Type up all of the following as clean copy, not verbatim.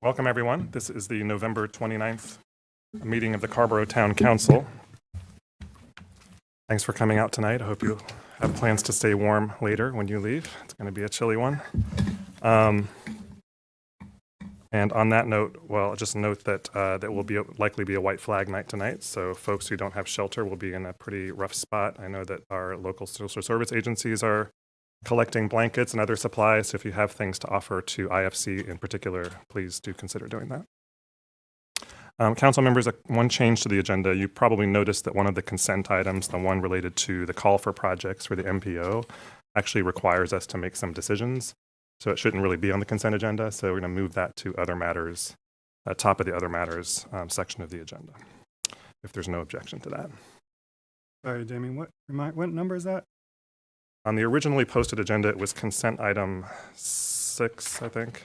Welcome, everyone. This is the November 29th meeting of the Carrboro Town Council. Thanks for coming out tonight. I hope you have plans to stay warm later when you leave. It's going to be a chilly one. And on that note, well, just note that there will likely be a white flag night tonight, so folks who don't have shelter will be in a pretty rough spot. I know that our local social service agencies are collecting blankets and other supplies, so if you have things to offer to IFC in particular, please do consider doing that. Council members, one change to the agenda. You probably noticed that one of the consent items, the one related to the call for projects for the MPO, actually requires us to make some decisions. So it shouldn't really be on the consent agenda. So we're going to move that to other matters, top of the other matters section of the agenda, if there's no objection to that. Sorry, Jamie, what number is that? On the originally posted agenda, it was consent item 6, I think.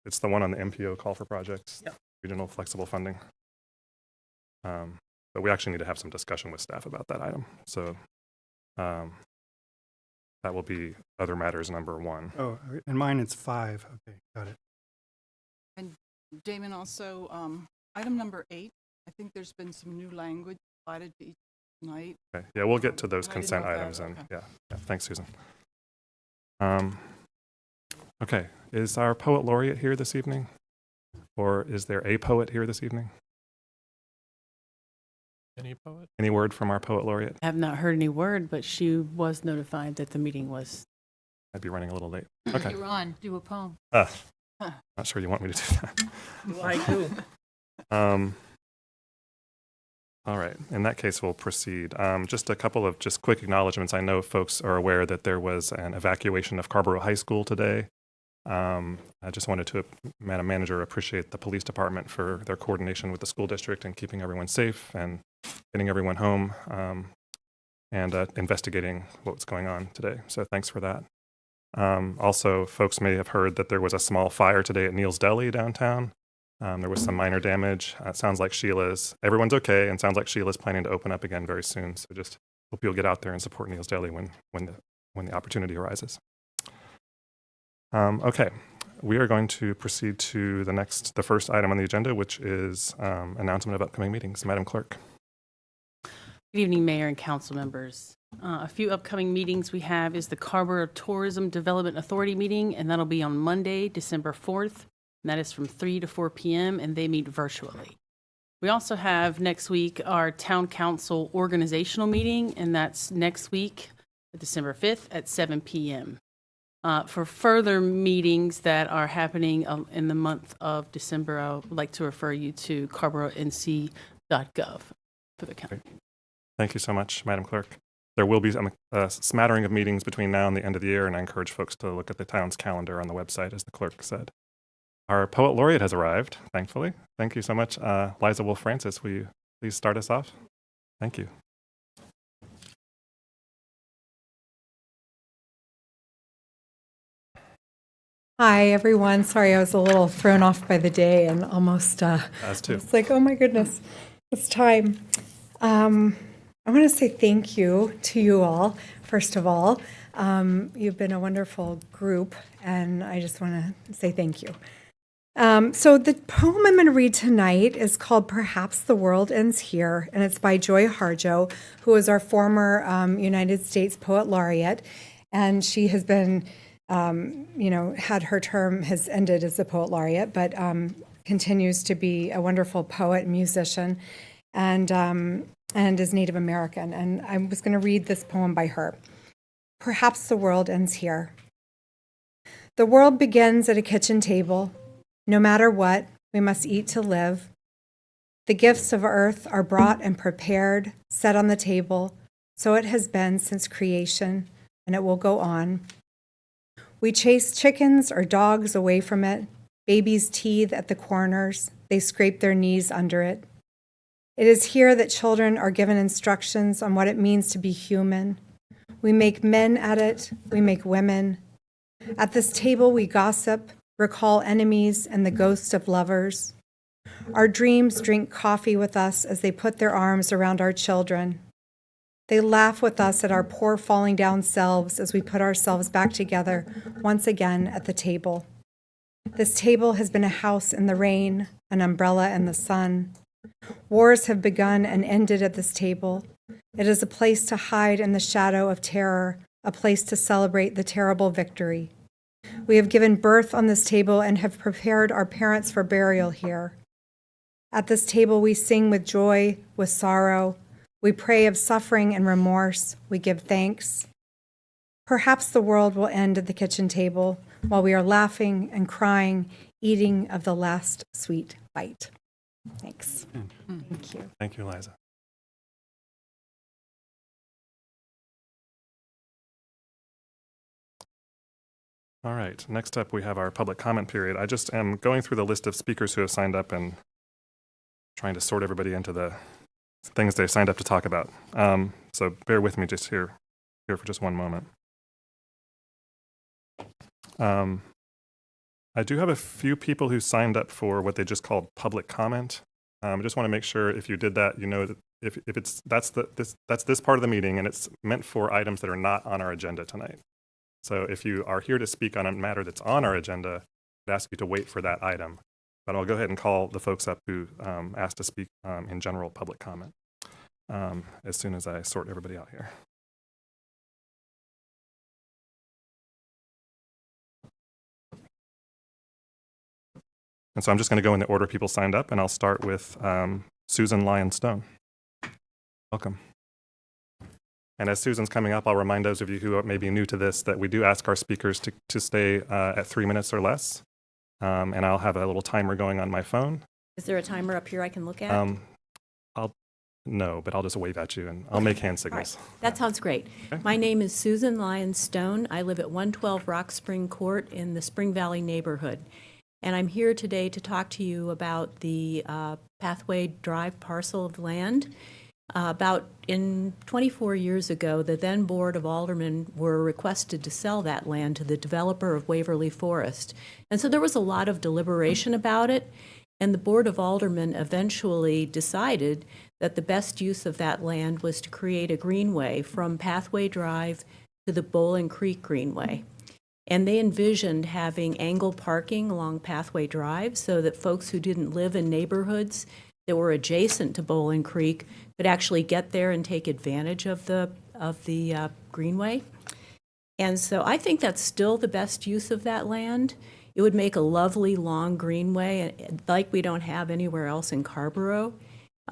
It's the one on the MPO call for projects, yep. Regional flexible funding. But we actually need to have some discussion with staff about that item. So that will be other matters number 1. Oh, and mine it's 5. Okay, got it. And Damon, also, item number 8, I think there's been some new language provided to each night. Okay. Yeah, we'll get to those consent items. And okay. Yeah, thanks, Susan. Okay, is our poet laureate here this evening? Or is there a poet here this evening? Any poet? Any word from our poet laureate? I have not heard any word, but she was notified that the meeting was. I'd be running a little late. Okay. Ron, do a poem. Not sure you want me to do that. I do. All right. In that case, we'll proceed. Just a couple of just quick acknowledgments. I know folks are aware that there was an evacuation of Carrboro High School today. I just wanted to, Madam Manager, appreciate the police department for their coordination with the school district and keeping everyone safe and getting everyone home and investigating what's going on today. So thanks for that. Also, folks may have heard that there was a small fire today at Neil's Deli downtown. There was some minor damage. It sounds like everyone's okay, and sounds like Sheila's planning to open up again very soon. So just hope you'll get out there and support Neil's Deli when the opportunity arises. Okay, we are going to proceed to the first item on the agenda, which is announcement of upcoming meetings. Madam Clerk. Good evening, Mayor and council members. A few upcoming meetings we have is the Carrboro Tourism Development Authority meeting, and that'll be on Monday, December 4th. And that is from 3 to 4 p.m., and they meet virtually. We also have next week our Town Council organizational meeting, and that's next week, December 5th at 7 p.m. For further meetings that are happening in the month of December, I would like to refer you to carboronc.gov for the county. Thank you so much, Madam Clerk. There will be a smattering of meetings between now and the end of the year, and I encourage folks to look at the town's calendar on the website, as the clerk said. Our poet laureate has arrived, thankfully. Thank you so much. Liza Wolf-Francis, will you please start us off? Thank you. Hi, everyone. Sorry, I was a little thrown off by the day and almost, Us too. It's like, oh my goodness, it's time. I want to say thank you to you all, first of all. You've been a wonderful group, and I just want to say thank you. So the poem I'm going to read tonight is called Perhaps the World Ends Here, and it's by Joy Harjo, who is our former United States Poet Laureate, and she has been, had her term has ended as a Poet Laureate, but continues to be a wonderful poet and musician, and is Native American. And I was going to read this poem by her. Perhaps the world ends here. The world begins at a kitchen table. No matter what, we must eat to live. The gifts of earth are brought and prepared, set on the table. So it has been since creation, and it will go on. We chase chickens or dogs away from it. Babies teethe at the corners. They scrape their knees under it. It is here that children are given instructions on what it means to be human. We make men at it. We make women. At this table, we gossip, recall enemies and the ghosts of lovers. Our dreams drink coffee with us as they put their arms around our children. They laugh with us at our poor falling down selves as we put ourselves back together once again at the table. This table has been a house in the rain, an umbrella in the sun. Wars have begun and ended at this table. It is a place to hide in the shadow of terror, a place to celebrate the terrible victory. We have given birth on this table and have prepared our parents for burial here. At this table, we sing with joy, with sorrow. We pray of suffering and remorse. We give thanks. Perhaps the world will end at the kitchen table while we are laughing and crying, eating of the last sweet bite. Thanks. Thank you. Thank you, Liza. All right, next up we have our public comment period. I just am going through the list of speakers who have signed up and trying to sort everybody into the things they've signed up to talk about. So bear with me just here for just one moment. I do have a few people who signed up for what they just called public comment. I just want to make sure if you did that, you know that if that's this part of the meeting, and it's meant for items that are not on our agenda tonight. So if you are here to speak on a matter that's on our agenda, I'd ask you to wait for that item. But I'll go ahead and call the folks up who asked to speak in general public comment as soon as I sort everybody out here. And so I'm just going to go in the order people signed up, and I'll start with Susan Lyon-Stone. Welcome. And as Susan's coming up, I'll remind those of you who may be new to this that we do ask our speakers to stay at 3 minutes or less. And I'll have a little timer going on my phone. Is there a timer up here I can look at? No, but I'll just wave at you and I'll make hand signals. All right. That sounds great. Okay. My name is Susan Lyon-Stone. I live at 112 Rock Spring Court in the Spring Valley neighborhood. And I'm here today to talk to you about the Pathway Drive parcel of land. About 24 years ago, the then Board of Aldermen were requested to sell that land to the developer of Waverly Forest. And so there was a lot of deliberation about it, and the Board of Aldermen eventually decided that the best use of that land was to create a greenway from Pathway Drive to the Bowling Creek Greenway. And they envisioned having angle parking along Pathway Drive so that folks who didn't live in neighborhoods that were adjacent to Bowling Creek could actually get there and take advantage of the greenway. And so I think that's still the best use of that land. It would make a lovely long greenway like we don't have anywhere else in Carrboro.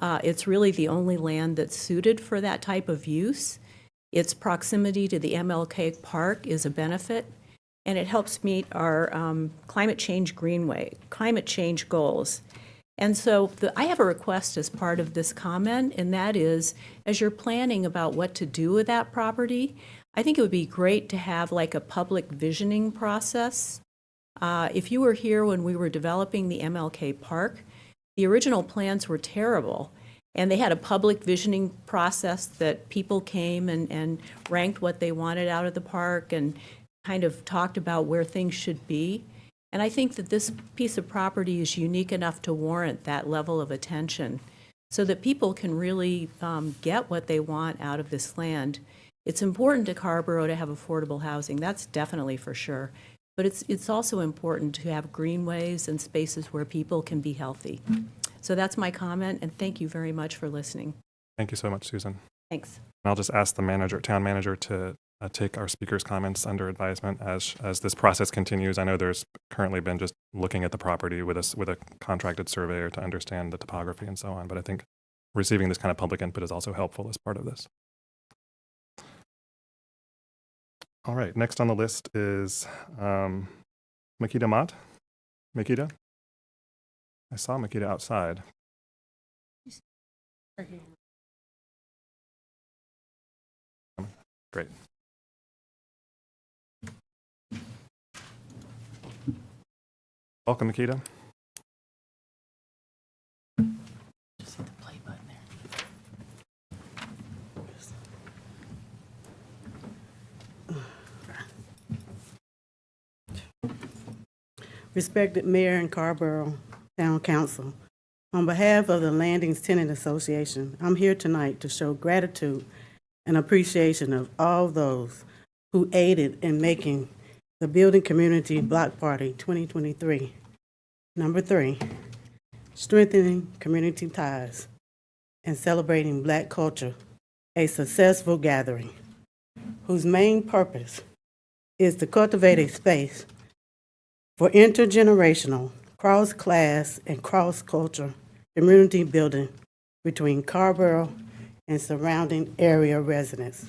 It's really the only land that's suited for that type of use. Its proximity to the MLK Park is a benefit, and it helps meet our climate change goals. And so I have a request as part of this comment, and that is, as you're planning about what to do with that property, I think it would be great to have like a public visioning process. If you were here when we were developing the MLK Park, the original plans were terrible, and they had a public visioning process that people came and ranked what they wanted out of the park and kind of talked about where things should be. And I think that this piece of property is unique enough to warrant that level of attention so that people can really get what they want out of this land. It's important to Carrboro to have affordable housing, that's definitely for sure. But it's also important to have greenways and spaces where people can be healthy. So that's my comment, and thank you very much for listening. Thank you so much, Susan. Thanks. And I'll just ask the town manager to take our speakers' comments under advisement as this process continues. I know there's currently been just looking at the property with a contracted surveyor to understand the topography and so on, but I think receiving this kind of public input is also helpful as part of this. All right, next on the list is Makita Mott. Makita? I saw Makita outside. Great. Welcome, Makita. Just hit the play button there. Respected Mayor and Carrboro Town Council, on behalf of the Landings Tenant Association, I'm here tonight to show gratitude and appreciation of all those who aided in making the Building Community Block Party 2023. Number 3, strengthening community ties and celebrating Black culture, a successful gathering whose main purpose is to cultivate a space for intergenerational, cross-class, and cross-culture community building between Carrboro and surrounding area residents.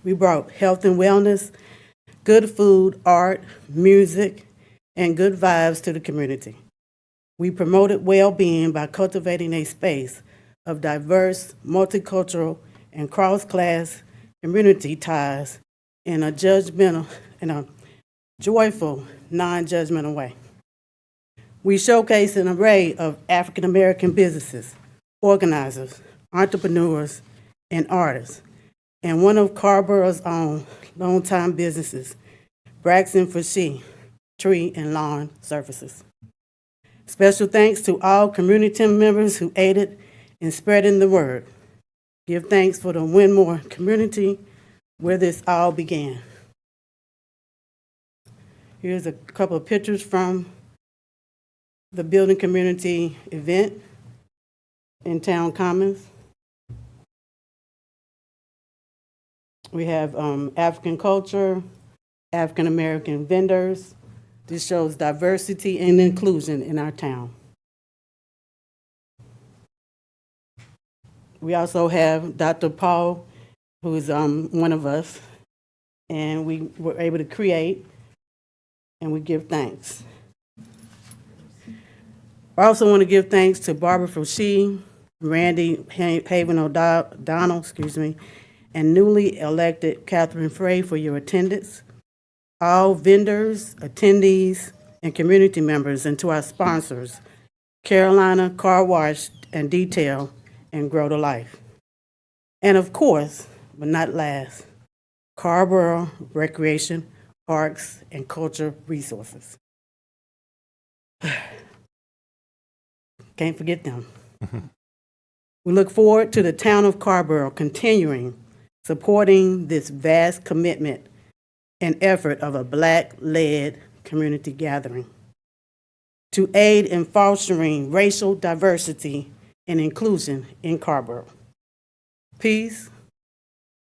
We brought health and wellness, good food, art, music, and good vibes to the community. We promoted well-being by cultivating a space of diverse, multicultural, and cross-class community ties in a joyful, non-judgmental way. We showcased an array of African American businesses, organizers, entrepreneurs, and artists, and one of Carrboro's own longtime businesses, Braxton for She, Tree and Lawn Services. Special thanks to all community members who aided in spreading the word. Give thanks for the Winmore community where this all began. Here's a couple of pictures from the building community event in Town Commons. We have African culture, African American vendors. This shows diversity and inclusion in our town. We also have Dr. Paul, who is one of us, and we were able to create, and we give thanks. I also want to give thanks to Barbara Fouché, Randy Haven O'Donnell, and newly elected Catherine Frey for your attendance, all vendors, attendees, and community members, and to our sponsors, Carolina Car Wash and Detail, and Grow to Life. And of course, but not last, Carrboro Recreation, Parks, and Culture Resources. Can't forget them. We look forward to the town of Carrboro continuing supporting this vast commitment and effort of a Black-led community gathering to aid in fostering racial diversity and inclusion in Carrboro. Peace,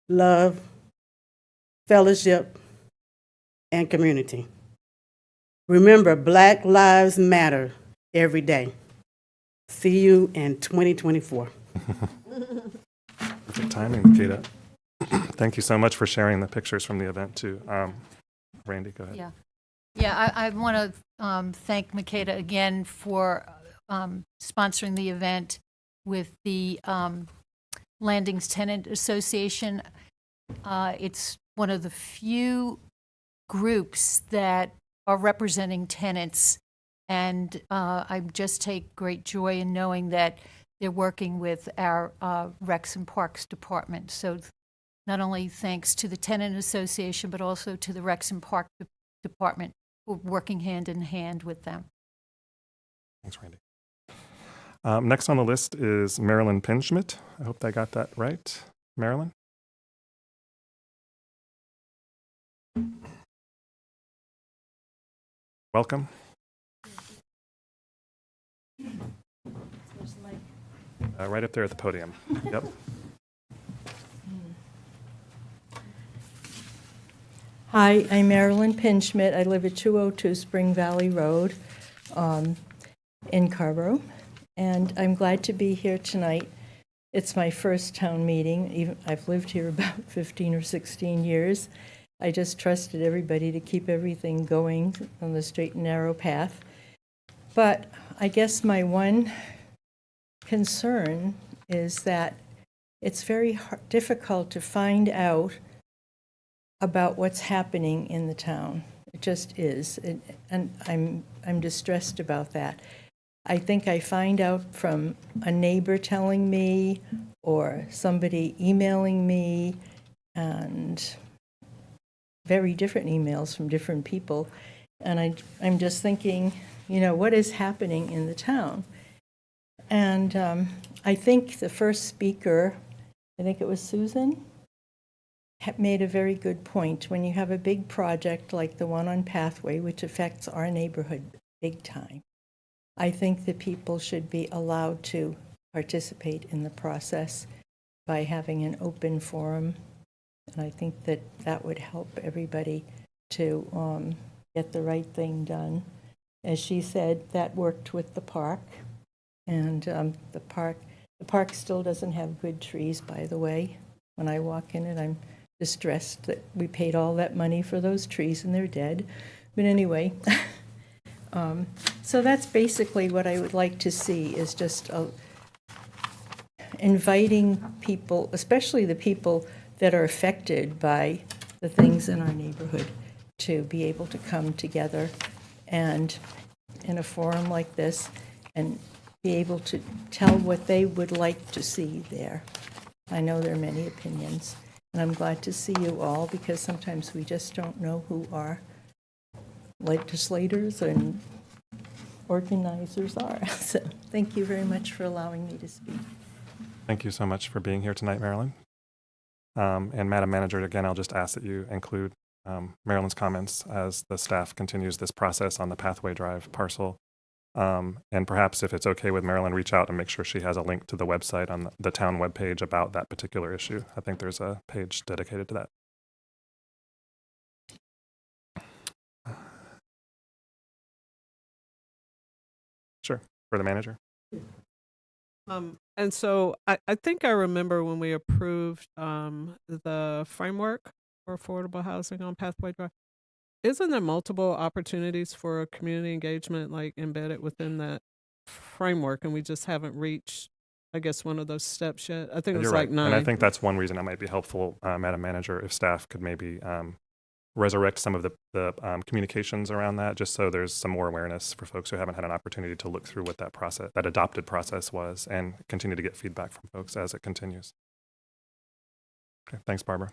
love, fellowship, and community. Remember, Black Lives Matter every day. See you in 2024. Perfect timing, Makeda. Thank you so much for sharing the pictures from the event, too. Randy, go ahead. Yeah, I want to thank Makeda again for sponsoring the event with the Landings Tenant Association. It's one of the few groups that are representing tenants, and I just take great joy in knowing that they're working with our Recs and Parks Department. So not only thanks to the Tenant Association, but also to the Recs and Park Department for working hand in hand with them. Thanks, Randy. Next on the list is Marilyn Pinschmidt. I hope I got that right. Marilyn? Welcome. Right up there at the podium. Yep. Hi, I'm Marilyn Pinschmidt. I live at 202 Spring Valley Road in Carrboro, and I'm glad to be here tonight. It's my first town meeting. I've lived here about 15 or 16 years. I just trusted everybody to keep everything going on the straight and narrow path. But I guess my one concern is that it's very difficult to find out about what's happening in the town. It just is, and I'm distressed about that. I think I find out from a neighbor telling me or somebody emailing me, and very different emails from different people. And I'm just thinking, you know, what is happening in the town? And I think the first speaker, I think it was Susan, made a very good point. When you have a big project like the one on Pathway, which affects our neighborhood big time, I think that people should be allowed to participate in the process by having an open forum. And I think that that would help everybody to get the right thing done. As she said, that worked with the park. And the park still doesn't have good trees, by the way. When I walk in it, I'm distressed that we paid all that money for those trees and they're dead. But anyway, so that's basically what I would like to see, is just inviting people, especially the people that are affected by the things in our neighborhood, to be able to come together and in a forum like this and be able to tell what they would like to see there. I know there are many opinions, and I'm glad to see you all, because sometimes we just don't know who our legislators and organizers are. So thank you very much for allowing me to speak. Thank you so much for being here tonight, Marilyn. And Madam Manager, again, I'll just ask that you include Marilyn's comments as the staff continues this process on the Pathway Drive parcel. And perhaps if it's okay with Marilyn, reach out and make sure she has a link to the website on the town webpage about that particular issue. I think there's a page dedicated to that. Sure, for the manager. And so I think I remember when we approved the framework for affordable housing on Pathway Drive. Isn't there multiple opportunities for community engagement like embedded within that framework, and we just haven't reached, I guess, one of those steps yet? I think it was You're like right. 9. And I think that's one reason it might be helpful, Madam Manager, if staff could maybe resurrect some of the communications around that, just so there's some more awareness for folks who haven't had an opportunity to look through what that process, that adopted process was, and continue to get feedback from folks as it continues. Okay, thanks, Barbara.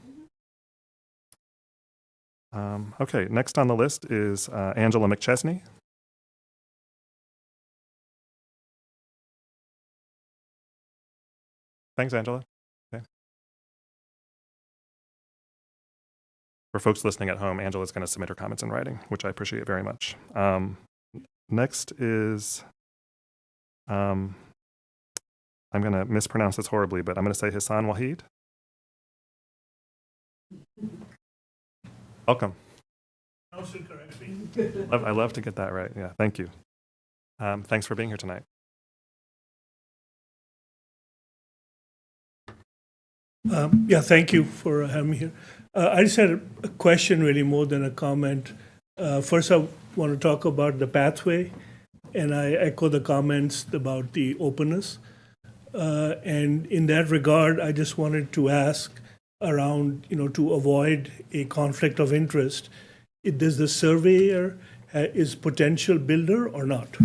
Okay, next on the list is Angela McChesney. Thanks, Angela. Okay. For folks listening at home, Angela's going to submit her comments in writing, which I appreciate very much. Next is, I'm going to mispronounce this horribly, but I'm going to say Hassan Wahid. Welcome. I love to get that right. Yeah, thank you. Thanks for being here tonight. Yeah, thank you for having me here. I just had a question, really, more than a comment. First, I want to talk about the pathway, and I echo the comments about the openness. And in that regard, I just wanted to ask around, to avoid a conflict of interest, does the surveyor is potential builder or not?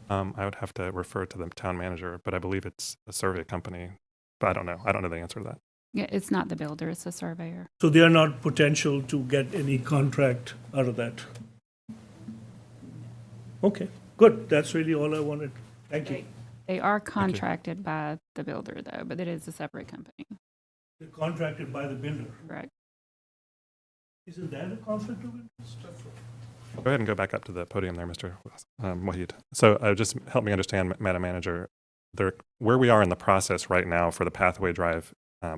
I would have to refer to the town manager, but I believe it's a survey company. But I don't know. I don't know the answer to that. Yeah, it's not the builder, it's the surveyor. So they are not potential to get any contract out of that? Okay, good. That's really all I wanted. Thank you. They are contracted by the builder, though, but it is a separate company. They're contracted by the builder. Correct. Isn't that a conflict of interest? Go ahead and go back up to the podium there, Mr. Wahid. So just help me understand, Madam Manager, where we are in the process right now for the Pathway Drive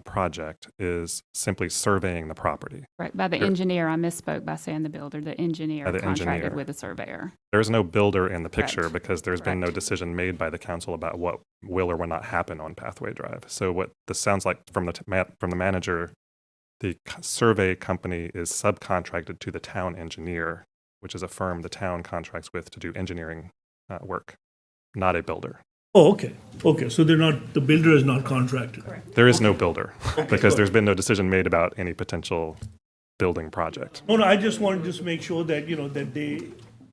project is simply surveying the property. Right, by the engineer. I misspoke by saying the builder. The engineer contracted with the surveyor. There's no builder in the picture because there's been no Correct. decision made by the council about what will or will not happen on Pathway Drive. So what this sounds like from the manager, the survey company is subcontracted to the town engineer, which is a firm the town contracts with to do engineering work, not a builder. Oh, okay. Okay, so the builder is not contracted. Correct. There is no builder because there's been no decision made about any potential building project. No, I just wanted to make sure that, that they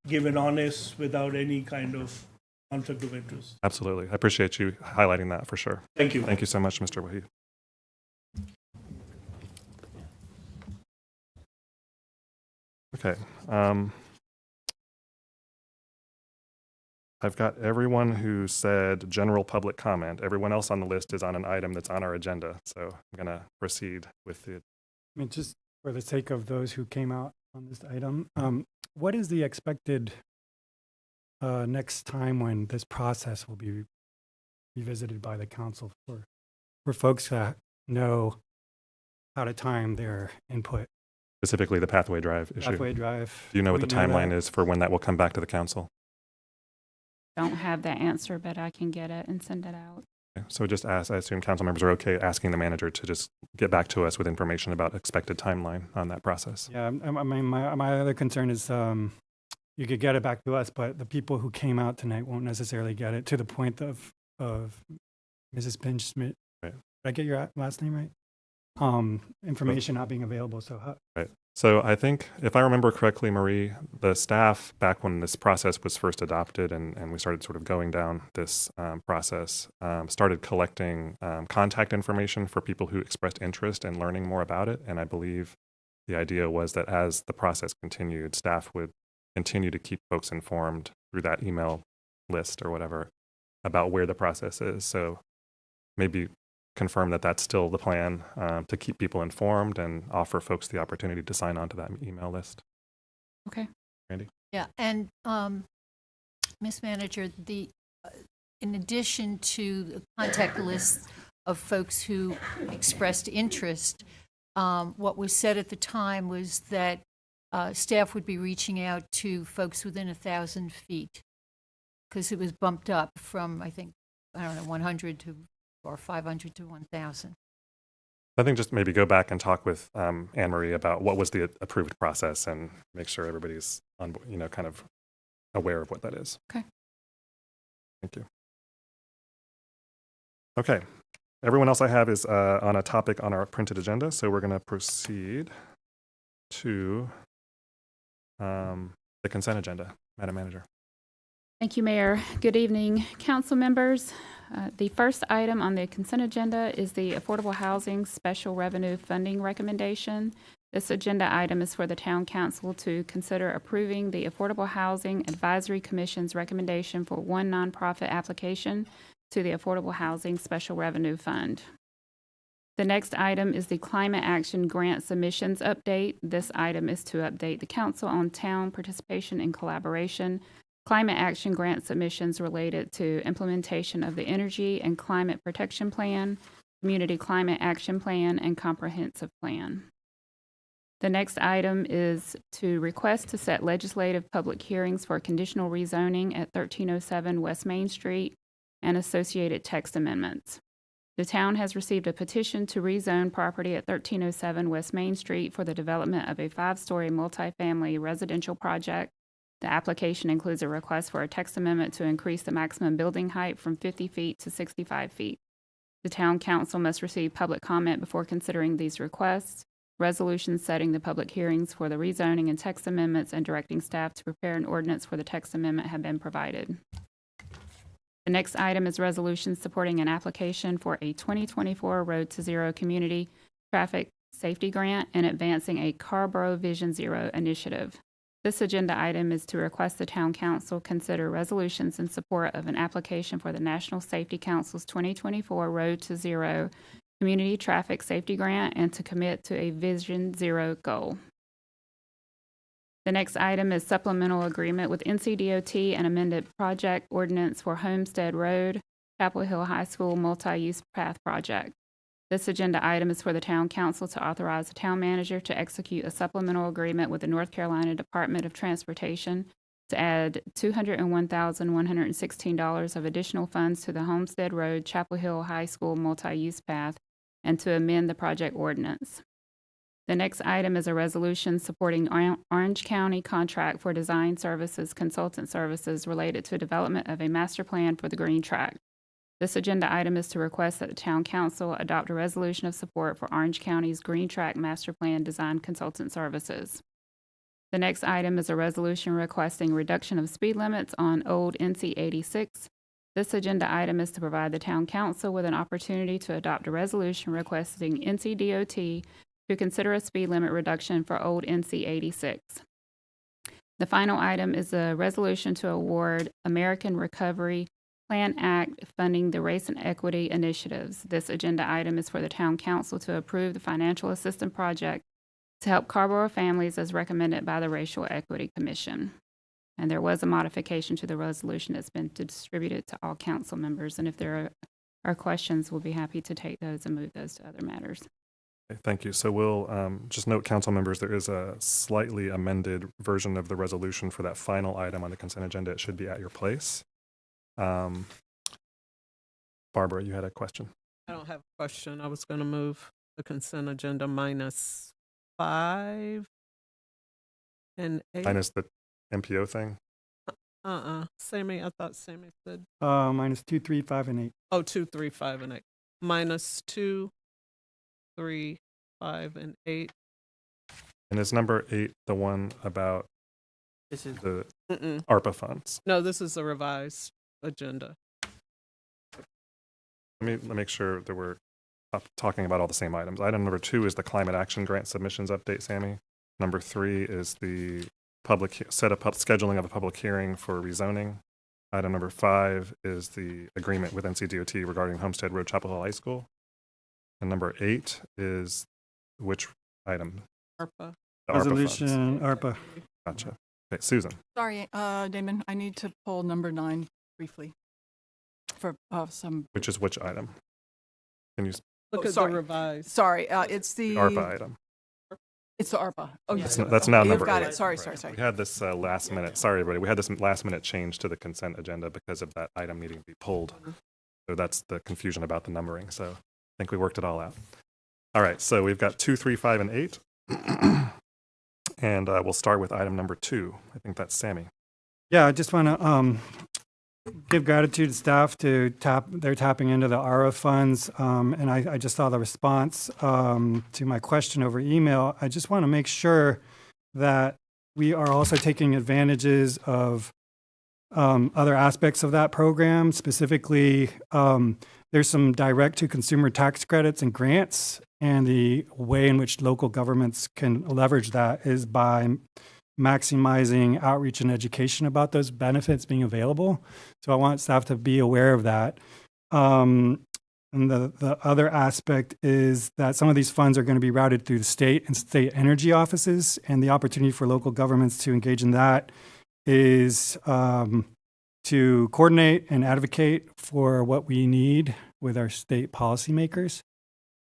give an honest without any kind of conflict of interest. Absolutely. I appreciate you highlighting that for sure. Thank you. Thank you so much, Mr. Wahid. Okay. I've got everyone who said general public comment. Everyone else on the list is on an item that's on our agenda. So I'm going to proceed with the I mean, just for the sake of those who came out on this item, what is the expected next time when this process will be revisited by the council for folks that know how to time their input? Specifically, the Pathway Drive issue. Pathway Drive. Do you know what we the timeline that? is for when that will come back to the council? Don't have that answer, but I can get it and send it out. Okay, so just ask, I assume council members are okay asking the manager to just get back to us with information about expected timeline on that process. Yeah, I mean, my other concern is you could get it back to us, but the people who came out tonight won't necessarily get it, to the point of Mrs. Pinch-Smith. Right. Did I get your last name right? Information not being available. So Right. So I think, if I remember correctly, Marie, the staff, back when this process was first adopted and we started sort of going down this process, started collecting contact information for people who expressed interest in learning more about it. And I believe the idea was that as the process continued, staff would continue to keep folks informed through that email list or whatever about where the process is. So maybe confirm that that's still the plan, to keep people informed and offer folks the opportunity to sign on to that email list. Okay. Randy? Yeah, and Ms. Manager, in addition to the contact list of folks who expressed interest, what was said at the time was that staff would be reaching out to folks within 1,000 feet, because it was bumped up from, I think, 100 to or 500 to 1,000. I think just maybe go back and talk with Anne Marie about what was the approved process and make sure everybody's on, kind of aware of what that is. Okay. Thank you. Okay. Everyone else I have is on a topic on our printed agenda, so we're going to proceed to the consent agenda. Madam Manager. Thank you, Mayor. Good evening, council members. The first item on the consent agenda is the Affordable Housing Special Revenue Funding Recommendation. This agenda item is for the Town Council to consider approving the Affordable Housing Advisory Commission's recommendation for one nonprofit application to the Affordable Housing Special Revenue Fund. The next item is the Climate Action Grant Submissions Update. This item is to update the council on town participation and collaboration climate action grant submissions related to implementation of the Energy and Climate Protection Plan, Community Climate Action Plan, and Comprehensive Plan. The next item is to request to set legislative public hearings for conditional rezoning at 1307 West Main Street and associated text amendments. The town has received a petition to rezone property at 1307 West Main Street for the development of a 5-story multifamily residential project. The application includes a request for a text amendment to increase the maximum building height from 50 feet to 65 feet. The town council must receive public comment before considering these requests. Resolutions setting the public hearings for the rezoning and text amendments and directing staff to prepare an ordinance for the text amendment have been provided. The next item is resolution supporting an application for a 2024 Road to Zero Community Traffic Safety Grant and advancing a Carrboro Vision Zero initiative. This agenda item is to request the Town Council consider resolutions in support of an application for the National Safety Council's 2024 Road to Zero Community Traffic Safety Grant and to commit to a Vision Zero goal. The next item is supplemental agreement with NCDOT and amended project ordinance for Homestead Road, Chapel Hill High School multi-use path project. This agenda item is for the Town Council to authorize the Town Manager to execute a supplemental agreement with the North Carolina Department of Transportation to add $201,116 of additional funds to the Homestead Road, Chapel Hill High School multi-use path, and to amend the project ordinance. The next item is a resolution supporting Orange County contract for design services, consultant services related to development of a master plan for the Green Tract. This agenda item is to request that the Town Council adopt a resolution of support for Orange County's Green Tract Master Plan Design Consultant Services. The next item is a resolution requesting reduction of speed limits on Old NC 86. This agenda item is to provide the Town Council with an opportunity to adopt a resolution requesting NCDOT to consider a speed limit reduction for Old NC 86. The final item is a resolution to award American Recovery Plan Act funding the race and equity initiatives. This agenda item is for the town council to approve the financial assistance project to help Carrboro families as recommended by the Racial Equity Commission. And there was a modification to the resolution that's been distributed to all council members. And if there are questions, we'll be happy to take those and move those to other matters. Okay, thank you. So we'll just note, council members, there is a slightly amended version of the resolution for that final item on the consent agenda. It should be at your place. Barbara, you had a question. I don't have a question. I was going to move the consent agenda minus 5 and 8. Minus the MPO thing. Sammy, I thought Sammy said. Minus 2, 3, 5, and 8. Oh, 2, 3, 5, and 8. Minus 2, 3, 5, and 8. And is number 8 the one about the ARPA funds? No, this is a revised agenda. Let me make sure that we're talking about all the same items. Item number 2 is the climate action grant submissions update, Sammy. Number 3 is the scheduling of a public hearing for rezoning. Item number 5 is the agreement with NCDOT regarding Homestead Road, Chapel Hill High School. And number 8 is which item? ARPA. The ARPA Resolution, funds. ARPA. Gotcha. Okay, Susan. Sorry, Damon, I need to pull number 9 briefly for some. Which is which item? Can you? Look at sorry. the revised. Sorry, it's the ARPA item. It's the ARPA. Oh, yes. That's now You've number 8. got it. Sorry. We had this last minute. Sorry, everybody. We had this last minute change to the consent agenda because of that item needing to be pulled. So that's the confusion about the numbering. So I think we worked it all out. All right. So we've got 2, 3, 5, and 8. And we'll start with item number 2. I think that's Sammy. Yeah, I just want to give gratitude to staff they're tapping into the ARA funds. And I just saw the response to my question over email. I just want to make sure that we are also taking advantages of other aspects of that program. Specifically, there's some direct-to-consumer tax credits and grants, and the way in which local governments can leverage that is by maximizing outreach and education about those benefits being available. So I want staff to be aware of that. And the other aspect is that some of these funds are going to be routed through the state and state energy offices, and the opportunity for local governments to engage in that is to coordinate and advocate for what we need with our state policymakers.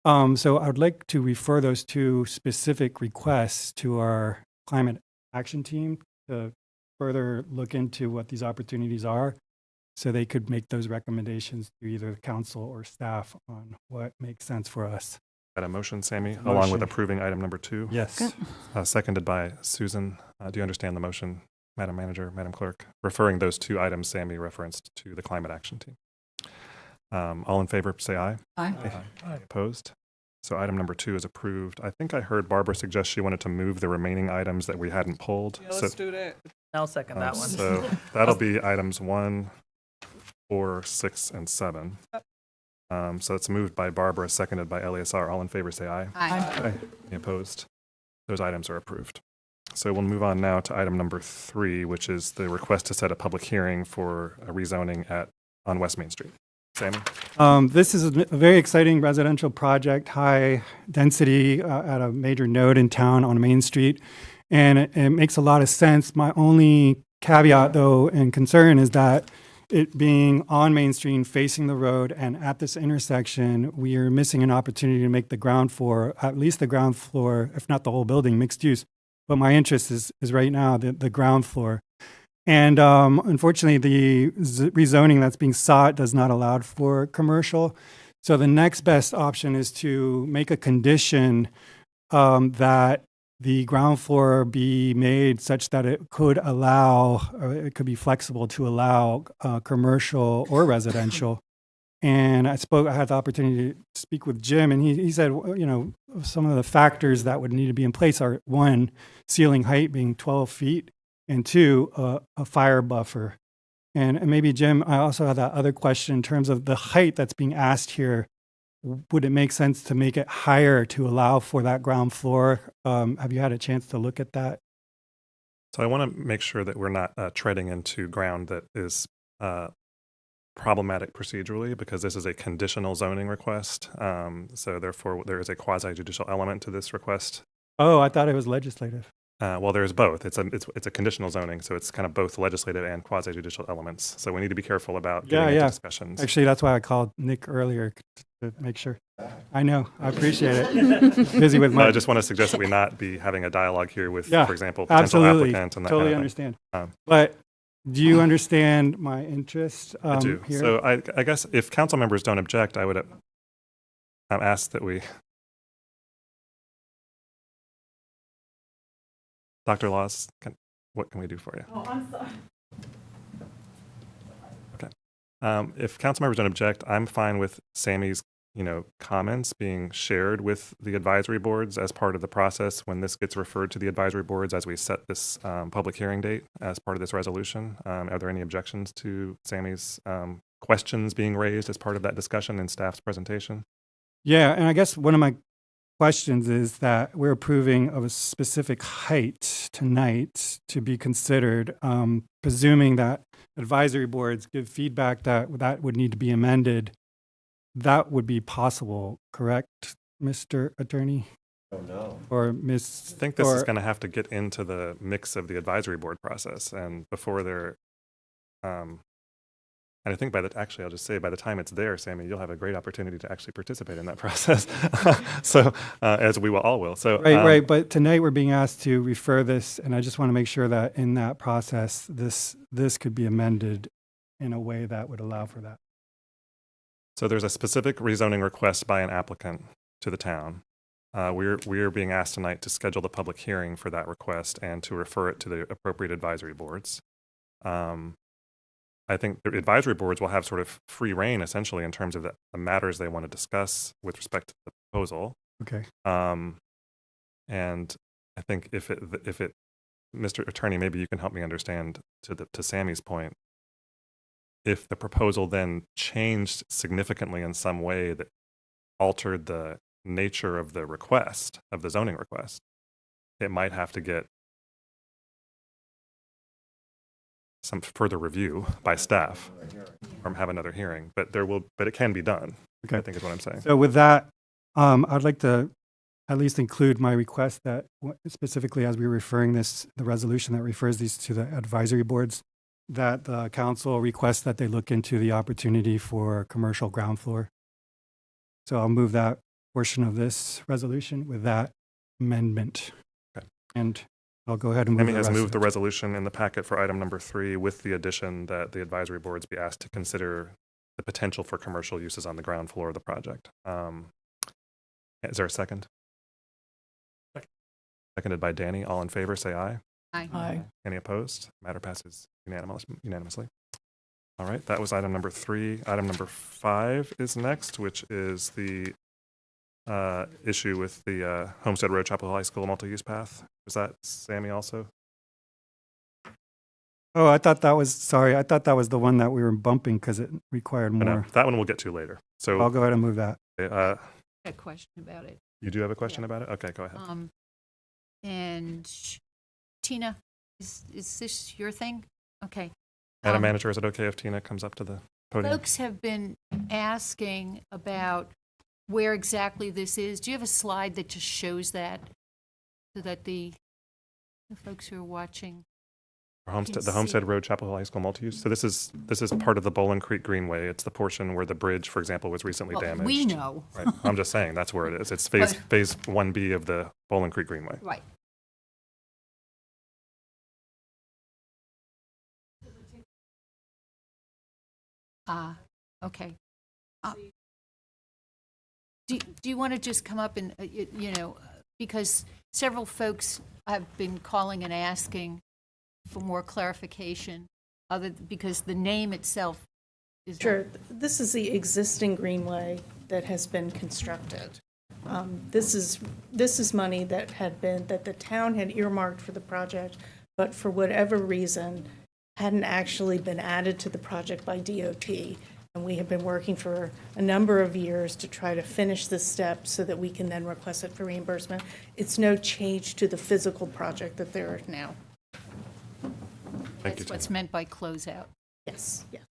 So I would like to refer those 2 specific requests to our climate action team to further look into what these opportunities are, so they could make those recommendations to either the council or staff on what makes sense for us. Got a motion, Sammy, along with approving item number 2? Yes. Seconded by Susan. Do you understand the motion, Madam Manager, Madam Clerk? Referring those 2 items Sammy referenced to the climate action team. All in favor, say aye. Aye. Aye. Opposed? So item number 2 is approved. I think I heard Barbara suggest she wanted to move the remaining items that we hadn't pulled. Yeah, let's do that. I'll second that one. So that'll be items 1, 4, 6, and 7. So it's moved by Barbara, seconded by Eleazar. All in favor, say aye. Aye. Any opposed? Those items are approved. So we'll move on now to item number 3, which is the request to set a public hearing for a rezoning on West Main Street. Sammy? This is a very exciting residential project, high density at a major node in town on Main Street, and it makes a lot of sense. My only caveat, though, and concern is that it being on Main Street, facing the road, and at this intersection, we are missing an opportunity to make the ground floor, at least the ground floor, if not the whole building, mixed use. But my interest is right now the ground floor. And unfortunately, the rezoning that's being sought does not allow for commercial. So the next best option is to make a condition that the ground floor be made such that it could allow, or it could be flexible to allow commercial or residential. And I had the opportunity to speak with Jim, and he said, some of the factors that would need to be in place are 1, ceiling height being 12 feet, and 2, a fire buffer. And maybe, Jim, I also had that other question in terms of the height that's being asked here. Would it make sense to make it higher to allow for that ground floor? Have you had a chance to look at that? So I want to make sure that we're not treading into ground that is problematic procedurally because this is a conditional zoning request. So therefore, there is a quasi-judicial element to this request. Oh, I thought it was legislative. Well, there's both. It's a conditional zoning, so it's kind of both legislative and quasi-judicial elements. So we need to be careful about getting into discussions. Actually, that's why I called Nick earlier to make sure. I know. I appreciate it. Busy with But my. I just want to suggest that we not be having a dialogue here with, Yeah, for example, potential absolutely. applicants and that Totally kind of thing. understand. But do you understand my interest I do. here? So I guess if council members don't object, I would ask that we. Dr. Laws, what can we do for you? Oh, I'm sorry. Okay. If council members don't object, I'm fine with Sammy's, comments being shared with the advisory boards as part of the process when this gets referred to the advisory boards as we set this public hearing date as part of this resolution. Are there any objections to Sammy's questions being raised as part of that discussion in staff's presentation? Yeah, and I guess one of my questions is that we're approving of a specific height tonight to be considered, presuming that advisory boards give feedback that would need to be amended. That would be possible, correct, Mr. Attorney? Oh, no. Or Miss? I think this is going to have to get into the mix of the advisory board process, and before they're, and I think actually I'll just say by the time it's there, Sammy, you'll have a great opportunity to actually participate in that process. So as we all will. So right. But tonight we're being asked to refer this, and I just want to make sure that in that process, this could be amended in a way that would allow for that. So there's a specific rezoning request by an applicant to the town. We're being asked tonight to schedule the public hearing for that request and to refer it to the appropriate advisory boards. I think the advisory boards will have sort of free reign essentially in terms of the matters they want to discuss with respect to the proposal. Okay. And I think if it, Mr. Attorney, maybe you can help me understand to Sammy's point. If the proposal then changed significantly in some way that altered the nature of the request, of the zoning request, it might have to get some further review by staff or have another hearing, but it can be done. Okay. I think is what I'm saying. So with that, I'd like to at least include my request that specifically as we're referring the resolution that refers these to the advisory boards, that the council requests that they look into the opportunity for commercial ground floor. So I'll move that portion of this resolution with that amendment. Okay. And I'll go ahead and move Amy the has rest moved the of it. resolution in the packet for item number 3 with the addition that the advisory boards be asked to consider the potential for commercial uses on the ground floor of the project. Is there a second? Seconded by Danny. All in favor, say aye. Aye. Aye. Any opposed? Matter passes unanimously. All right, that was item number 3. Item number 5 is next, which is the issue with the Homestead Road Chapel Hill High School multi-use path. Was that Sammy also? Oh, I thought that was the one that we were bumping because it required No, more. that one we'll get to later. So I'll go ahead and move that. A question about it. You do have a question about it? Okay, go ahead. And Tina, is this your thing? Okay. Madam Manager, is it okay if Tina comes up to the podium? Folks have been asking about where exactly this is. Do you have a slide that just shows that so that the folks who are watching? The Homestead Road Chapel Hill High School multi-use. So this is part of the Bowling Creek Greenway. It's the portion where the bridge, for example, was recently damaged. We know. Right. I'm just saying that's where it is. It's phase 1B of the Bowling Creek Greenway. Right. Okay. Do you want to just come up and, because several folks have been calling and asking for more clarification, because the name itself is. Sure. This is the existing greenway that has been constructed. This is money that the town had earmarked for the project, but for whatever reason, hadn't actually been added to the project by DOT. And we have been working for a number of years to try to finish this step so that we can then request it for reimbursement. It's no change to the physical project that there is now. Thank you, That's what's meant by closeout. Yes, yes.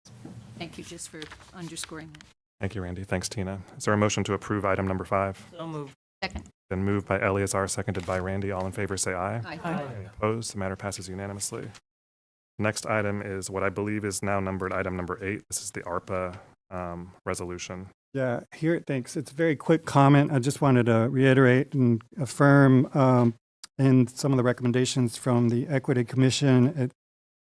Thank you just for underscoring that. Thank you, Randy. Thanks, Tina. Is there a motion to approve item number 5? So moved. Second. Been moved by Eleazar, seconded by Randy. All in favor, say aye. Aye. Opposed? The matter passes unanimously. Next item is what I believe is now numbered item number 8. This is the ARPA resolution. Yeah, here, thanks. It's a very quick comment. I just wanted to reiterate and affirm in some of the recommendations from the Equity Commission,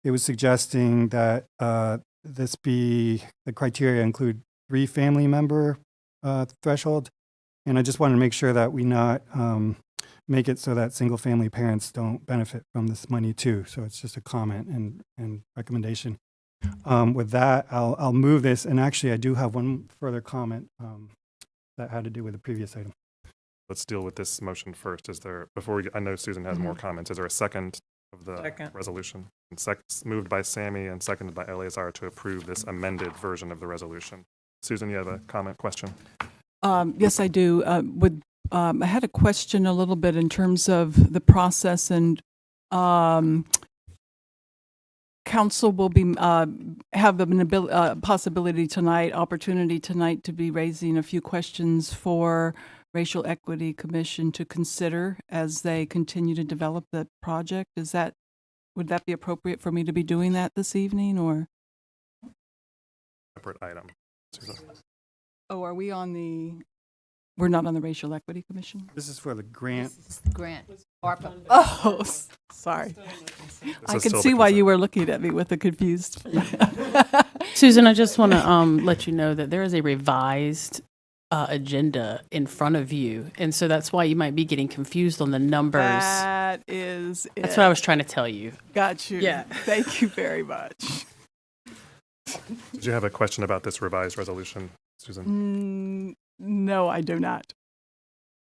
it was suggesting that the criteria include 3 family member threshold. And I just wanted to make sure that we not make it so that single family parents don't benefit from this money too. So it's just a comment and recommendation. With that, I'll move this. And actually, I do have one further comment that had to do with the previous item. Let's deal with this motion first. Is there, before we, I know Susan has more comments. Is there a second of the resolution? And moved by Sammy and seconded by Eleazar to approve this amended version of the resolution. Susan, you have a comment, question? Yes, I do. I had a question a little bit in terms of the process, and council will be have an opportunity tonight to be raising a few questions for Racial Equity Commission to consider as they continue to develop the project. Would that be appropriate for me to be doing that this evening, or? Separate item. Susan. Oh, are we on the? We're not on the Racial Equity Commission? This is for the grant. This is the grant. ARPA. Oh, sorry. I could see why you were looking at me with a confused. Susan, I just want to let you know that there is a revised agenda in front of you. And so that's why you might be getting confused on the numbers. That's what I was trying to tell you. Got you. Yeah. Thank you very much. Did you have a question about this revised resolution, Susan? No, I do not.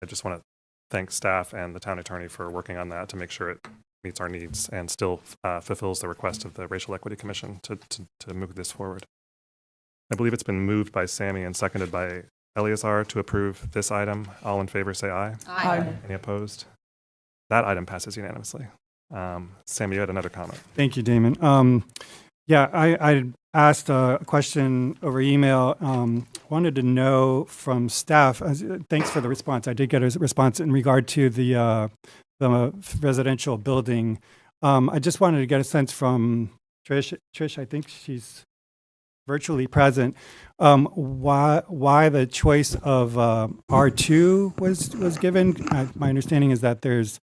I just want to thank staff and the town attorney for working on that to make sure it meets our needs and still fulfills the request of the Racial Equity Commission to move this forward. I believe it's been moved by Sammy and seconded by Eleazar to approve this item. All in favor, say aye. Aye. Any opposed? That item passes unanimously. Sammy, you had another comment. Thank you, Damon. Yeah, I asked a question over email. Wanted to know from staff. Thanks for the response. I did get a response in regard to the residential building. I just wanted to get a sense from Trish. Trish, I think she's virtually present. Why the choice of R2 was given? My understanding is that there's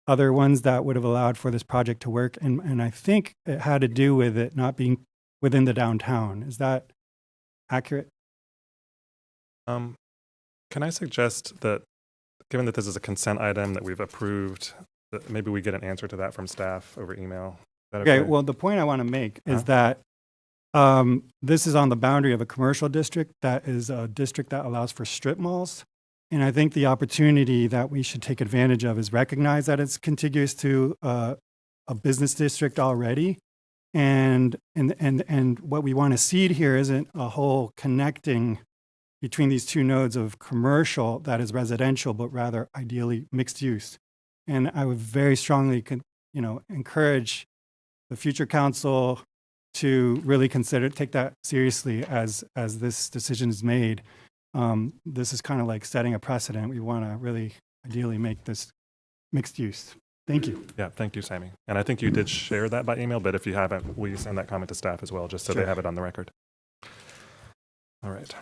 other ones that would have allowed for this project to work, and I think it had to do with it not being within the downtown. Is that accurate? Can I suggest that, given that this is a consent item that we've approved, that maybe we get an answer to that from staff over email? Is that okay? Okay, well, the point I want to make is that this is on the boundary of a commercial district that is a district that allows for strip malls. And I think the opportunity that we should take advantage of is recognize that it's contiguous to a business district already. And what we want to seed here isn't a whole connecting between these two nodes of commercial that is residential, but rather ideally mixed use. And I would very strongly encourage the future council to really take that seriously as this decision is made. This is kind of like setting a precedent. We want to really ideally make this mixed use. Thank you. Yeah, thank you, Sammy. And I think you did share that by email, but if you haven't, will you send that comment to staff as well, just so Sure. they have it on the record? All right.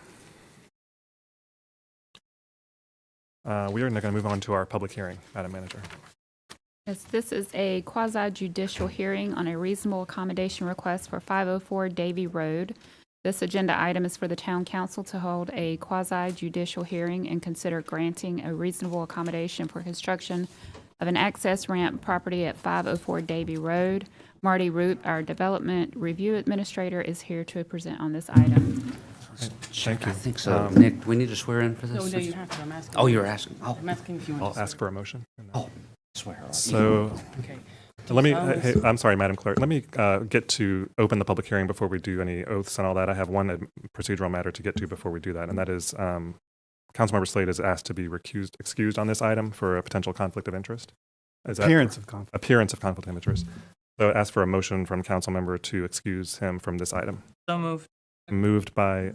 We are now going to move on to our public hearing, Madam Manager. Yes, this is a quasi-judicial hearing on a reasonable accommodation request for 504 Davie Road. This agenda item is for the town council to hold a quasi-judicial hearing and consider granting a reasonable accommodation for construction of an access ramp property at 504 Davie Road. Marty Root, our development review administrator, is here to present on this item. Thank you. I think so. Nick, do we need to swear in for this? No, you have to. I'm asking. Oh, you're asking. Oh, I'm asking if you want I'll to. ask for a motion. oh, swear. So Okay. let me, hey, I'm sorry, Madam Clerk. Let me get to open the public hearing before we do any oaths and all that. I have one procedural matter to get to before we do that, and that is Councilmember Slade is asked to be excused on this item for a potential conflict of interest. Appearance of conflict. Appearance of conflict of interest. So I ask for a motion from council member to excuse him from this item. So moved. Moved by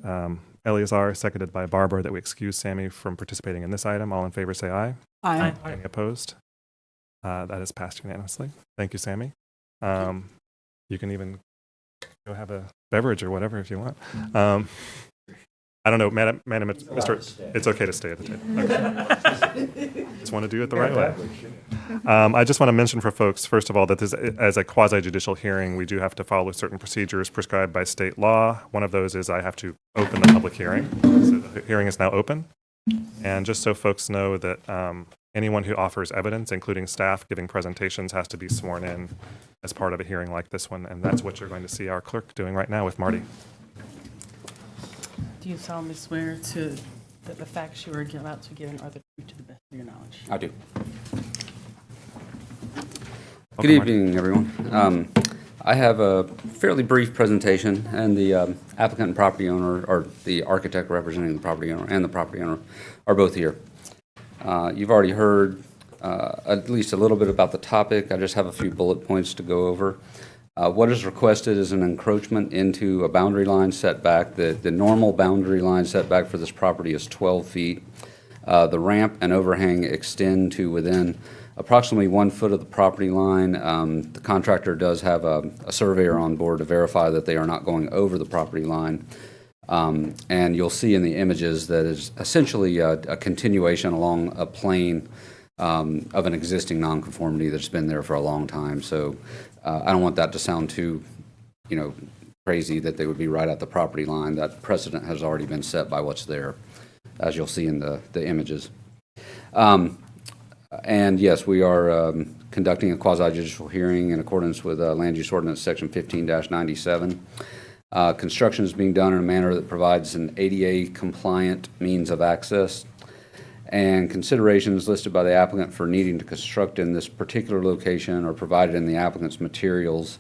Eleazar, seconded by Barbara, that we excuse Sammy from participating in this item. All in favor say aye. Aye. Any opposed? That is passed unanimously. Thank you, Sammy. You can even go have a beverage or whatever if you want. I don't know, Madam, it's okay to stay at the table. Okay. Just want to do it the right way. I just want to mention for folks, first of all, that this, as a quasi-judicial hearing, we do have to follow certain procedures prescribed by state law. One of those is I have to open the public hearing. So the hearing is now open. And just so folks know that anyone who offers evidence, including staff giving presentations, has to be sworn in as part of a hearing like this one. And that's what you're going to see our clerk doing right now with Marty. Do you solemnly swear that the facts you are about to give are the truth to the best of your knowledge? I do. Welcome, Good Marty. evening, everyone. I have a fairly brief presentation, and the applicant and property owner, or the architect representing the property owner and the property owner, are both here. You've already heard at least a little bit about the topic. I just have a few bullet points to go over. What is requested is an encroachment into a boundary line setback. The normal boundary line setback for this property is 12 feet. The ramp and overhang extend to within approximately 1 foot of the property line. The contractor does have a surveyor on board to verify that they are not going over the property line. And you'll see in the images that is essentially a continuation along a plane of an existing nonconformity that's been there for a long time. So I don't want that to sound too, crazy that they would be right at the property line. That precedent has already been set by what's there, as you'll see in the images. And yes, we are conducting a quasi-judicial hearing in accordance with Land Use Ordinance Section 15-97. Construction is being done in a manner that provides an ADA-compliant means of access, and considerations listed by the applicant for needing to construct in this particular location are provided in the applicant's materials,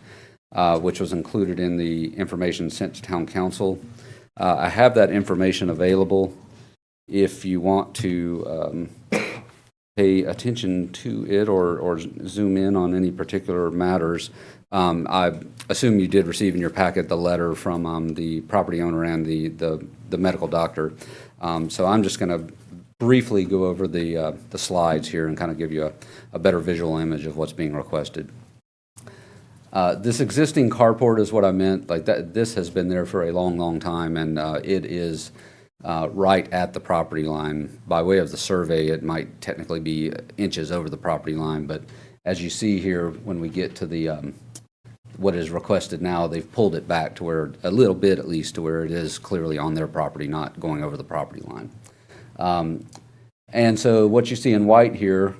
which was included in the information sent to Town Council. I have that information available if you want to pay attention to it or zoom in on any particular matters. I assume you did receive in your packet the letter from the property owner and the medical doctor. So I'm just going to briefly go over the slides here and kind of give you a better visual image of what's being requested. This existing carport is what I meant. Like that, this has been there for a long, long time, and it is right at the property line. By way of the survey, it might technically be inches over the property line, but as you see here, when we get to the what is requested now, they've pulled it back to where, a little bit at least, to where it is clearly on their property, not going over the property line. And so what you see in white here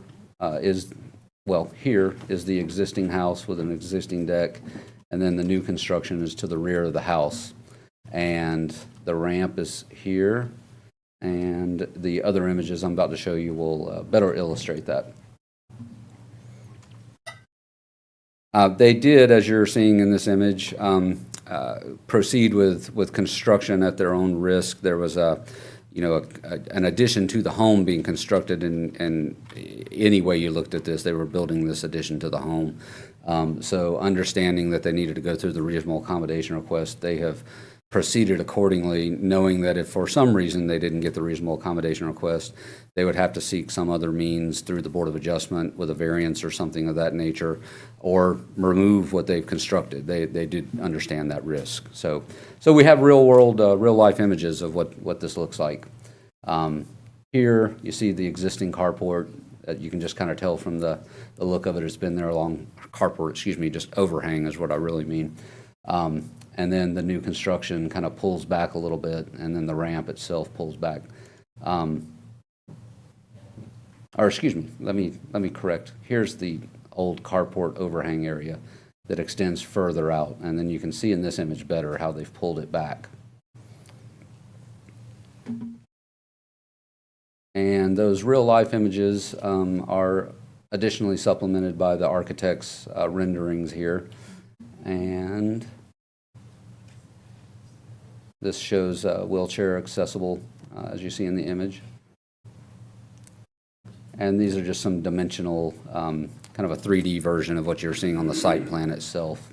here is the existing house with an existing deck, and then the new construction is to the rear of the house. And the ramp is here, and the other images I'm about to show you will better illustrate that. They did, as you're seeing in this image, proceed with construction at their own risk. There was an addition to the home being constructed, and any way you looked at this, they were building this addition to the home. So understanding that they needed to go through the reasonable accommodation request, they have proceeded accordingly, knowing that if for some reason they didn't get the reasonable accommodation request, they would have to seek some other means through the Board of Adjustment with a variance or something of that nature, or remove what they've constructed. They did understand that risk. So we have real world, real life images of what this looks like. Here you see the existing carport. You can just kind of tell from the look of it, it's been there a long carport, just overhang is what I really mean. And then the new construction kind of pulls back a little bit, and then the ramp itself pulls back. Let me correct. Here's the old carport overhang area that extends further out, and then you can see in this image better how they've pulled it back. And those real life images are additionally supplemented by the architect's renderings here. And this shows wheelchair accessible, as you see in the image. And these are just some dimensional, kind of a 3D version of what you're seeing on the site plan itself.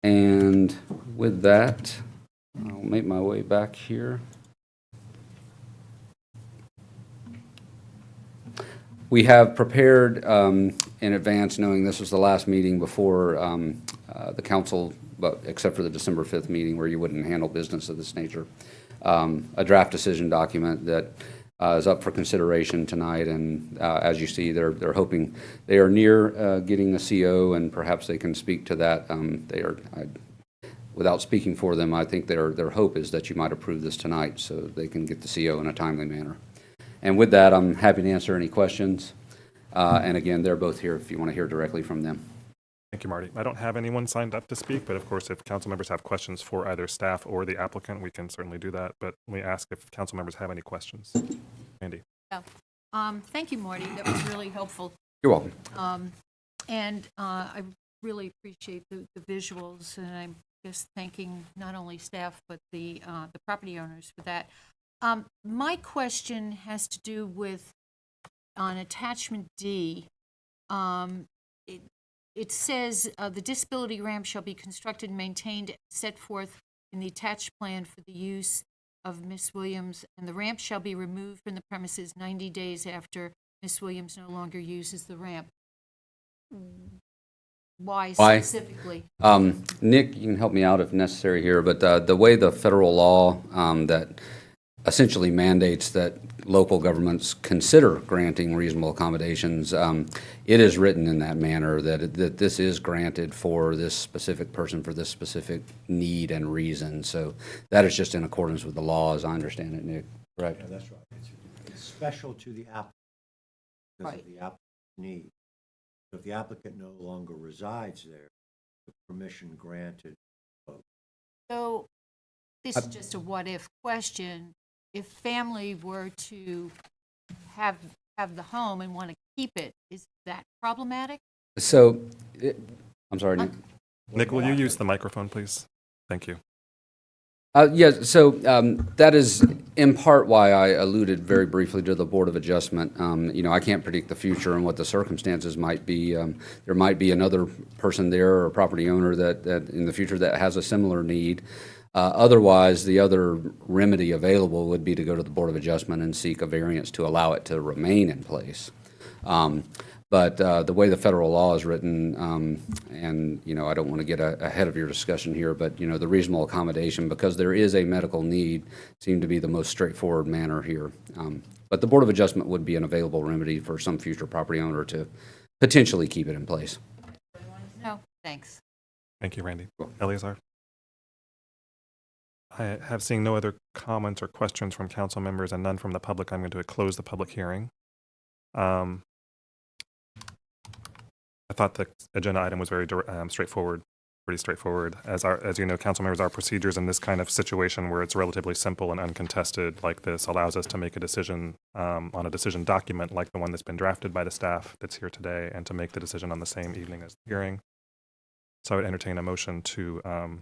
And with that, I'll make my way back here. We have prepared in advance, knowing this was the last meeting before the council, but except for the December 5th meeting where you wouldn't handle business of this nature, a draft decision document that is up for consideration tonight. And as you see, they're hoping they are near getting a CO, and perhaps they can speak to that. Without speaking for them, I think their hope is that you might approve this tonight so they can get the CO in a timely manner. And with that, I'm happy to answer any questions. And again, they're both here if you want to hear directly from them. Thank you, Marty. I don't have anyone signed up to speak, but of course, if council members have questions for either staff or the applicant, we can certainly do that. But let me ask if council members have any questions. Andy. Thank you, Marty. That was really helpful. You're welcome. And I really appreciate the visuals, and I'm just thanking not only staff but the property owners for that. My question has to do with on attachment D. It says the disability ramp shall be constructed and maintained, set forth in the attached plan for the use of Miss Williams, and the ramp shall be removed from the premises 90 days after Miss Williams no longer uses the ramp. Why specifically? Nick, you can help me out if necessary here, but the way the federal law that essentially mandates that local governments consider granting reasonable accommodations, it is written in that manner that this is granted for this specific person for this specific need and reason. So that is just in accordance with the law, as I understand it, Nick. Correct? Yeah, that's right. It's special to the applicant because of the applicant's need. If the applicant no longer resides there, the permission granted. So this is just a what-if question. If family were to have the home and want to keep it, is that problematic? So, I'm sorry, Nick. Nick, will you use the microphone, please? Thank you. Yes, so that is in part why I alluded very briefly to the Board of Adjustment. I can't predict the future and what the circumstances might be. There might be another person there or a property owner that in the future that has a similar need. Otherwise, the other remedy available would be to go to the Board of Adjustment and seek a variance to allow it to remain in place. But the way the federal law is written, and I don't want to get ahead of your discussion here, but the reasonable accommodation, because there is a medical need, seemed to be the most straightforward manner here. But the Board of Adjustment would be an available remedy for some future property owner to potentially keep it in place. No, thanks. Thank you, Randy. Eleazar? I have seen no other comments or questions from council members and none from the public. I'm going to close the public hearing. I thought the agenda item was very straightforward, pretty straightforward. As you know, council members, our procedures in this kind of situation where it's relatively simple and uncontested like this allows us to make a decision on a decision document like the one that's been drafted by the staff that's here today, and to make the decision on the same evening as the hearing. So I would entertain a motion to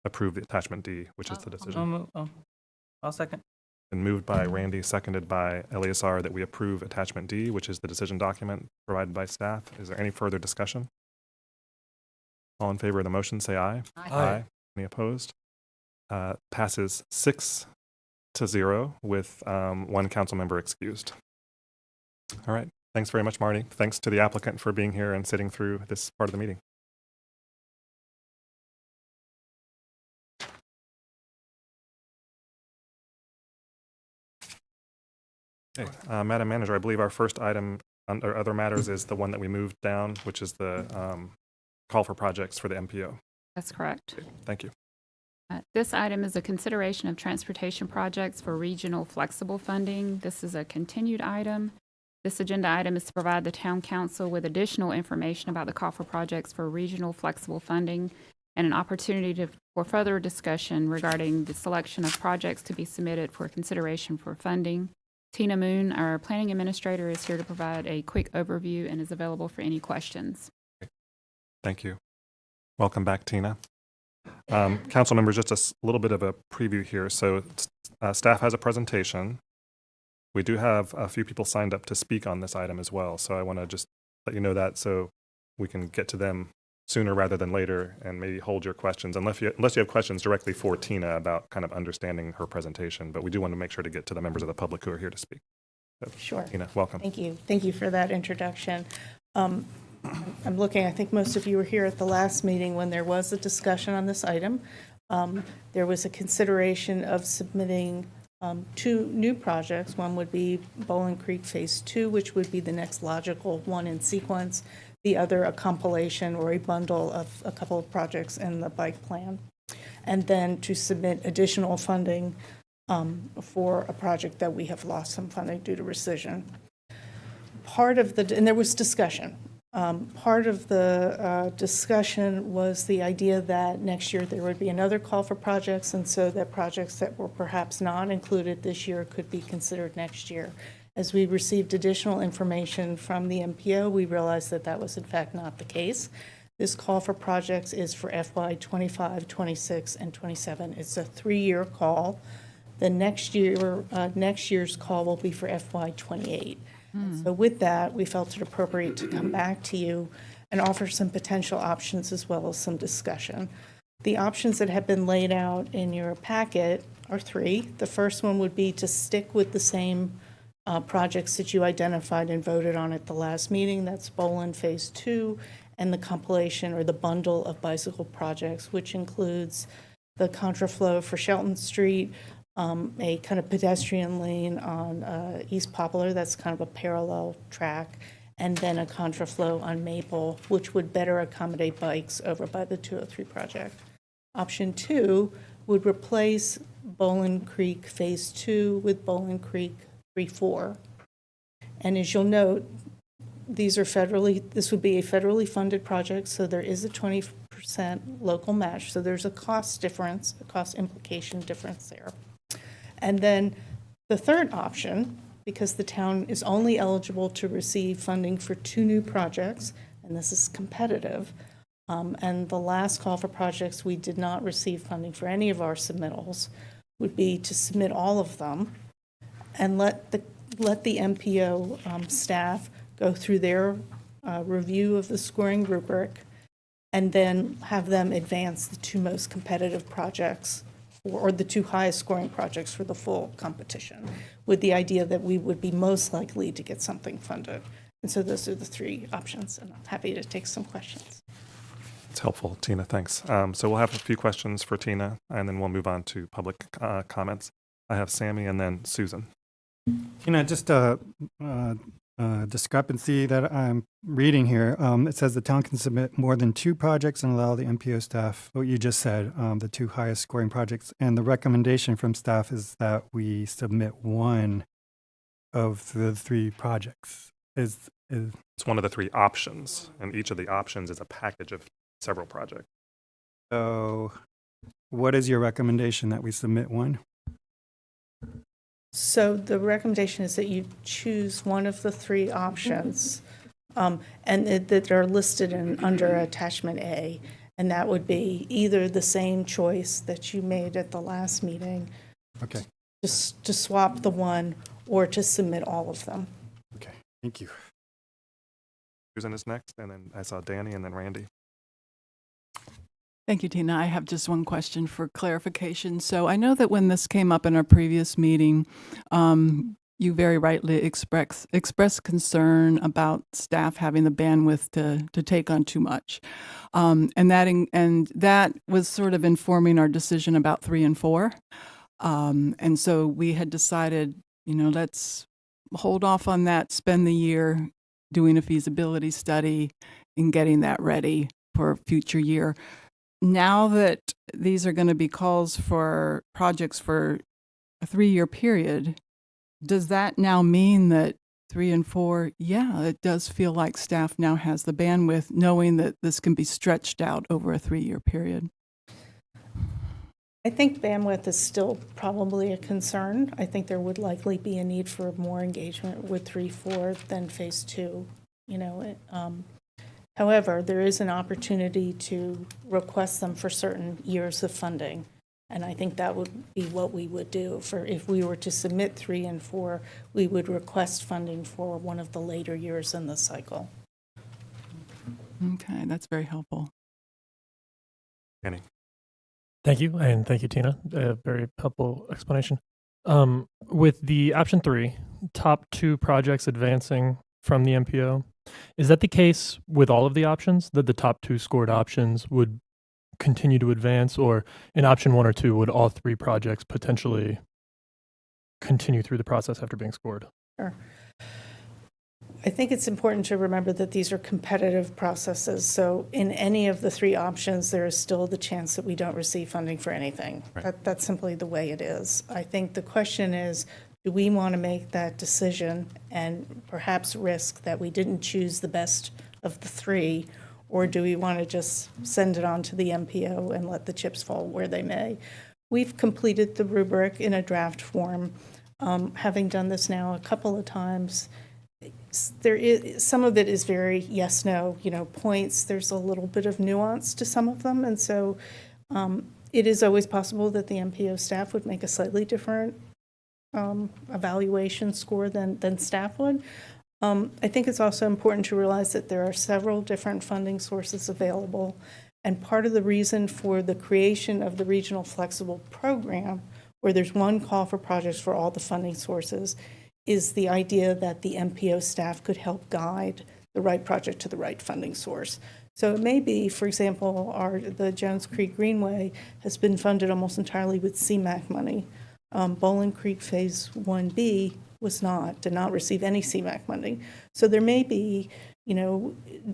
approve the attachment D, which is the decision. I'll second. And moved by Randy, seconded by Eleazar, that we approve attachment D, which is the decision document provided by staff. Is there any further discussion? All in favor of the motion, say aye. Aye. Any opposed? Passes 6-0 with one council member excused. All right. Thanks very much, Marty. Thanks to the applicant for being here and sitting through this part of the meeting. Okay. Madam Manager, I believe our first item under other matters is the one that we moved down, which is the call for projects for the MPO. That's correct. Okay. Thank you. This item is a consideration of transportation projects for regional flexible funding. This is a continued item. This agenda item is to provide the Town Council with additional information about the call for projects for regional flexible funding and an opportunity for further discussion regarding the selection of projects to be submitted for consideration for funding. Tina Moon, our planning administrator, is here to provide a quick overview and is available for any questions. Thank you. Welcome back, Tina. Council members, just a little bit of a preview here. So staff has a presentation. We do have a few people signed up to speak on this item as well. So I want to just let you know that so we can get to them sooner rather than later, and maybe hold your questions, unless you have questions directly for Tina about kind of understanding her presentation. But we do want to make sure to get to the members of the public who are here to speak. So, Sure. Tina, welcome. Thank you. Thank you for that introduction. I'm looking, I think most of you were here at the last meeting when there was a discussion on this item. There was a consideration of submitting 2 new projects. One would be Bowling Creek Phase 2, which would be the next logical one in sequence. The other, a compilation or a bundle of a couple of projects in the bike plan. And then to submit additional funding for a project that we have lost some funding due to rescission. And there was discussion. Part of the discussion was the idea that next year there would be another call for projects, and so that projects that were perhaps not included this year could be considered next year. As we received additional information from the MPO, we realized that that was in fact not the case. This call for projects is for FY 25, 26, and 27. It's a 3-year call. The next year's call will be for FY 28. So with that, we felt it appropriate to come back to you and offer some potential options as well as some discussion. The options that have been laid out in your packet are 3. The first one would be to stick with the same projects that you identified and voted on at the last meeting. That's Bolin Phase 2 and the compilation or the bundle of bicycle projects, which includes the contraflow for Shelton Street, a kind of pedestrian lane on East Poplar that's kind of a parallel track, and then a contraflow on Maple, which would better accommodate bikes over by the 203 project. Option 2 would replace Bowling Creek Phase 2 with Bowling Creek 3-4. And as you'll note, this would be a federally funded project, so there is a 20% local match, so there's a cost difference, a cost implication difference there. And then the third option, because the town is only eligible to receive funding for 2 new projects, and this is competitive, and the last call for projects, we did not receive funding for any of our submittals, would be to submit all of them and let the MPO staff go through their review of the scoring rubric and then have them advance the 2 most competitive projects or the 2 highest scoring projects for the full competition, with the idea that we would be most likely to get something funded. And so those are the 3 options, and I'm happy to take some questions. It's helpful, Tina, thanks. So we'll have a few questions for Tina, and then we'll move on to public comments. I have Sammy and then Susan. Tina, just a discrepancy that I'm reading here. It says the town can submit more than 2 projects and allow the MPO staff, what you just said, the 2 highest scoring projects. And the recommendation from staff is that we submit 1 of the 3 projects. It's one of the 3 options, and each of the options is a package of several projects. So what is your recommendation, that we submit 1? So the recommendation is that you choose one of the 3 options, and that are listed under attachment A, and that would be either the same choice that you made at the last meeting, Okay. just to swap the 1, or to submit all of them. Okay, thank you. Susan is next, and then I saw Danny and then Randy. Thank you, Tina. I have just one question for clarification. So I know that when this came up in our previous meeting, you very rightly expressed concern about staff having the bandwidth to take on too much. And that was sort of informing our decision about 3 and 4. And so we had decided, let's hold off on that, spend the year doing a feasibility study and getting that ready for a future year. Now that these are going to be calls for projects for a 3-year period, does that now mean that 3 and 4, it does feel like staff now has the bandwidth, knowing that this can be stretched out over a 3-year period? I think bandwidth is still probably a concern. I think there would likely be a need for more engagement with 3-4 than Phase 2. However, there is an opportunity to request them for certain years of funding, and I think that would be what we would do. If we were to submit 3 and 4, we would request funding for one of the later years in the cycle. Okay, that's very helpful. Danny? Thank you, and thank you, Tina. A very helpful explanation. With the option 3, top 2 projects advancing from the MPO, is that the case with all of the options, that the top 2 scored options would continue to advance, or in option 1 or 2, would all 3 projects potentially continue through the process after being scored? Sure. I think it's important to remember that these are competitive processes. So in any of the 3 options, there is still the chance that we don't receive funding for anything. Right. That's simply the way it is. I think the question is, do we want to make that decision and perhaps risk that we didn't choose the best of the 3, or do we want to just send it on to the MPO and let the chips fall where they may? We've completed the rubric in a draft form. Having done this now a couple of times, there is some of it is very yes, no, points. There's a little bit of nuance to some of them, and so it is always possible that the MPO staff would make a slightly different evaluation score than staff would. I think it's also important to realize that there are several different funding sources available, and part of the reason for the creation of the Regional Flexible Program, where there's one call for projects for all the funding sources, is the idea that the MPO staff could help guide the right project to the right funding source. So it may be, for example, the Jones Creek Greenway has been funded almost entirely with CMAQ money. Bowling Creek Phase 1B did not receive any CMAQ money. So there may be,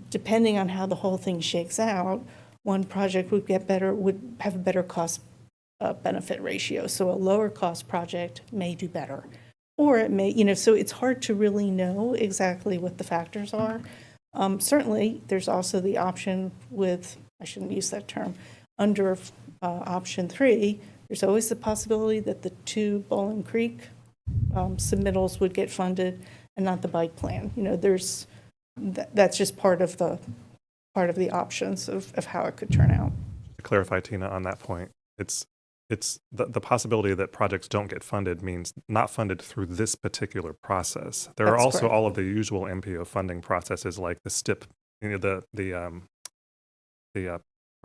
depending on how the whole thing shakes out, one project would have a better cost benefit ratio. So a lower cost project may do better. Or it may, so it's hard to really know exactly what the factors are. Certainly, there's also the option I shouldn't use that term, under option 3, there's always the possibility that the 2 Bowling Creek submittals would get funded and not the bike plan. That's just part of the options of how it could turn out. To clarify, Tina, on that point, it's the possibility that projects don't get funded means not funded through this particular process. There are That's also correct. all of the usual MPO funding processes, like the STIP, the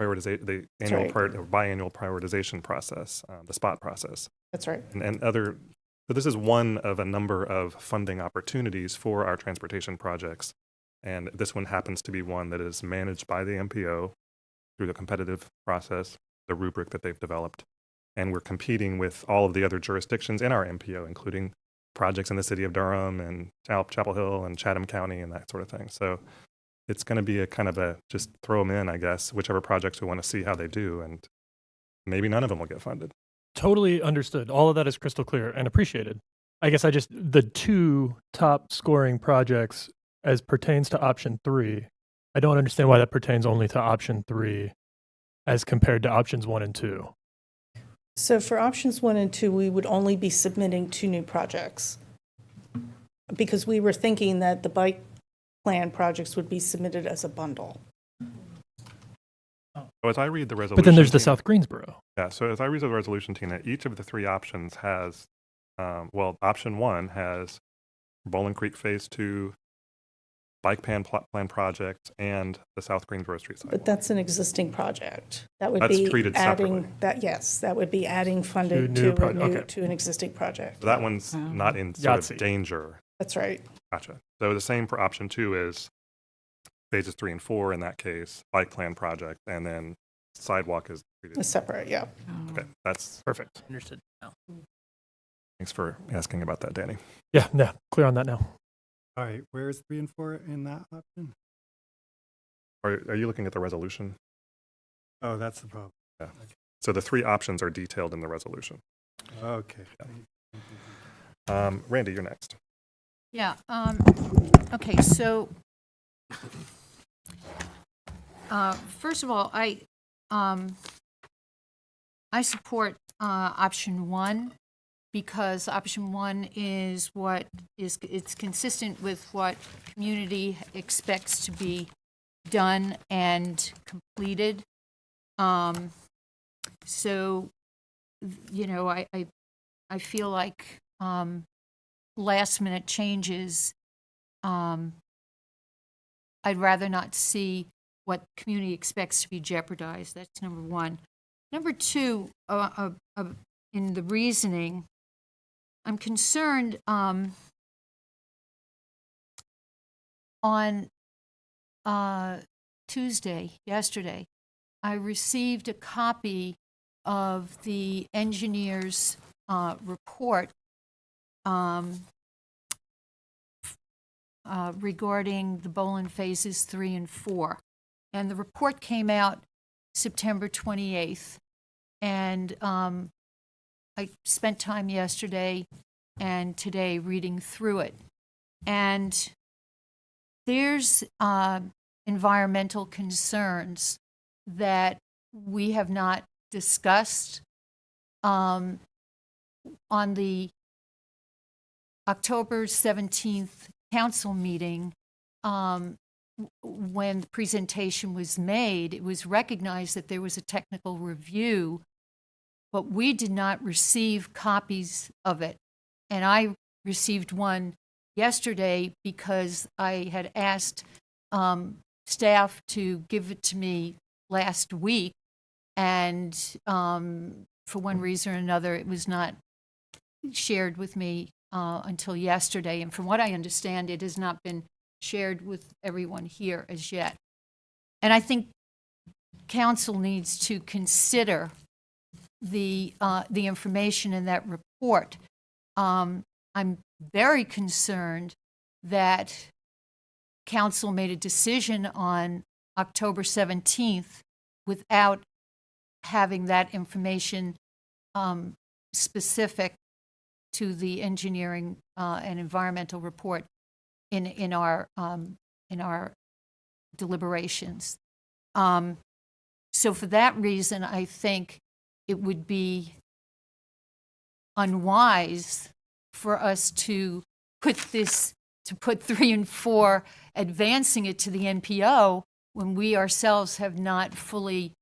prioritization, the annual or biannual prioritization process, the SPOT process. That's right. And other. So this is one of a number of funding opportunities for our transportation projects, and this one happens to be one that is managed by the MPO through the competitive process, the rubric that they've developed. And we're competing with all of the other jurisdictions in our MPO, including projects in the city of Durham and Chapel Hill and Chatham County and that sort of thing. So it's going to be a kind of a just throw them in, I guess, whichever projects we want to see how they do. And maybe none of them will get funded. Totally understood. All of that is crystal clear and appreciated. I guess the 2 top scoring projects as pertains to option 3, I don't understand why that pertains only to option 3 as compared to options 1 and 2. So for options 1 and 2, we would only be submitting 2 new projects, because we were thinking that the bike plan projects would be submitted as a bundle. So as I read the resolution, But then there's the Tina, South Greensboro. Yeah, so as I read the resolution, Tina, each of the 3 options has, option 1 has Bowling Creek Phase 2, bike plan project, and the South Greensboro Street sidewalk. But that's an existing project. That would That's be treated separately. that would be adding funding to an existing project. So that one's not in sort Yahtzee. of danger. That's right. Gotcha. So the same for option 2 is phases 3 and 4 in that case, bike plan project, and then sidewalk is treated. A separate, yeah. Okay, that's Perfect. Understood. thanks for asking about that, Danny. Yeah, clear on that now. All right, where's 3 and 4 in that option? Are you looking at the resolution? Oh, that's the problem. Yeah. So the 3 options are detailed in the resolution. Okay. Randy, you're next. Yeah, okay, so, first of all, I support option 1, because option 1 is it's consistent with what community expects to be done and completed. So, I feel like last minute changes, I'd rather not see what the community expects to be jeopardized. That's number one. Number two, in the reasoning, I'm concerned on yesterday, I received a copy of the engineer's report regarding the Bolin phases 3 and 4. And the report came out September 28th. And I spent time yesterday and today reading through it. And there's environmental concerns that we have not discussed. On the October 17th council meeting, when the presentation was made, it was recognized that there was a technical review, but we did not receive copies of it. And I received one yesterday because I had asked staff to give it to me last week, and for one reason or another, it was not shared with me until yesterday. And from what I understand, it has not been shared with everyone here as yet. And I think council needs to consider the information in that report. I'm very concerned that council made a decision on October 17th without having that information specific to the engineering and environmental report in our deliberations. So for that reason, I think it would be unwise for us to put 3 and 4, advancing it to the NPO, when we ourselves have not fully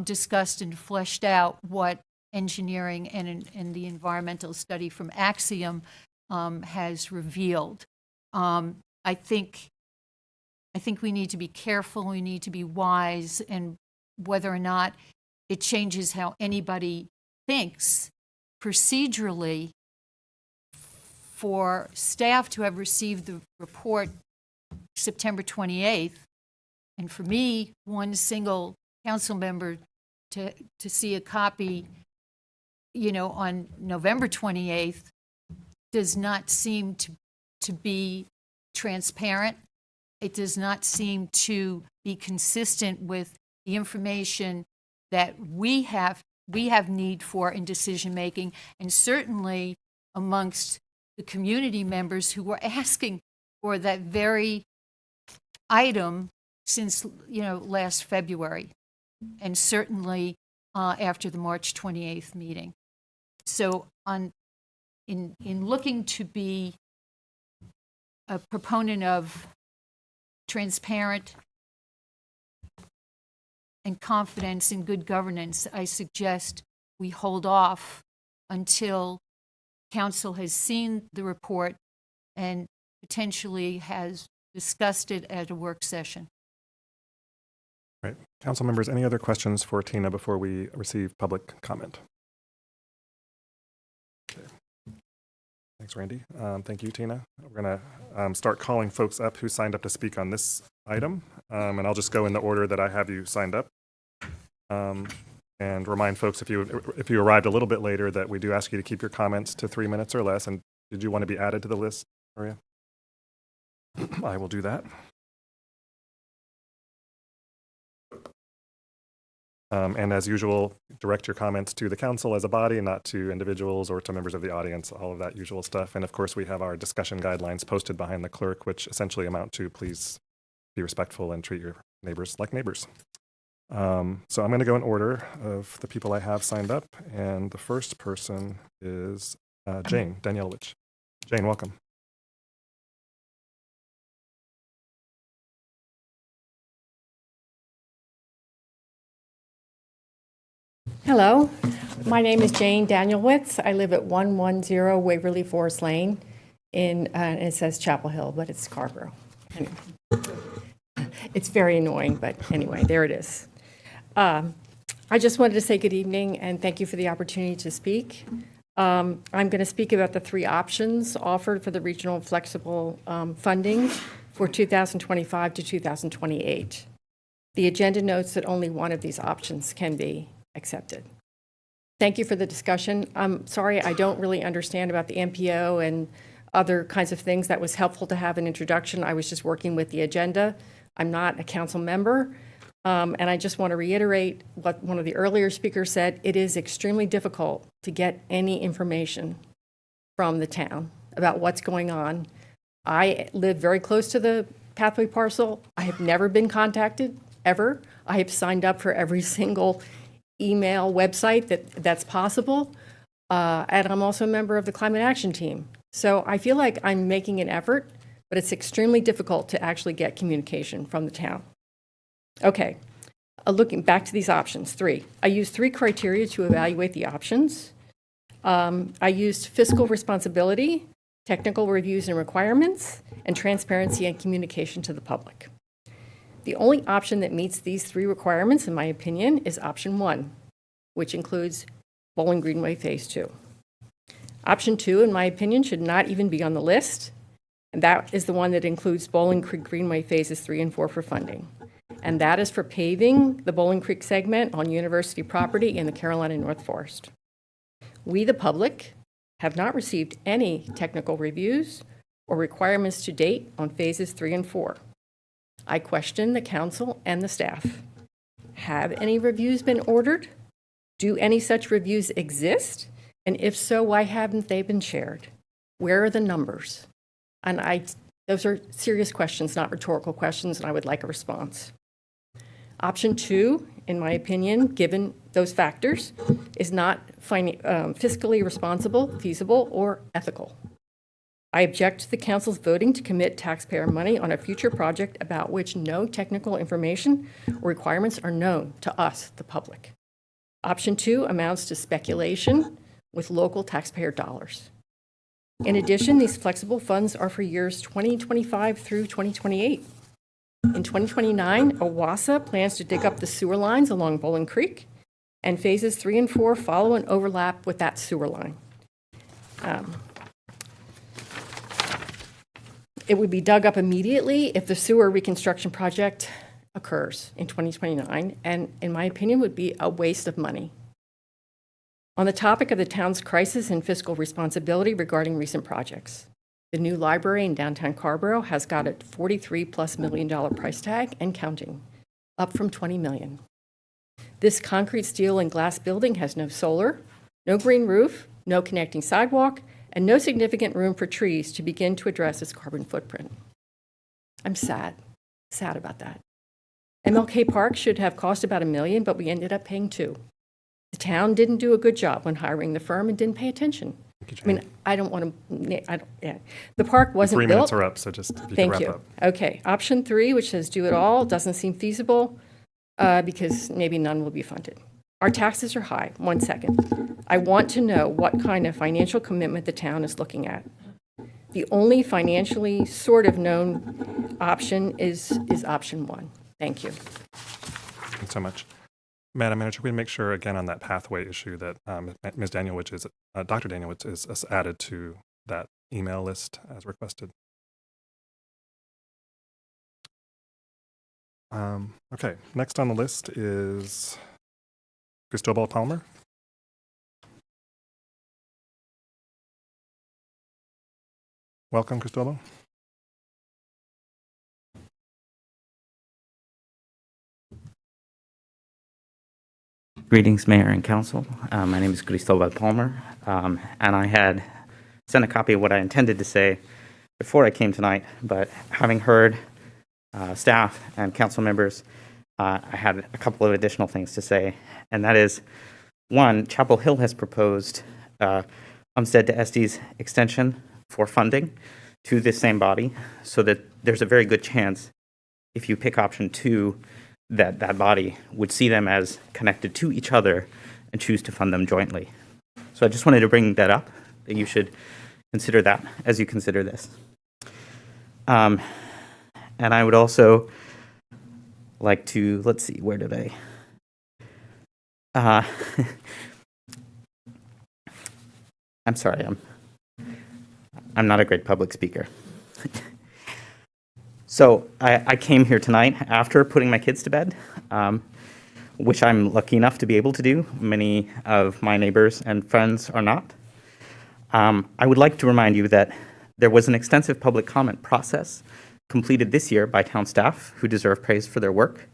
discussed and fleshed out what engineering and the environmental study from Axiom has revealed. I think we need to be careful, we need to be wise, and whether or not it changes how anybody thinks procedurally, for staff to have received the report September 28th, and for me, one single council member, to see a copy, on November 28th, does not seem to be transparent. It does not seem to be consistent with the information that we have need for in decision making, and certainly amongst the community members who were asking for that very item since last February, and certainly after the March 28th meeting. So in looking to be a proponent of transparent and confidence in good governance, I suggest we hold off until council has seen the report and potentially has discussed it at a work session. Right. Council members, any other questions for Tina before we receive public comment? Okay. Thanks, Randy. Thank you, Tina. We're going to start calling folks up who signed up to speak on this item, and I'll just go in the order that I have you signed up. And remind folks, if you arrived a little bit later, that we do ask you to keep your comments to 3 minutes or less. And did you want to be added to the list, Maria? I will do that. And as usual, direct your comments to the council as a body, not to individuals or to members of the audience, all of that usual stuff. And of course, we have our discussion guidelines posted behind the clerk, which essentially amount to please be respectful and treat your neighbors like neighbors. So I'm going to go in order of the people I have signed up. And the first person is Jane Danielowicz. Jane, welcome. Hello, my name is Jane Danielowicz. I live at 110 Waverly Forest Lane it says Chapel Hill, but it's Carrboro. Anyway. It's very annoying, but anyway, there it is. I just wanted to say good evening and thank you for the opportunity to speak. I'm going to speak about the three options offered for the regional flexible funding for 2025 to 2028. The agenda notes that only one of these options can be accepted. Thank you for the discussion. I'm sorry I don't really understand about the MPO and other kinds of things. That was helpful to have an introduction. I was just working with the agenda. I'm not a council member. And I just want to reiterate what one of the earlier speakers said. It is extremely difficult to get any information from the town about what's going on. I live very close to the Pathway parcel. I have never been contacted, ever. I have signed up for every single email website that's possible. And I'm also a member of the Climate Action Team. So I feel like I'm making an effort, but it's extremely difficult to actually get communication from the town. Okay, looking back to these options, three. I used three criteria to evaluate the options. I used fiscal responsibility, technical reviews and requirements, and transparency and communication to the public. The only option that meets these three requirements, in my opinion, is option 1, which includes Bowling Greenway Phase 2. Option 2, in my opinion, should not even be on the list, and that is the one that includes Bowling Creek Greenway Phases 3 and 4 for funding. And that is for paving the Bowling Creek segment on university property in the Carolina North Forest. We, the public, have not received any technical reviews or requirements to date on Phases 3 and 4. I question the council and the staff. Have any reviews been ordered? Do any such reviews exist? And if so, why haven't they been shared? Where are the numbers? And those are serious questions, not rhetorical questions, and I would like a response. Option 2, in my opinion, given those factors, is not fiscally responsible, feasible, or ethical. I object to the council's voting to commit taxpayer money on a future project about which no technical information or requirements are known to us, the public. Option 2 amounts to speculation with local taxpayer dollars. In addition, these flexible funds are for years 2025 through 2028. In 2029, OWASA plans to dig up the sewer lines along Bowling Creek, and Phases 3 and 4 follow and overlap with that sewer line. It would be dug up immediately if the sewer reconstruction project occurs in 2029, and in my opinion, would be a waste of money. On the topic of the town's crisis and fiscal responsibility regarding recent projects, the new library in downtown Carrboro has got a $43+ million price tag and counting, up from $20 million. This concrete, steel, and glass building has no solar, no green roof, no connecting sidewalk, and no significant room for trees to begin to address its carbon footprint. I'm sad about that. MLK Park should have cost about $1 million, but we ended up paying $2 million. The town didn't do a good job when hiring the firm and didn't pay attention. I mean, I don't want to, yeah. The park wasn't built. 3 minutes are up, so just if you can wrap up. Okay, option 3, which says do it all, doesn't seem feasible because maybe none will be funded. Our taxes are high. 1 second. I want to know what kind of financial commitment the town is looking at. The only financially sort of known option is option 1. Thank you. Thanks so much. Madam Manager, we make sure again on that pathway issue that Ms. Danielewicz is, Dr. Danielewicz is added to that email list as requested. Okay, next on the list is Cristobal Palmer. Welcome, Cristobal. Greetings, Mayor and Council. My name is Cristobal Palmer, and I had sent a copy of what I intended to say before I came tonight, but having heard staff and council members, I had a couple of additional things to say, and that is, one, Chapel Hill has proposed Umstead to Estes extension for funding to this same body, so that there's a very good chance, if you pick option 2, that that body would see them as connected to each other and choose to fund them jointly. So I just wanted to bring that up, that you should consider that as you consider this. And I would also like to, let's see, where did I? I'm sorry, I'm not a great public speaker. So I came here tonight after putting my kids to bed, which I'm lucky enough to be able to do. Many of my neighbors and friends are not. I would like to remind you that there was an extensive public comment process completed this year by town staff who deserve praise for their work,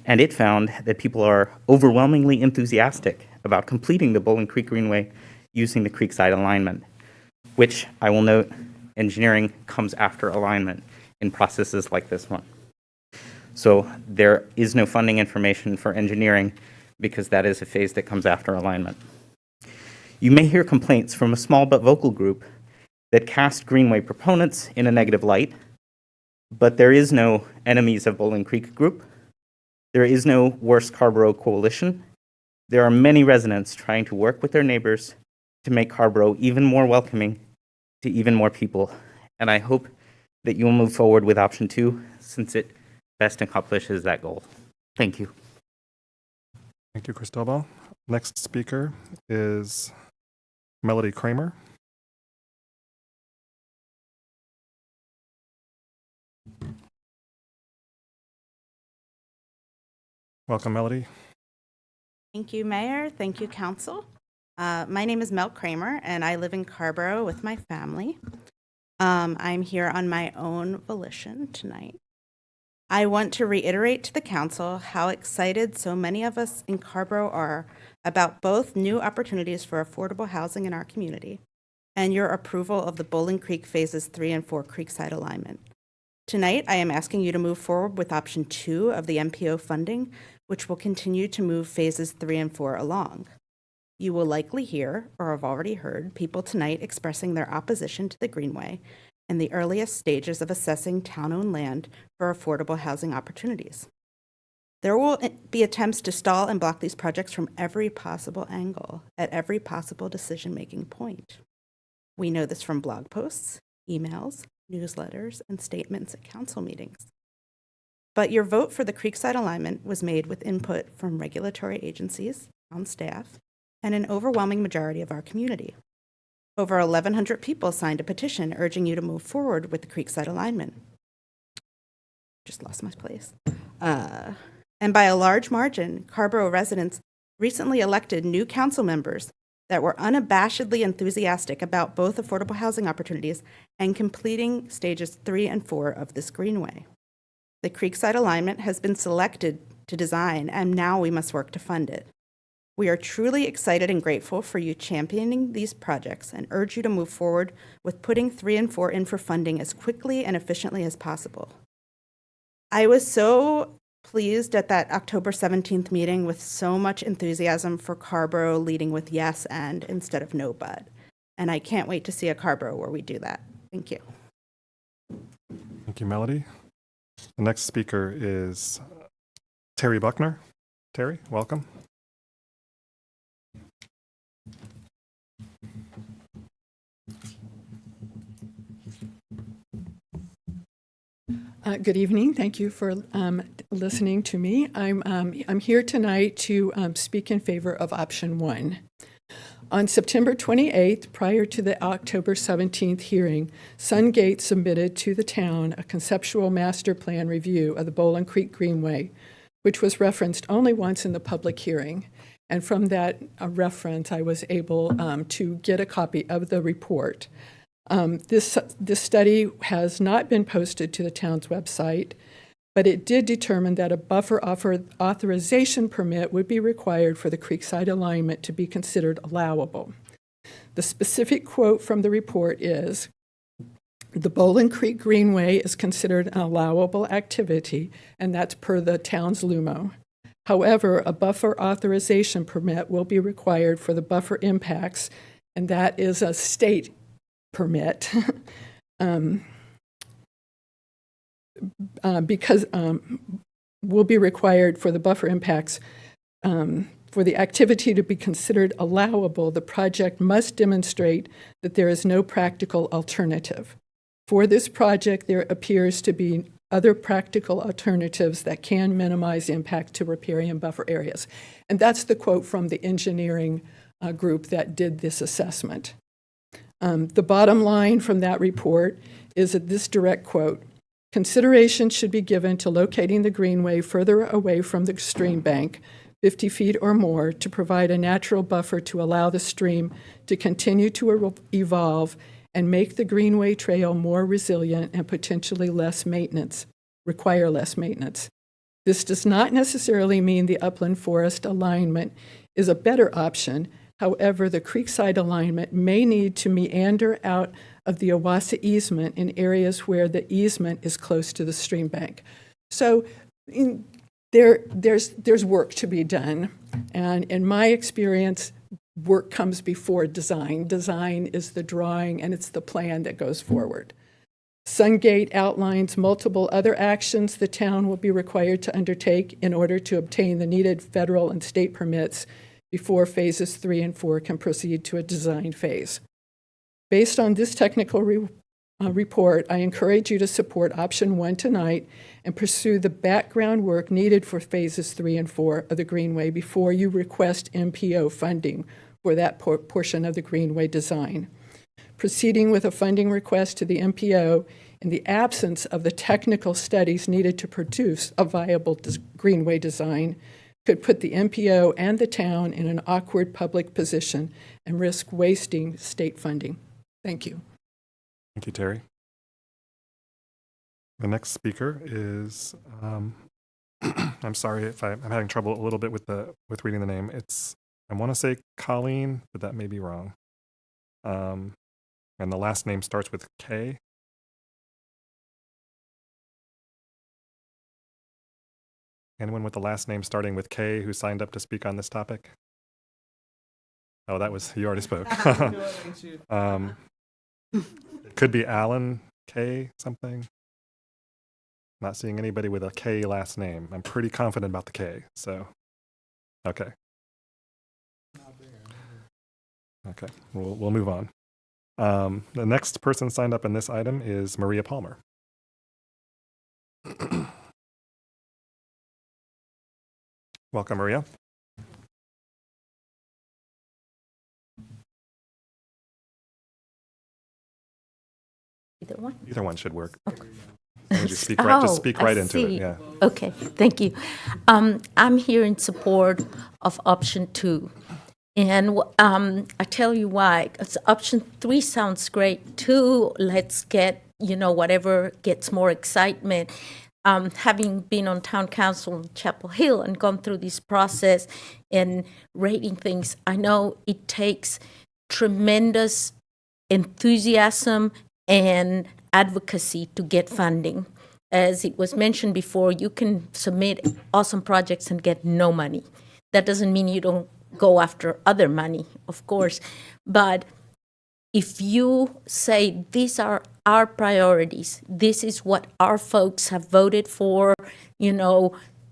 and it found that people are overwhelmingly enthusiastic about completing the Bowling Creek Greenway using the creekside alignment, which I will note, engineering comes after alignment in processes like this one. So there is no funding information for engineering because that is a phase that comes after alignment. You may hear complaints from a small but vocal group that cast Greenway proponents in a negative light, but there is no Enemies of Bowling Creek group. There is no Worst Carrboro coalition. There are many residents trying to work with their neighbors to make Carrboro even more welcoming to even more people. And I hope that you will move forward with option 2 since it best accomplishes that goal. Thank you. Thank you, Cristobal. Next speaker is Melody Kramer. Welcome, Melody. Thank you, Mayor. Thank you, Council. My name is Mel Kramer, and I live in Carrboro with my family. I'm here on my own volition tonight. I want to reiterate to the Council how excited so many of us in Carrboro are about both new opportunities for affordable housing in our community and your approval of the Bowling Creek Phases 3 and 4 Creekside alignment. Tonight, I am asking you to move forward with option 2 of the MPO funding, which will continue to move phases 3 and 4 along. You will likely hear, or have already heard, people tonight expressing their opposition to the Greenway in the earliest stages of assessing town-owned land for affordable housing opportunities. There will be attempts to stall and block these projects from every possible angle, at every possible decision-making point. We know this from blog posts, emails, newsletters, and statements at council meetings. But your vote for the Creekside alignment was made with input from regulatory agencies, town staff, and an overwhelming majority of our community. Over 1,100 people signed a petition urging you to move forward with the Creekside alignment. Just lost my place. And by a large margin, Carrboro residents recently elected new council members that were unabashedly enthusiastic about both affordable housing opportunities and completing stages 3 and 4 of this Greenway. The Creekside alignment has been selected to design, and now we must work to fund it. We are truly excited and grateful for you championing these projects and urge you to move forward with putting 3 and 4 in for funding as quickly and efficiently as possible. I was so pleased at that October 17th meeting with so much enthusiasm for Carrboro leading with yes and instead of no but. And I can't wait to see a Carrboro where we do that. Thank you. Thank you, Melody. The next speaker is Terry Buckner. Terry, welcome. Good evening. Thank you for listening to me. I'm here tonight to speak in favor of option 1. On September 28th, prior to the October 17th hearing, Sungate submitted to the town a conceptual master plan review of the Bowling Creek Greenway, which was referenced only once in the public hearing. And from that reference, I was able to get a copy of the report. This study has not been posted to the town's website, but it did determine that a buffer authorization permit would be required for the Creekside alignment to be considered allowable. The specific quote from the report is, "The Bowling Creek Greenway is considered an allowable activity," and that's per the town's LUMO. However, a buffer authorization permit will be required for the buffer impacts, and that is a state permit because will be required for the buffer impacts. For the activity to be considered allowable, the project must demonstrate that there is no practical alternative. For this project, there appears to be other practical alternatives that can minimize impact to riparian buffer areas. And that's the quote from the engineering group that did this assessment. The bottom line from that report is that this direct quote, consideration should be given to locating the greenway further away from the stream bank, 50 feet or more, to provide a natural buffer to allow the stream to continue to evolve and make the greenway trail more resilient and potentially require less maintenance. This does not necessarily mean the upland forest alignment is a better option. However, the creekside alignment may need to meander out of the Owasso easement in areas where the easement is close to the stream bank. So there's work to be done. And in my experience, work comes before design. Design is the drawing, and it's the plan that goes forward. Sungate outlines multiple other actions the town will be required to undertake in order to obtain the needed federal and state permits before phases 3 and 4 can proceed to a design phase. Based on this technical report, I encourage you to support option 1 tonight and pursue the background work needed for phases 3 and 4 of the Greenway before you request MPO funding for that portion of the Greenway design. Proceeding with a funding request to the MPO in the absence of the technical studies needed to produce a viable Greenway design could put the MPO and the town in an awkward public position and risk wasting state funding. Thank you. Thank you, Terry. The next speaker is, I'm sorry if I'm having trouble a little bit with reading the name. I want to say Colleen, but that may be wrong. And the last name starts with K. Anyone with the last name starting with K who signed up to speak on this topic? Oh, you already spoke. Could be Alan K something. Not seeing anybody with a K last name. I'm pretty confident about the K, so okay. Okay, we'll move on. The next person signed up in this item is Maria Palmer. Welcome, Maria. Either one should work. Just speak right into it. Yeah. Okay, thank you. I'm here in support of option 2. And I tell you why. Option 3 sounds great. 2, let's get, whatever gets more excitement. Having been on town council in Chapel Hill and gone through this process and rating things, I know it takes tremendous enthusiasm and advocacy to get funding. As it was mentioned before, you can submit awesome projects and get no money. That doesn't mean you don't go after other money, of course, but if you say these are our priorities, this is what our folks have voted for,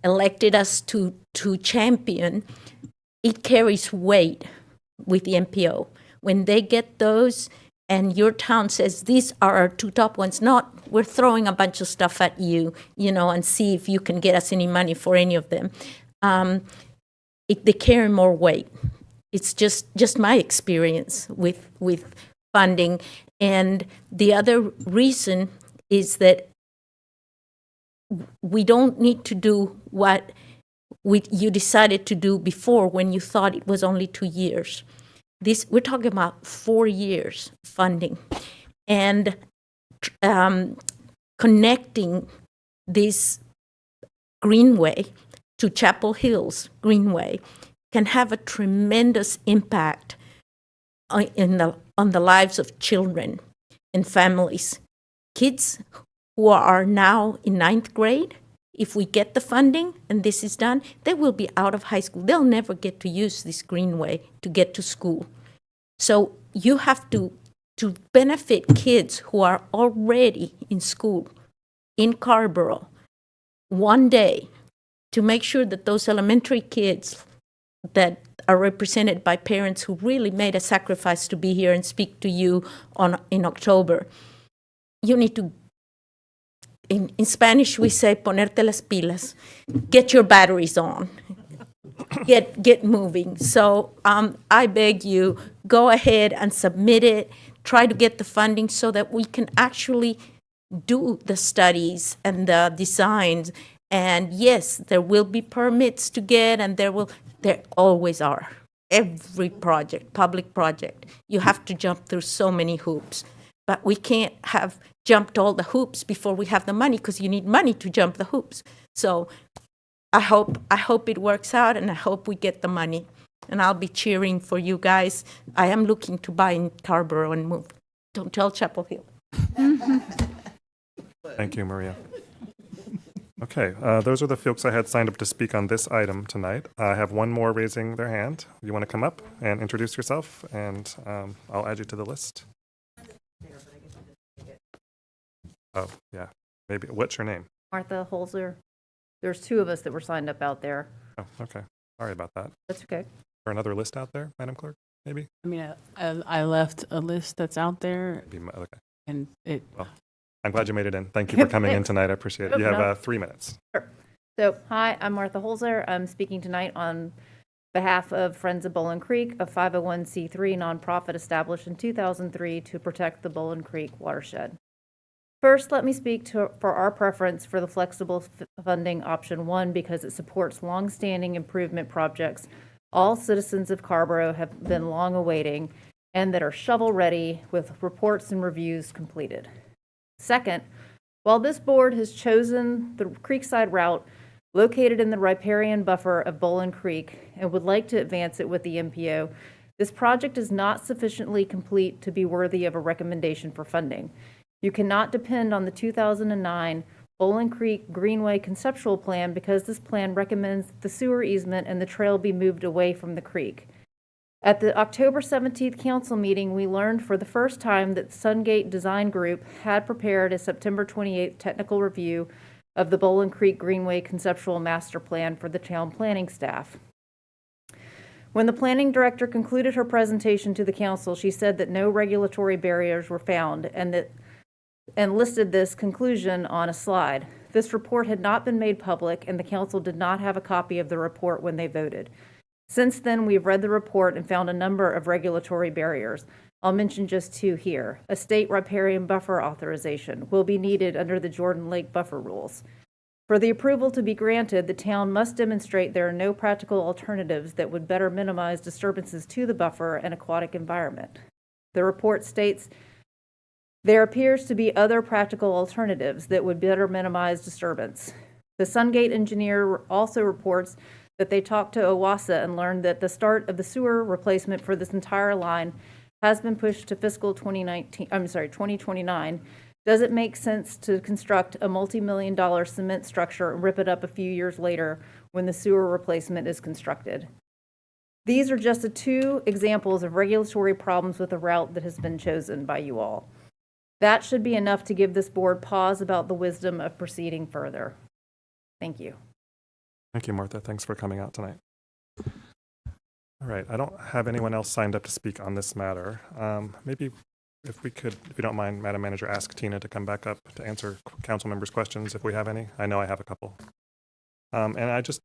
elected us to champion, it carries weight with the MPO. When they get those and your town says these are our 2 top ones, not we're throwing a bunch of stuff at you, and see if you can get us any money for any of them. They carry more weight. It's just my experience with funding. And the other reason is that we don't need to do what you decided to do before when you thought it was only 2 years. We're talking about 4 years funding. And connecting this Greenway to Chapel Hills Greenway can have a tremendous impact on the lives of children and families. Kids who are now in 9th grade, if we get the funding and this is done, they will be out of high school. They'll never get to use this Greenway to get to school. So you have to benefit kids who are already in school in Carrboro one day, to make sure that those elementary kids that are represented by parents who really made a sacrifice to be here and speak to you in October, you need to in Spanish we say ponerte las pilas, get your batteries on, get moving. So I beg you, go ahead and submit it, try to get the funding so that we can actually do the studies and the designs. And yes, there will be permits to get, and there always are. Every project, public project, you have to jump through so many hoops. But we can't have jumped all the hoops before we have the money, because you need money to jump the hoops. So I hope it works out, and I hope we get the money. And I'll be cheering for you guys. I am looking to buy in Carrboro and move. Don't tell Chapel Hill. Thank you, Maria. Okay, those are the folks I had signed up to speak on this item tonight. I have one more raising their hand. You want to come up and introduce yourself, and I'll add you to the list. Oh, yeah. Maybe. What's your name? Martha Holzer. There's two of us that were signed up out there. Oh, okay. Sorry about that. That's okay. Is there another list out there, Madam Clerk? Maybe? I mean, I left a list that's out there, Okay. and it. Well, I'm glad you made it in. Thank you for coming in tonight. I appreciate it. You have 3 minutes. Sure. So, hi, I'm Martha Holzer. I'm speaking tonight on behalf of Friends of Bowling Creek, a 501c3 nonprofit established in 2003 to protect the Bowling Creek watershed. First, let me speak for our preference for the flexible funding option 1 because it supports long-standing improvement projects all citizens of Carrboro have been long awaiting and that are shovel-ready with reports and reviews completed. Second, while this board has chosen the Creekside route located in the riparian buffer of Bowling Creek and would like to advance it with the MPO, this project is not sufficiently complete to be worthy of a recommendation for funding. You cannot depend on the 2009 Bowling Creek Greenway conceptual plan because this plan recommends the sewer easement and the trail be moved away from the creek. At the October 17th council meeting, we learned for the first time that Sungate Design Group had prepared a September 28th technical review of the Bowling Creek Greenway conceptual master plan for the town planning staff. When the planning director concluded her presentation to the council, she said that no regulatory barriers were found and listed this conclusion on a slide. This report had not been made public, and the council did not have a copy of the report when they voted. Since then, we've read the report and found a number of regulatory barriers. I'll mention just 2 here. A state riparian buffer authorization will be needed under the Jordan Lake buffer rules. For the approval to be granted, the town must demonstrate there are no practical alternatives that would better minimize disturbances to the buffer and aquatic environment. The report states there appears to be other practical alternatives that would better minimize disturbance. The Sungate engineer also reports that they talked to OWASA and learned that the start of the sewer replacement for this entire line has been pushed to fiscal 2029. Does it make sense to construct a multi-million-dollar cement structure and rip it up a few years later when the sewer replacement is constructed? These are just 2 examples of regulatory problems with the route that has been chosen by you all. That should be enough to give this board pause about the wisdom of proceeding further. Thank you. Thank you, Martha. Thanks for coming out tonight. All right. I don't have anyone else signed up to speak on this matter. Maybe if we could, if you don't mind, Madam Manager, ask Tina to come back up to answer council members' questions if we have any. I know I have a couple. And I just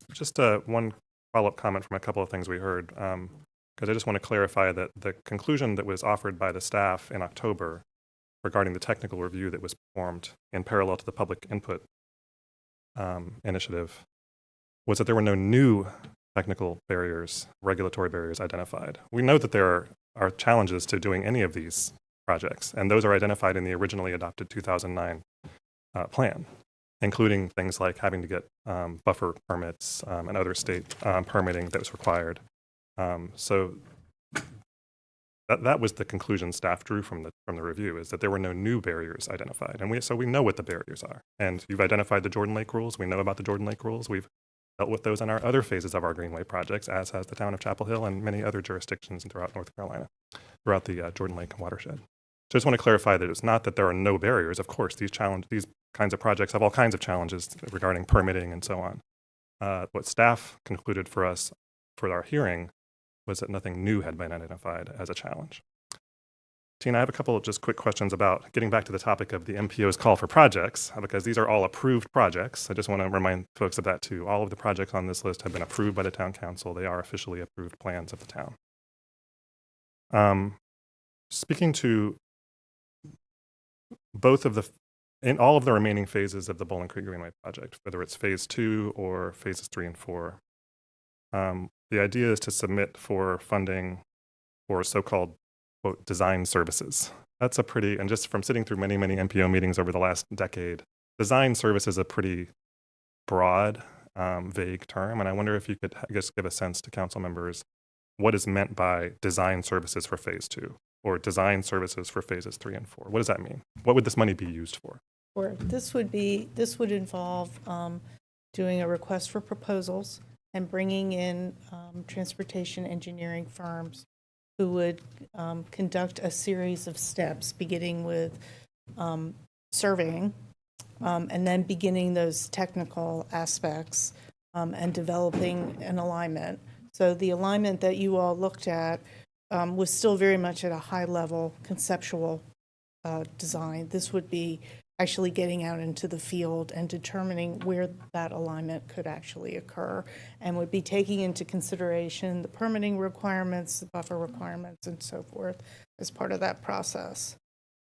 one follow-up comment from a couple of things we heard, because I just want to clarify that the conclusion that was offered by the staff in October regarding the technical review that was performed in parallel to the public input initiative was that there were no new technical barriers, regulatory barriers identified. We know that there are challenges to doing any of these projects, and those are identified in the originally adopted 2009 plan, including things like having to get buffer permits and other state permitting that was required. So that was the conclusion staff drew from the review, is that there were no new barriers identified. And so we know what the barriers are. And you've identified the Jordan Lake rules. We know about the Jordan Lake rules. We've dealt with those in our other phases of our Greenway projects, as has the town of Chapel Hill and many other jurisdictions throughout North Carolina, throughout the Jordan Lake watershed. So I just want to clarify that it's not that there are no barriers. Of course, these kinds of projects have all kinds of challenges regarding permitting and so on. What staff concluded for us for our hearing was that nothing new had been identified as a challenge. Tina, I have a couple of just quick questions about getting back to the topic of the MPO's call for projects, because these are all approved projects. I just want to remind folks of that too. All of the projects on this list have been approved by the town council. They are officially approved plans of the town. Speaking to both of in all of the remaining phases of the Bowling Creek Greenway project, whether it's phase 2 or phases 3 and 4, the idea is to submit for funding for so-called quote, design services. That's a pretty, and just from sitting through many, many MPO meetings over the last decade, design service is a pretty broad, vague term. And I wonder if you could just give a sense to council members what is meant by design services for phase 2 or design services for phases 3 and 4. What does that mean? What would this money be used for? Or this would involve doing a request for proposals and bringing in transportation engineering firms who would conduct a series of steps, beginning with surveying, and then beginning those technical aspects and developing an alignment. So the alignment that you all looked at was still very much at a high level conceptual design. This would be actually getting out into the field and determining where that alignment could actually occur, and would be taking into consideration the permitting requirements, the buffer requirements, and so forth as part of that process.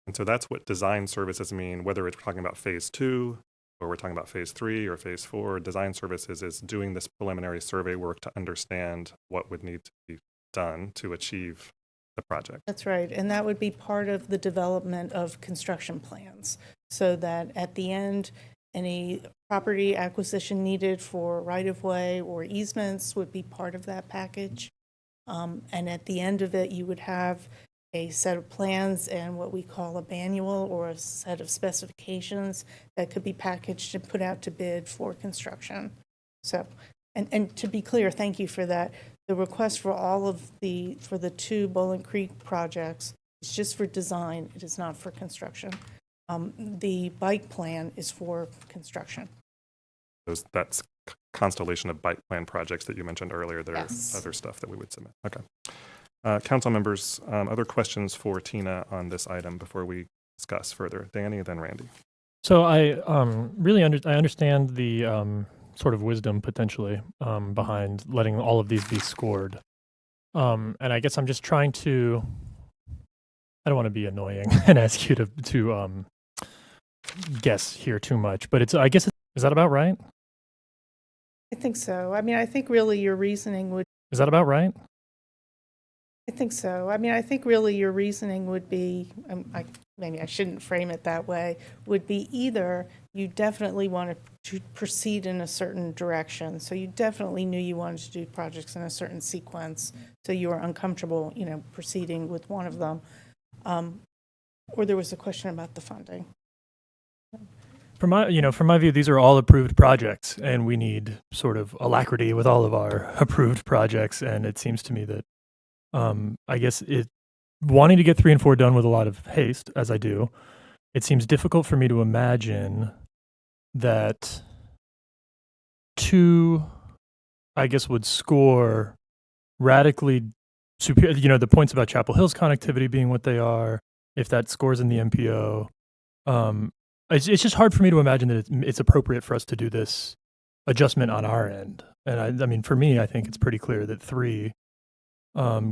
And so that's what design services mean, whether it's talking about phase 2 or we're talking about phase 3 or phase 4. Design services is doing this preliminary survey work to understand what would need to be done to achieve the project. That's right, and that would be part of the development of construction plans, so that at the end, any property acquisition needed for right-of-way or easements would be part of that package. And at the end of it, you would have a set of plans and what we call a manual or a set of specifications that could be packaged and put out to bid for construction. So, and to be clear, thank you for that. The request for for the 2 Bowling Creek projects is just for design. It is not for construction. The bike plan is for construction. That's constellation of bike plan projects that you mentioned earlier. There Yes. are other stuff that we would submit. Okay. Council members, other questions for Tina on this item before we discuss further? Danny, then Randy. So I I understand the sort of wisdom potentially behind letting all of these be scored. And I guess I'm just trying to, I don't want to be annoying and ask you to guess here too much, but I guess, is that about right? I think so. I mean, I think really your reasoning would. Is that about right? I think so. I mean, I think really your reasoning would be, maybe I shouldn't frame it that way, would be either you definitely wanted to proceed in a certain direction. So you definitely knew you wanted to do projects in a certain sequence. So you were uncomfortable, proceeding with one of them. Or there was a question about the funding. From my view, these are all approved projects, and we need sort of alacrity with all of our approved projects. And it seems to me that, I guess wanting to get 3 and 4 done with a lot of haste, as I do, it seems difficult for me to imagine that 2, I guess, would score radically superior. The points about Chapel Hill's connectivity being what they are, if that scores in the MPO, it's just hard for me to imagine that it's appropriate for us to do this adjustment on our end. And I mean, for me, I think it's pretty clear that 3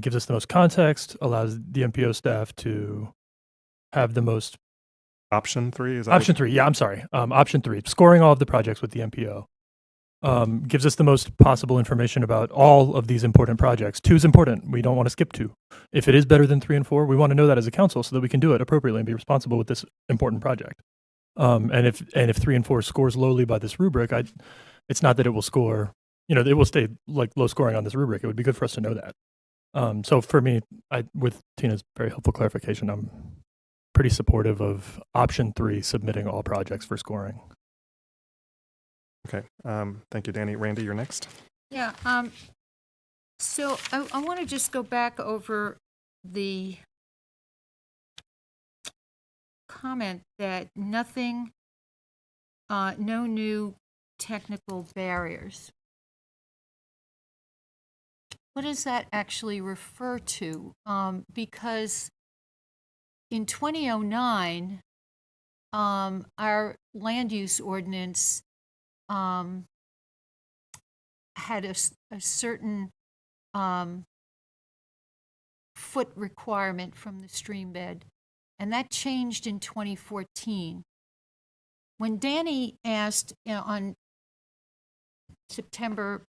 gives us the most context, allows the MPO staff to have the most. Option 3 is that option 3. Yeah, I'm sorry. Option 3, scoring all of the projects with the MPO, gives us the most possible information about all of these important projects. 2 is important. We don't want to skip 2. If it is better than 3 and 4, we want to know that as a council so that we can do it appropriately and be responsible with this important project. And if 3 and 4 scores lowly by this rubric, it's not that it will score. It will stay like low scoring on this rubric. It would be good for us to know that. So for me, with Tina's very helpful clarification, I'm pretty supportive of option 3, submitting all projects for scoring. Okay. Thank you, Danny. Randy, you're next. Yeah. So I want to just go back over the comment that nothing, no new technical barriers. What does that actually refer to? Because in 2009, our land use ordinance had a certain foot requirement from the stream bed, and that changed in 2014. When Danny asked on October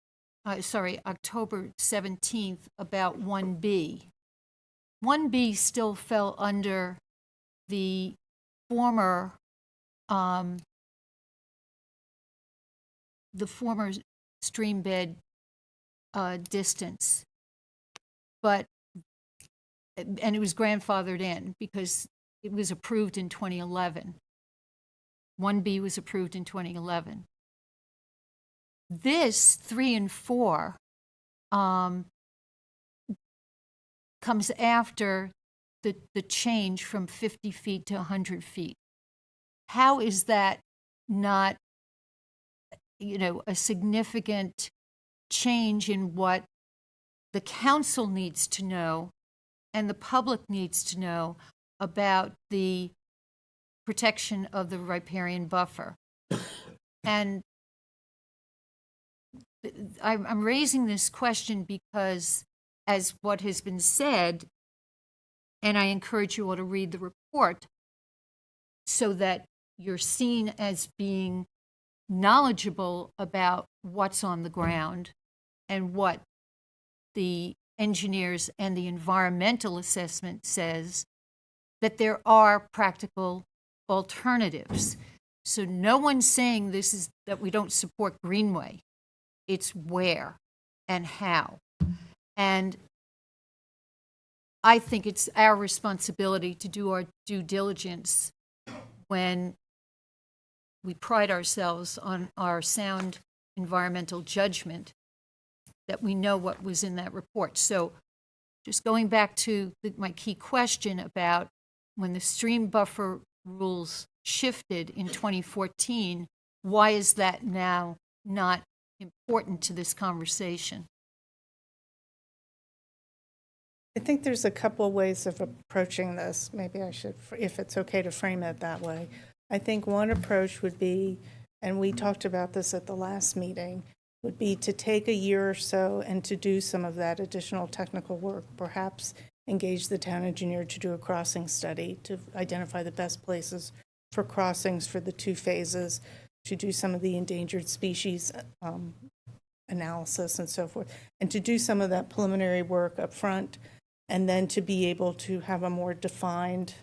17th about 1B, 1B still fell under the former stream bed distance, and it was grandfathered in because it was approved in 2011. 1B was approved in 2011. This 3 and 4 comes after the change from 50 feet to 100 feet. How is that not, a significant change in what the council needs to know and the public needs to know about the protection of the riparian buffer? And I'm raising this question because, as what has been said, and I encourage you all to read the report so that you're seen as being knowledgeable about what's on the ground and what the engineers and the environmental assessment says, that there are practical alternatives. So no one's saying this is that we don't support Greenway. It's where and how. And I think it's our responsibility to do our due diligence when we pride ourselves on our sound environmental judgment, that we know what was in that report. So just going back to my key question about when the stream buffer rules shifted in 2014, why is that now not important to this conversation? I think there's a couple of ways of approaching this. Maybe I should, if it's okay to frame it that way. I think one approach would be, and we talked about this at the last meeting, would be to take a year or so and to do some of that additional technical work, perhaps engage the town engineer to do a crossing study to identify the best places for crossings for the 2 phases, to do some of the endangered species analysis and so forth, and to do some of that preliminary work up front, and then to be able to have a more defined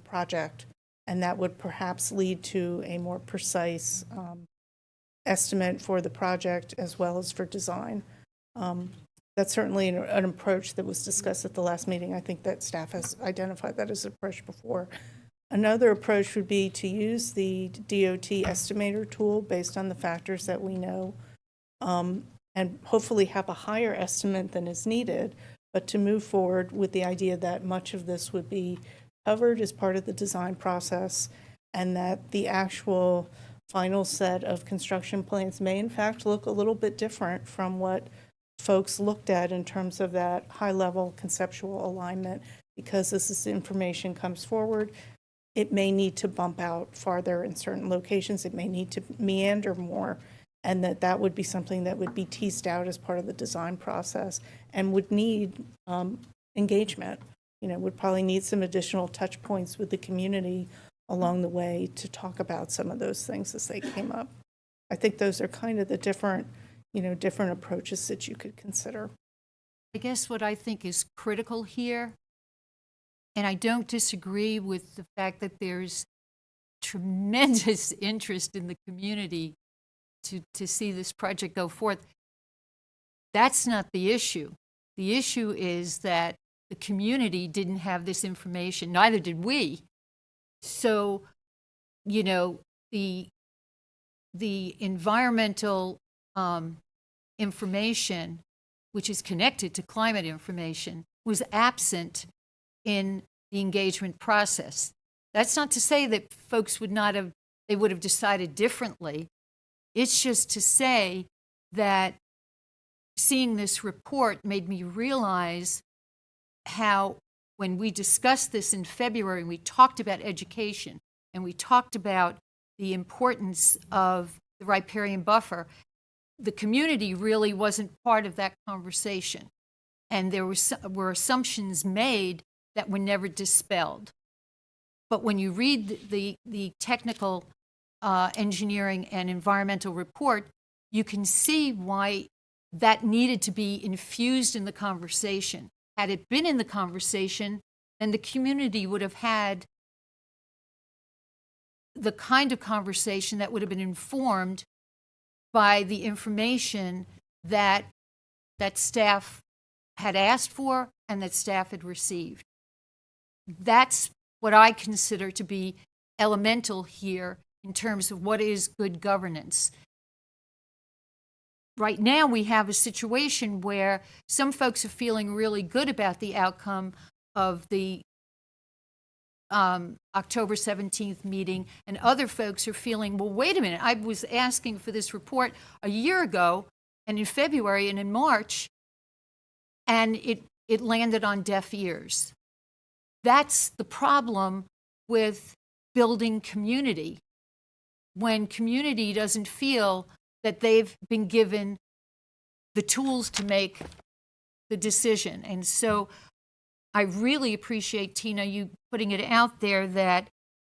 project. And that would perhaps lead to a more precise estimate for the project as well as for design. That's certainly an approach that was discussed at the last meeting. I think that staff has identified that as an approach before. Another approach would be to use the DOT estimator tool based on the factors that we know, and hopefully have a higher estimate than is needed, but to move forward with the idea that much of this would be covered as part of the design process, and that the actual final set of construction plans may in fact look a little bit different from what folks looked at in terms of that high-level conceptual alignment. Because as this information comes forward, it may need to bump out farther in certain locations, it may need to meander more, and that would be something that would be teased out as part of the design process and would need engagement. Would probably need some additional touch points with the community along the way to talk about some of those things as they came up. I think those are kind of the different approaches that you could consider. I guess what I think is critical here, and I don't disagree with the fact that there's tremendous interest in the community to see this project go forth. That's not the issue. The issue is that the community didn't have this information, neither did we. So, the environmental information, which is connected to climate information, was absent in the engagement process. That's not to say that folks would have decided differently. It's just to say that seeing this report made me realize how when we discussed this in February, we talked about education, and we talked about the importance of the riparian buffer, the community really wasn't part of that conversation. And there were assumptions made that were never dispelled. But when you read the technical engineering and environmental report, you can see why that needed to be infused in the conversation. Had it been in the conversation, then the community would have had the kind of conversation that would have been informed by the information that staff had asked for and that staff had received. That's what I consider to be elemental here in terms of what is good governance. Right now, we have a situation where some folks are feeling really good about the outcome of the October 17th meeting, and other folks are feeling, well, wait a minute, I was asking for this report a year ago, and in February and in March, and it landed on deaf ears. That's the problem with building community. When community doesn't feel that they've been given the tools to make the decision. And so I really appreciate, Tina, you putting it out there that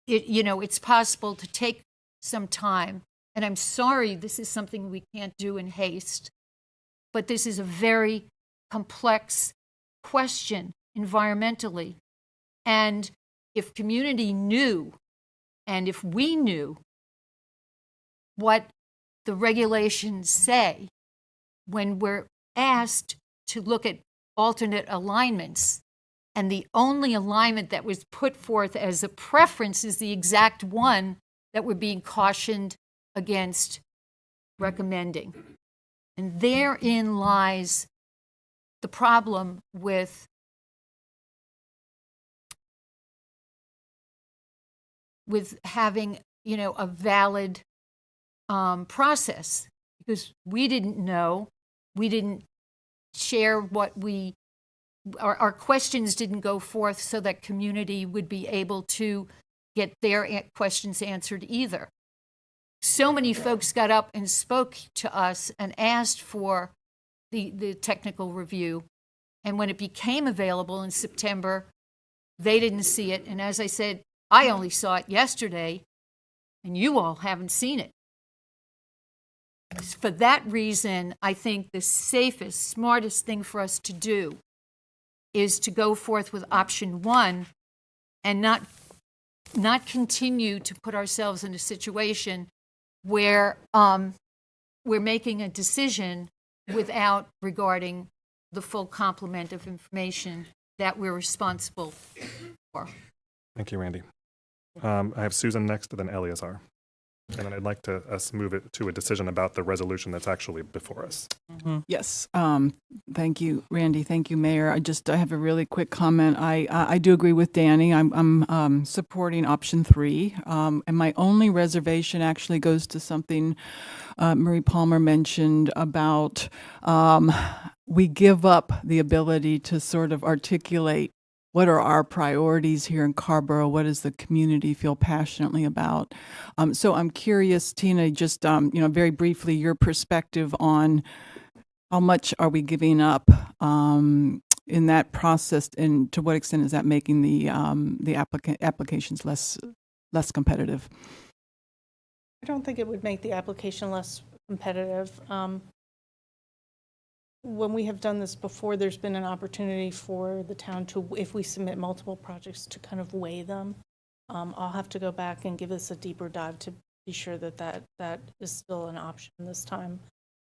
it's possible to take some time. And I'm sorry this is something we can't do in haste, but this is a very complex question environmentally. And if community knew, and if we knew what the regulations say when we're asked to look at alternate alignments, and the only alignment that was put forth as a preference is the exact one that we're being cautioned against recommending. And therein lies the problem with having, a valid process, because we didn't know, we didn't share what our questions didn't go forth so that community would be able to get their questions answered either. So many folks got up and spoke to us and asked for the technical review. And when it became available in September, they didn't see it. And as I said, I only saw it yesterday, and you all haven't seen it. For that reason, I think the safest, smartest thing for us to do is to go forth with option one and not continue to put ourselves in a situation where we're making a decision without regarding the full complement of information that we're responsible for. Thank you, Randy. I have Susan next, and then Eleazar. And then I'd like to us move it to a decision about the resolution that's actually before us. Yes. Thank you, Randy. Thank you, Mayor. I have a really quick comment. I do agree with Danny. I'm supporting option 3. And my only reservation actually goes to something Marie Palmer mentioned about we give up the ability to sort of articulate what are our priorities here in Carrboro? What does the community feel passionately about? So I'm curious, Tina, just very briefly, your perspective on how much are we giving up in that process, and to what extent is that making the applications less competitive? I don't think it would make the application less competitive. When we have done this before, there's been an opportunity for the town to, if we submit multiple projects, to kind of weigh them. I'll have to go back and give us a deeper dive to be sure that is still an option this time.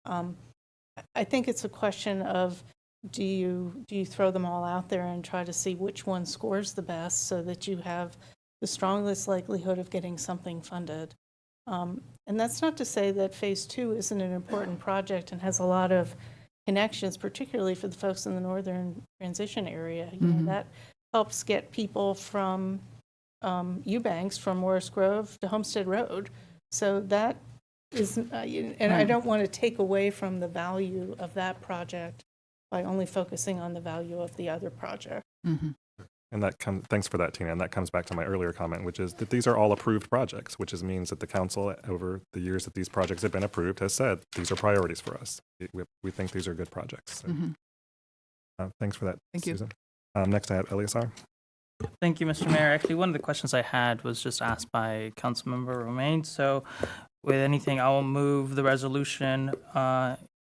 I think it's a question of, do you throw them all out there and try to see which one scores the best so that you have the strongest likelihood of getting something funded? And that's not to say that Phase 2 isn't an important project and has a lot of connections, particularly for the folks in the northern transition area. That helps get people from Eubanks, from Morris Grove to Homestead Road. So that is, and I don't want to take away from the value of that project by only focusing on the value of the other project. And thanks for that, Tina. And that comes back to my earlier comment, which is that these are all approved projects, which means that the council, over the years that these projects have been approved, has said these are priorities for us. We think these are good projects. So, thanks for that, Thank you. Susan. Next, I have Eleazar. Thank you, Mr. Mayor. Actually, one of the questions I had was just asked by Councilmember Romaine. So with anything, I will move the resolution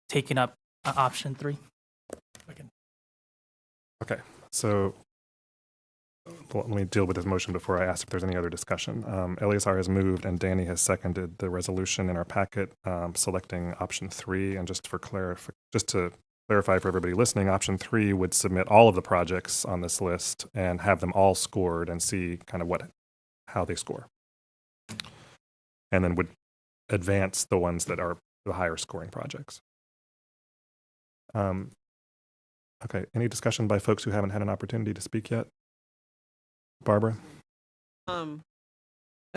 taking up option 3. Okay, so let me deal with this motion before I ask if there's any other discussion. Eleazar has moved and Danny has seconded the resolution in our packet, selecting option 3. And just to clarify for everybody listening, option 3 would submit all of the projects on this list and have them all scored and see kind of how they score. And then would advance the ones that are the higher scoring projects. Okay, any discussion by folks who haven't had an opportunity to speak yet? Barbara? And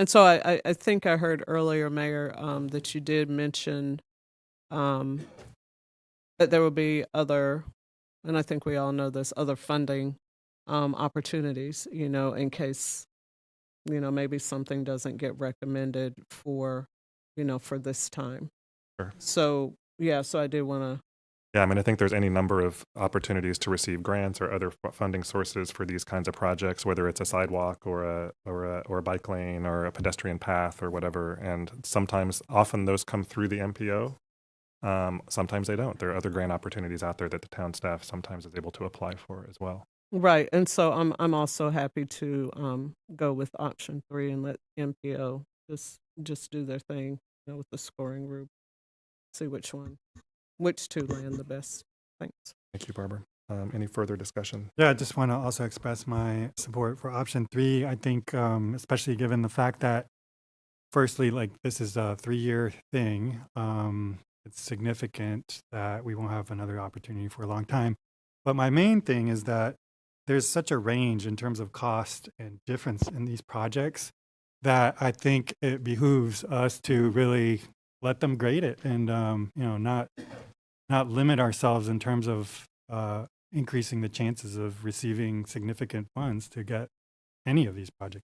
so I think I heard earlier, Mayor, that you did mention that there will be other, and I think we all know this, other funding opportunities, in case, maybe something doesn't get recommended for, for this time. Sure. So, so I did want to. Yeah, I mean, I think there's any number of opportunities to receive grants or other funding sources for these kinds of projects, whether it's a sidewalk or a bike lane or a pedestrian path or whatever. And often those come through the MPO. Sometimes they don't. There are other grant opportunities out there that the town staff sometimes is able to apply for as well. Right, and so I'm also happy to go with option 3 and let MPO just do their thing, with the scoring group. See which two land the best. Thanks. Thank you, Barbara. Any further discussion? Yeah, I just want to also express my support for option 3. I think, especially given the fact that, firstly, this is a 3-year thing. It's significant that we won't have another opportunity for a long time. But my main thing is that there's such a range in terms of cost and difference in these projects that I think it behooves us to really let them grade it and not limit ourselves in terms of increasing the chances of receiving significant funds to get any of these projects.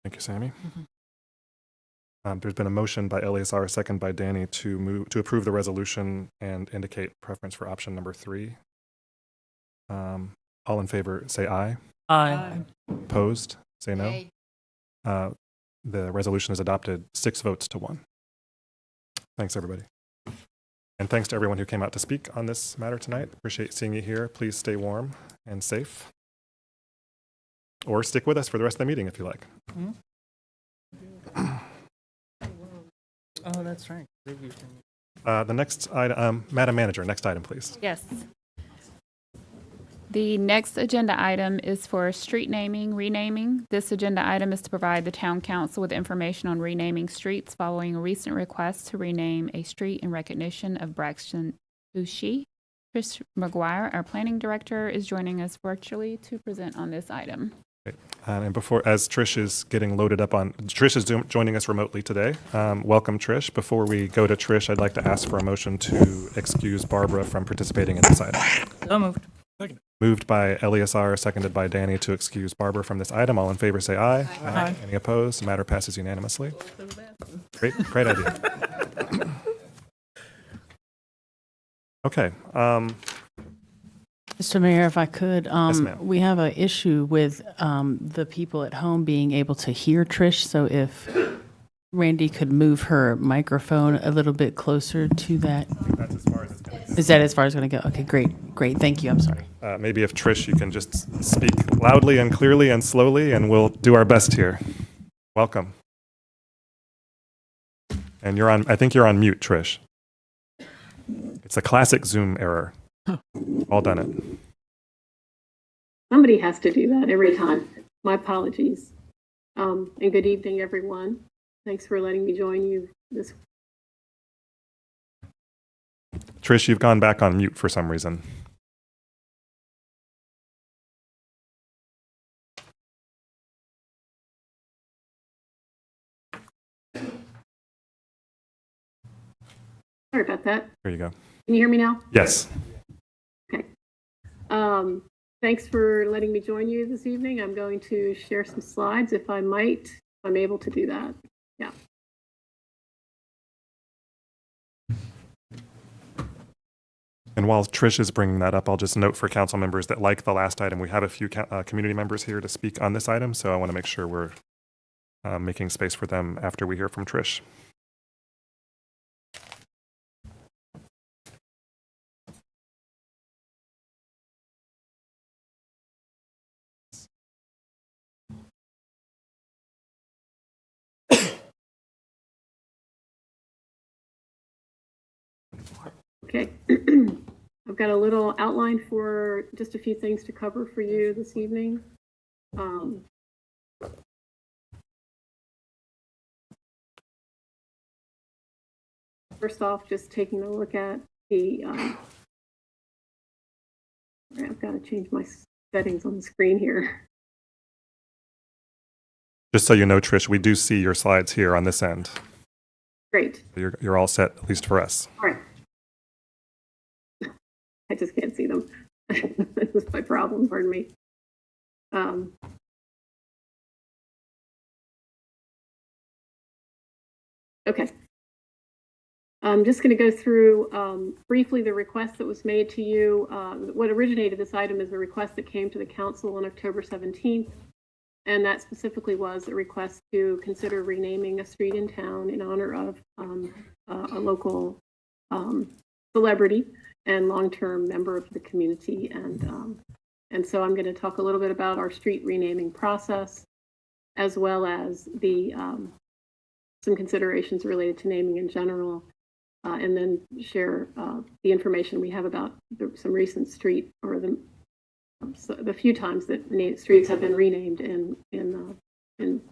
Thank you, Sammy. There's been a motion by Eleazar, a second by Danny, to approve the resolution and indicate preference for option number 3. All in favor, say aye. Aye. Opposed, say no. Aye. The resolution is adopted 6 votes to 1. Thanks, everybody. And thanks to everyone who came out to speak on this matter tonight. Appreciate seeing you here. Please stay warm and safe. Or stick with us for the rest of the meeting if you like. Oh, that's right. The next item, Madam Manager, next item, please. Yes. The next agenda item is for street naming, renaming. This agenda item is to provide the town council with information on renaming streets following a recent request to rename a street in recognition of Braxton Bushey. Chris McGuire, our planning director, is joining us virtually to present on this item. And as Trish is getting loaded up Trish is joining us remotely today. Welcome, Trish. Before we go to Trish, I'd like to ask for a motion to excuse Barbara from participating in this item. So moved. Moved by Eleazar, seconded by Danny to excuse Barbara from this item. All in favor, say aye. Aye. Any opposed? The matter passes unanimously. Great idea. Okay. Mr. Mayor, if I could, Yes, ma'am. we have an issue with the people at home being able to hear Trish. So if Randy could move her microphone a little bit closer to that. That's as far as it's going to go. Is that as far as it's going to go? Okay, great. Thank you. I'm sorry. Maybe if Trish, you can just speak loudly and clearly and slowly, and we'll do our best here. Welcome. And I think you're on mute, Trish. It's a classic Zoom error. All done it. Somebody has to do that every time. My apologies. And good evening, everyone. Thanks for letting me join you this. Trish, you've gone back on mute for some reason. Sorry about that. Here you go. Can you hear me now? Yes. Okay. Thanks for letting me join you this evening. I'm going to share some slides if I'm able to do that. Yeah. And while Trish is bringing that up, I'll just note for council members that, like the last item, we have a few community members here to speak on this item, so I want to make sure we're making space for them after we hear from Trish. Okay. I've got a little outline for just a few things to cover for you this evening. First off, just taking a look at the, I've got to change my settings on the screen here. Just so you know, Trish, we do see your slides here on this end. Great. You're all set, at least for us. All right. I just can't see them. That's my problem, pardon me. Okay. I'm just going to go through briefly the request that was made to you. What originated this item is a request that came to the council on October 17th, and that specifically was a request to consider renaming a street in town in honor of a local celebrity and long-term member of the community. And so I'm going to talk a little bit about our street renaming process, as well as the some considerations related to naming in general, and then share the information we have about some recent street, or the few times that streets have been renamed in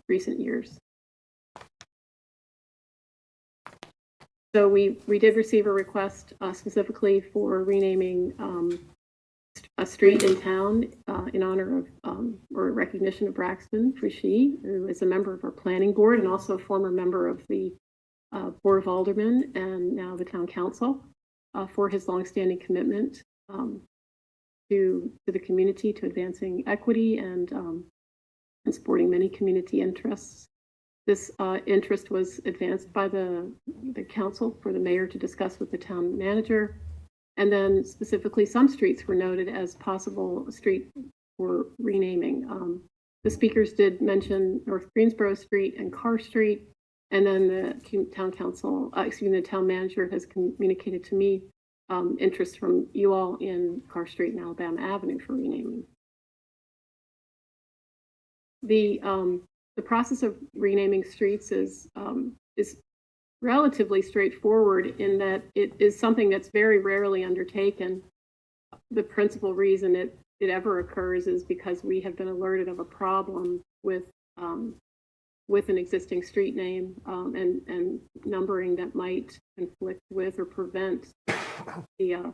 recent years. So we did receive a request specifically for renaming a street in town in honor of or recognition of Braxton Fouché, who is a member of our planning board and also a former member of the Board of Aldermen and now the town council, for his longstanding commitment to the community, to advancing equity and supporting many community interests. This interest was advanced by the council for the mayor to discuss with the town manager. And then specifically, some streets were noted as possible street for renaming. The speakers did mention North Greensboro Street and Carr Street. And then the town council, the town manager has communicated to me interest from you all in Carr Street and Alabama Avenue for renaming. The process of renaming streets is relatively straightforward in that it is something that's very rarely undertaken. The principal reason it ever occurs is because we have been alerted of a problem with an existing street name and numbering that might conflict with or prevent the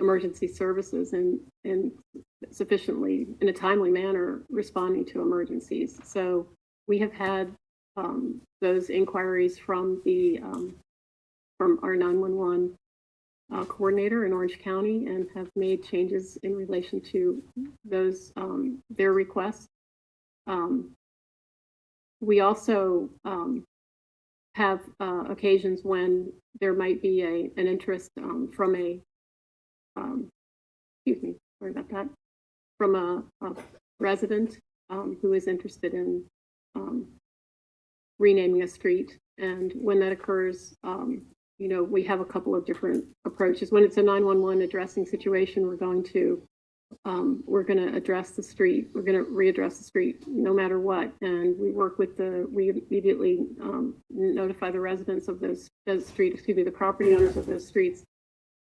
emergency services and sufficiently, in a timely manner, responding to emergencies. So we have had those inquiries from our 911 coordinator in Orange County, and have made changes in relation to those their requests. We also have occasions when there might be an interest from a from a resident who is interested in renaming a street. And when that occurs, we have a couple of different approaches. When it's a 911 addressing situation, we're going to address the street. We're going to readdress the street no matter what. And we work with we immediately notify the residents of the property owners of those streets,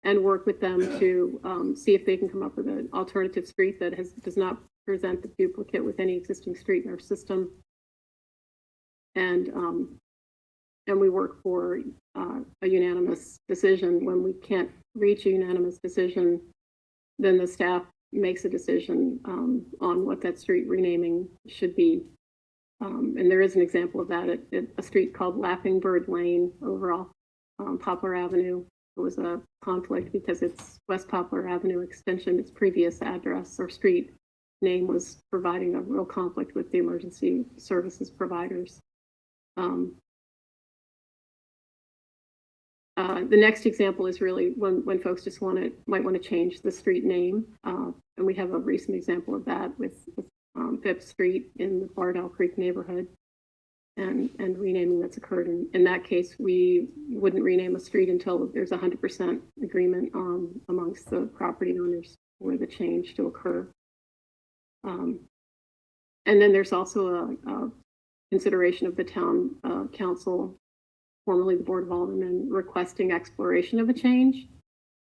and work with them to see if they can come up with an alternative street that does not present the duplicate with any existing street in our system. And we work for a unanimous decision. When we can't reach a unanimous decision, then the staff makes a decision on what that street renaming should be. And there is an example of that at a street called Laughing Bird Lane over off Poplar Avenue, there was a conflict because it's West Poplar Avenue Extension, its previous address or street name was providing a real conflict with the emergency services providers. The next example is really when folks just might want to change the street name. And we have a recent example of that with Phipps Street in the Bardell Creek neighborhood and renaming that's occurred. In that case, we wouldn't rename a street until there's 100% agreement amongst the property owners for the change to occur. And then there's also a consideration of the town council, formerly the Board of Aldermen, requesting exploration of a change,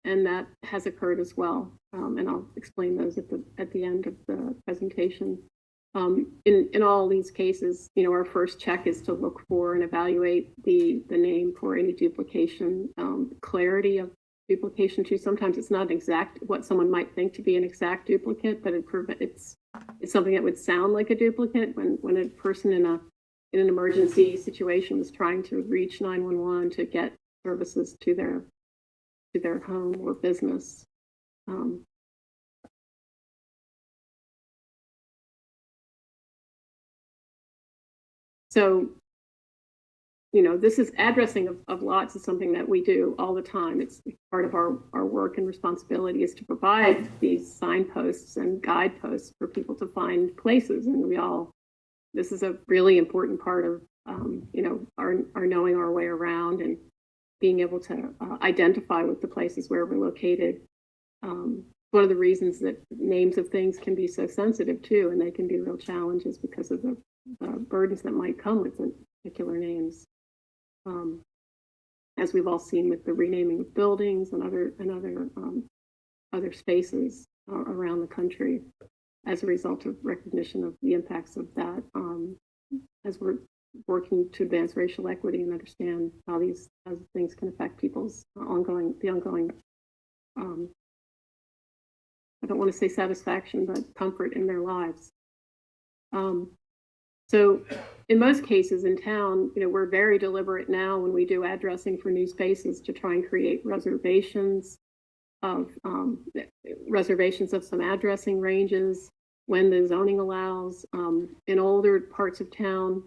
and that has occurred as well. And I'll explain those at the end of the presentation. In all these cases, our first check is to look for and evaluate the name for any duplication, clarity of duplication too. Sometimes it's not exact what someone might think to be an exact duplicate, but it's something that would sound like a duplicate when a person in an emergency situation was trying to reach 911 to get services to their home or business. So, this is addressing of lots is something that we do all the time. It's part of our work and responsibility is to provide these signposts and guideposts for people to find places. And this is a really important part of, our knowing our way around and being able to identify with the places where we're located. One of the reasons that names of things can be so sensitive too, and they can be real challenges because of the burdens that might come with particular names. As we've all seen with the renaming of buildings and other spaces around the country as a result of recognition of the impacts of that, as we're working to advance racial equity and understand how these things can affect people's ongoing, I don't want to say satisfaction, but comfort in their lives. So in most cases in town, we're very deliberate now when we do addressing for new spaces to try and create reservations of some addressing ranges when the zoning allows. In older parts of town,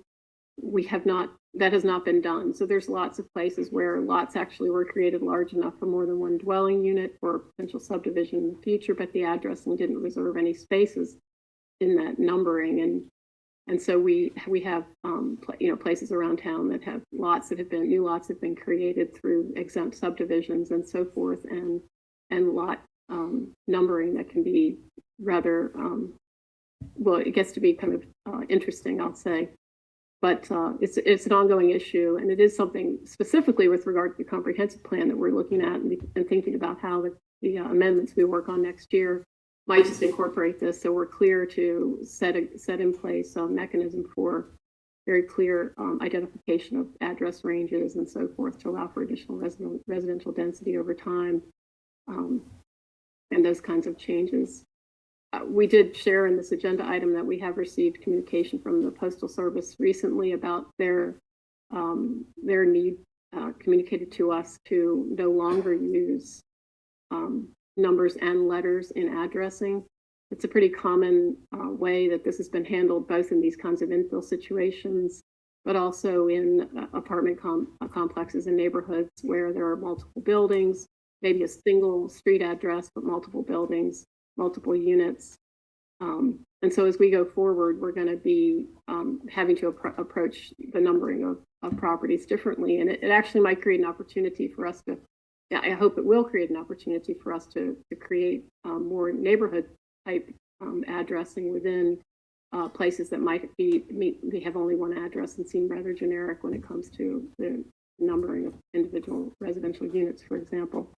that has not been done. So there's lots of places where lots actually were created large enough for more than one dwelling unit for potential subdivision in the future, but the addressing didn't reserve any spaces in that numbering. And so we have places around town that have new lots have been created through exempt subdivisions and so forth, and lot numbering that can be rather it gets to be kind of interesting, I'll say. But it's an ongoing issue, and it is something specifically with regard to the comprehensive plan that we're looking at and thinking about how the amendments we work on next year might just incorporate this, so we're clear to set in place a mechanism for very clear identification of address ranges and so forth to allow for additional residential density over time, and those kinds of changes. We did share in this agenda item that we have received communication from the Postal Service recently about their need communicated to us to no longer use numbers and letters in addressing. It's a pretty common way that this has been handled both in these kinds of infill situations, but also in apartment complexes and neighborhoods where there are multiple buildings, maybe a single street address, but multiple buildings, multiple units. And so as we go forward, we're going to be having to approach the numbering of properties differently. And it actually might create an opportunity for us to, I hope it will create an opportunity for us to create more neighborhood type addressing within places that might they have only one address and seem rather generic when it comes to the numbering of individual residential units, for example.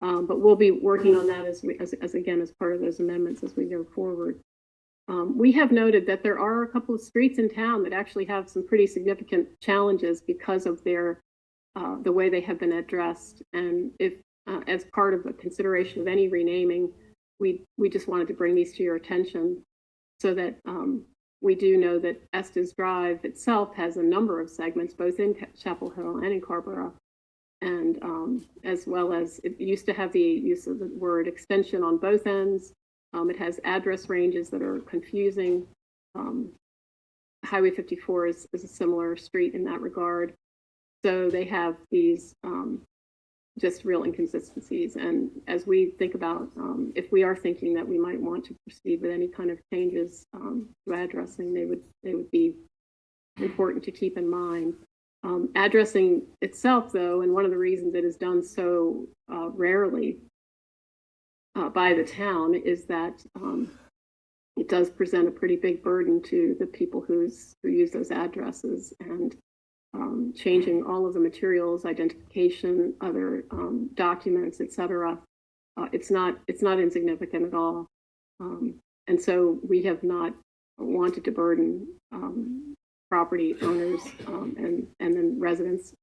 But we'll be working on that as part of those amendments as we go forward. We have noted that there are a couple of streets in town that actually have some pretty significant challenges because of the way they have been addressed. And if, as part of the consideration of any renaming, we just wanted to bring these to your attention so that we do know that Estes Drive itself has a number of segments, both in Chapel Hill and in Carrboro, and as well as it used to have the use of the word extension on both ends. It has address ranges that are confusing. Highway 54 is a similar street in that regard. So they have these just real inconsistencies. And as we think about, if we are thinking that we might want to proceed with any kind of changes to addressing, they would be important to keep in mind. Addressing itself, though, and one of the reasons it is done so rarely by the town is that it does present a pretty big burden to the people who use those addresses, and changing all of the materials, identification, other documents, etc. It's not insignificant at all, and so we have not wanted to burden property owners and then residents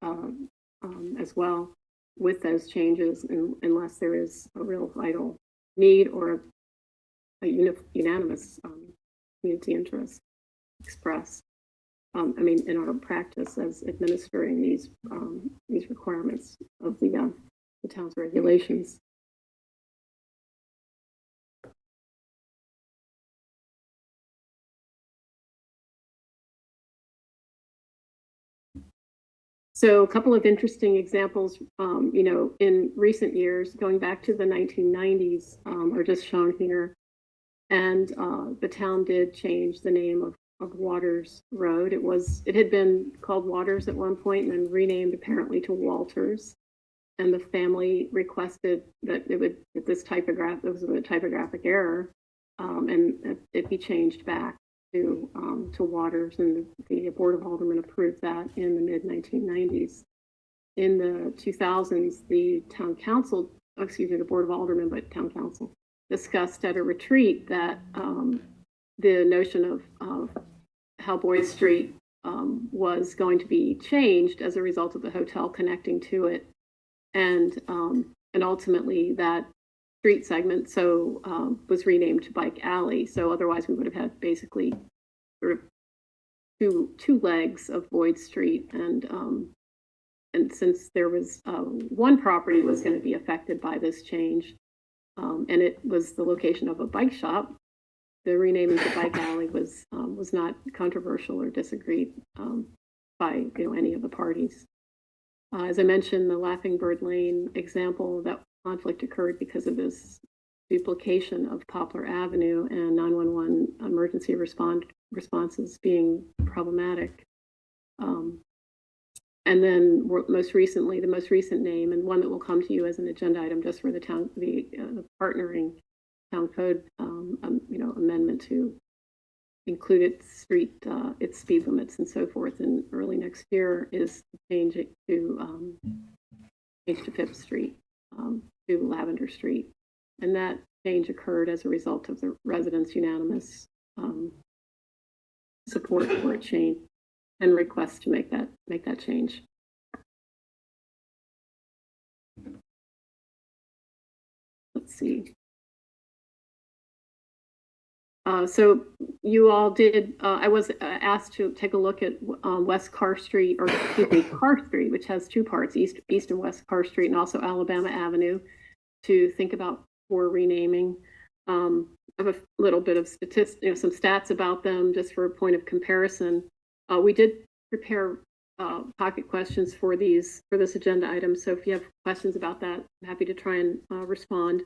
as well with those changes, unless there is a real vital need or a unanimous community interest expressed. I mean, in our practice as administering these requirements of the town's regulations. So a couple of interesting examples, in recent years, going back to the 1990s, are just shown here. And the town did change the name of Waters Road. It had been called Waters at one point and then renamed apparently to Walters. And the family requested that there was a typographic error, and it be changed back to Waters, and the Board of Aldermen approved that in the mid-1990s. In the 2000s, the Board of Aldermen, but Town Council, discussed at a retreat that the notion of how Boyd Street was going to be changed as a result of the hotel connecting to it, and ultimately that street segment was renamed to Bike Alley. So otherwise we would have had basically sort of two legs of Boyd Street, and since there was one property was going to be affected by this change, and it was the location of a bike shop, the renaming to Bike Alley was not controversial or disagreed by any of the parties. As I mentioned, the Laughing Bird Lane example, that conflict occurred because of this duplication of Poplar Avenue and 911 emergency responses being problematic. And then most recently, the most recent name, and one that will come to you as an agenda item just for the town, the partnering town code amendment to include its speed limits and so forth in early next year, is to change it to Fifth Street, to Lavender Street. And that change occurred as a result of the residents' unanimous support for a change and request to make that change. Let's see. So you all did, I was asked to take a look at West Carr Street, or excuse me, Carr Street, which has two parts, East and West Carr Street, and also Alabama Avenue, to think about for renaming. I have a little bit of statistics, some stats about them just for a point of comparison. We did prepare pocket questions for this agenda item, so if you have questions about that, I'm happy to try and respond.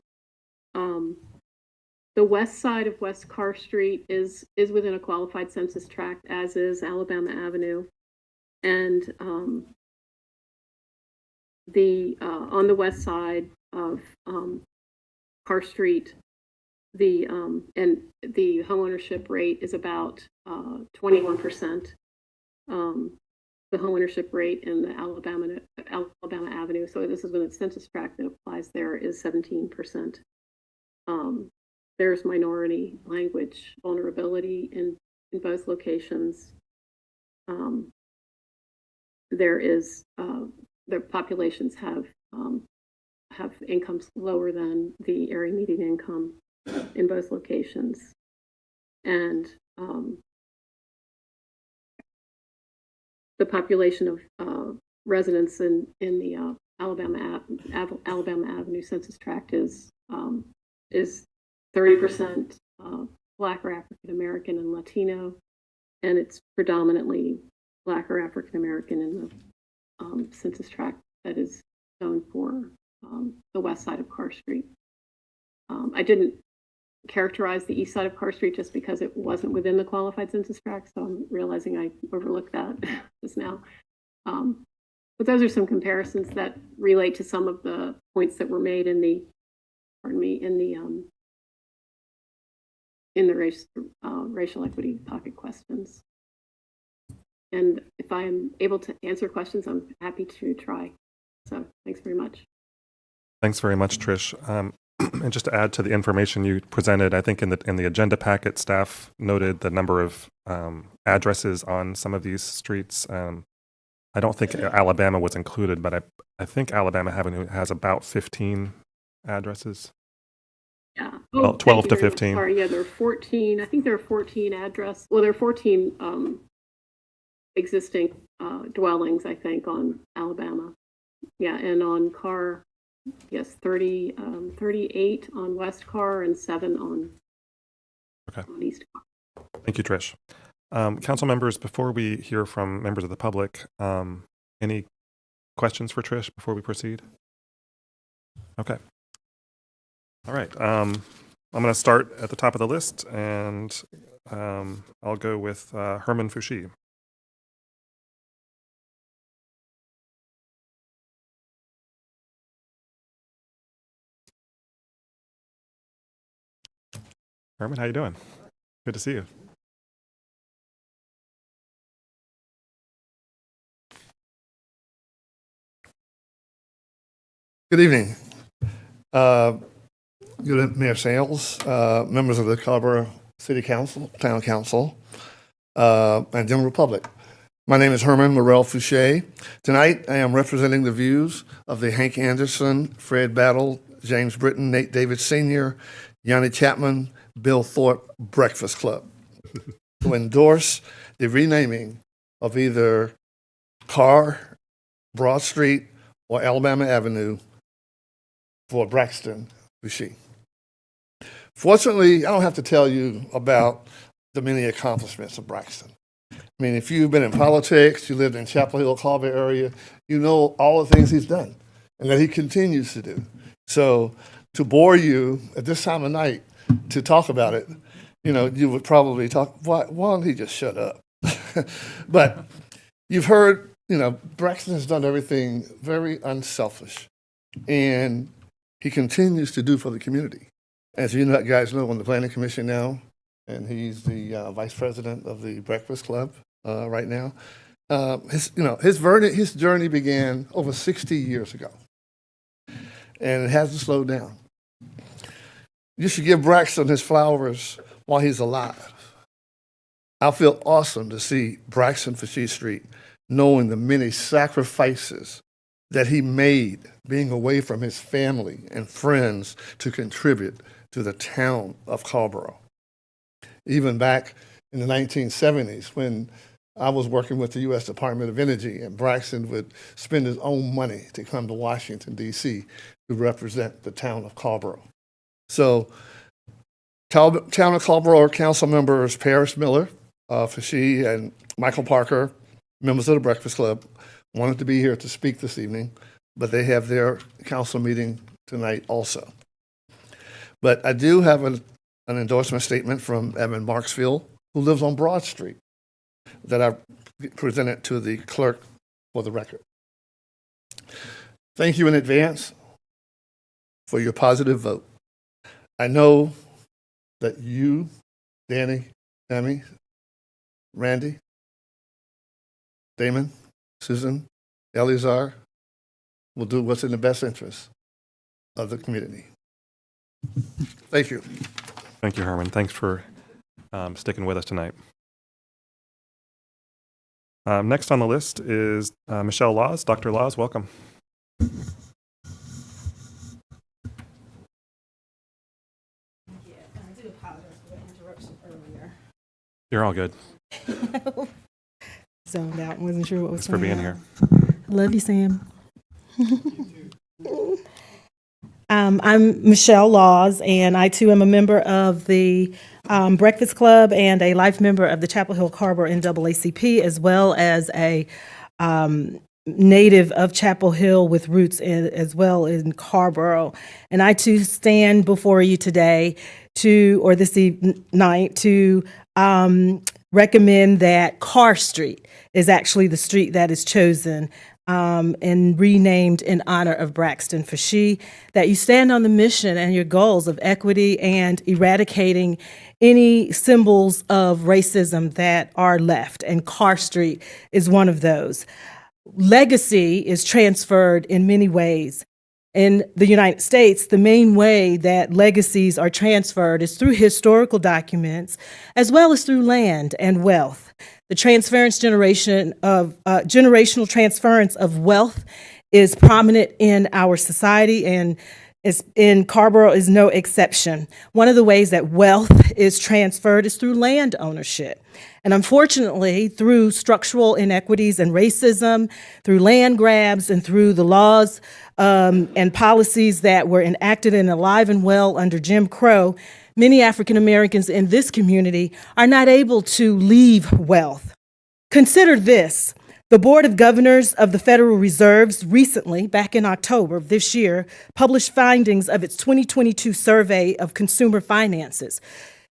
The west side of West Carr Street is within a qualified census tract, as is Alabama Avenue. And on the west side of Carr Street, the homeownership rate is about 21%. The homeownership rate in the Alabama Avenue, so this is within the census tract that applies there, is 17%. There's minority language vulnerability in both locations. There is the populations have incomes lower than the area median income in both locations, and the population of residents in the Alabama Avenue Census Tract is 30% Black or African American and Latino, and it's predominantly Black or African American in the census tract that is zoned for the west side of Carr Street. I didn't characterize the east side of Carr Street just because it wasn't within the qualified census tract, so I'm realizing I overlooked that just now. But those are some comparisons that relate to some of the points that were made in the, racial equity pocket questions. And if I am able to answer questions, I'm happy to try. So thanks very much. Thanks very much, Trish. And just to add to the information you presented, I think in the agenda packet, staff noted the number of addresses on some of these streets. I don't think Alabama was included, but I think Alabama Avenue has about 15 addresses. Yeah. Well, 12 to 15. Sorry, yeah, there are 14. I think there are 14 address. Well, there are 14 existing dwellings, I think, on Alabama. Yeah, and on Carr, yes, 38 on West Carr and 7 on East Carr. Thank you, Trish. Council members, before we hear from members of the public, any questions for Trish before we proceed? Okay. All right. I'm going to start at the top of the list, and I'll go with Herman Fouché. Herman, how you doing? Good to see you. Good evening. Good Mayor Sales, members of the Carrboro City Council, Town Council, and general public. My name is Herman Morel Fouché. Tonight, I am representing the views of the Hank Anderson, Fred Battle, James Britton, Nate Davis Sr., Yanni Chapman, Bill Thorpe Breakfast Club to endorse the renaming of either Carr, Broad Street, or Alabama Avenue for Braxton Fouché. Fortunately, I don't have to tell you about the many accomplishments of Braxton. I mean, if you've been in politics, you lived in Chapel Hill, Carrboro area, you know all the things he's done and that he continues to do. So to bore you at this time of night to talk about it, you know, you would probably talk, why don't he just shut up? But you've heard, you know, Braxton has done everything very unselfish, and he continues to do for the community. As you guys know, on the Planning Commission now, and he's the vice president of the Breakfast Club right now. His journey began over 60 years ago, and it hasn't slowed down. You should give Braxton his flowers while he's alive. I feel awesome to see Braxton Fouché Street, knowing the many sacrifices that he made being away from his family and friends to contribute to the town of Carrboro. Even back in the 1970s, when I was working with the U.S. Department of Energy, and Braxton would spend his own money to come to Washington, D.C. to represent the town of Carrboro. So, town of Carrboro council members Paris Miller, Fouché, and Michael Parker, members of the Breakfast Club, wanted to be here to speak this evening, but they have their council meeting tonight also. But I do have an endorsement statement from Evan Marksfield, who lives on Broad Street, that I presented to the clerk for the record. Thank you in advance for your positive vote. I know that you, Danny, Tammy, Randy, Damon, Susan, Eleazar, will do what's in the best interest of the community. Thank you. Thank you, Herman. Thanks for sticking with us tonight. Next on the list is Michelle Laws. Dr. Laws, welcome. I do apologize for the interruption earlier. You're all good. Zoned out, wasn't sure what was Thanks for being going here. on. Love you, Sam. I'm Michelle Laws, and I too am a member of the Breakfast Club and a life member of the Chapel Hill Carrboro NAACP, as well as a native of Chapel Hill with roots as well in Carrboro. And I too stand before you today or this night to recommend that Carr Street is actually the street that is chosen and renamed in honor of Braxton Fashee, that you stand on the mission and your goals of equity and eradicating any symbols of racism that are left, and Carr Street is one of those. Legacy is transferred in many ways. In the United States, the main way that legacies are transferred is through historical documents, as well as through land and wealth. The generational transference of wealth is prominent in our society, and in Carrboro is no exception. One of the ways that wealth is transferred is through land ownership. And unfortunately, through structural inequities and racism, through land grabs, and through the laws and policies that were enacted and alive and well under Jim Crow, many African Americans in this community are not able to leave wealth. Consider this. The Board of Governors of the Federal Reserve recently, back in October of this year, published findings of its 2022 survey of consumer finances.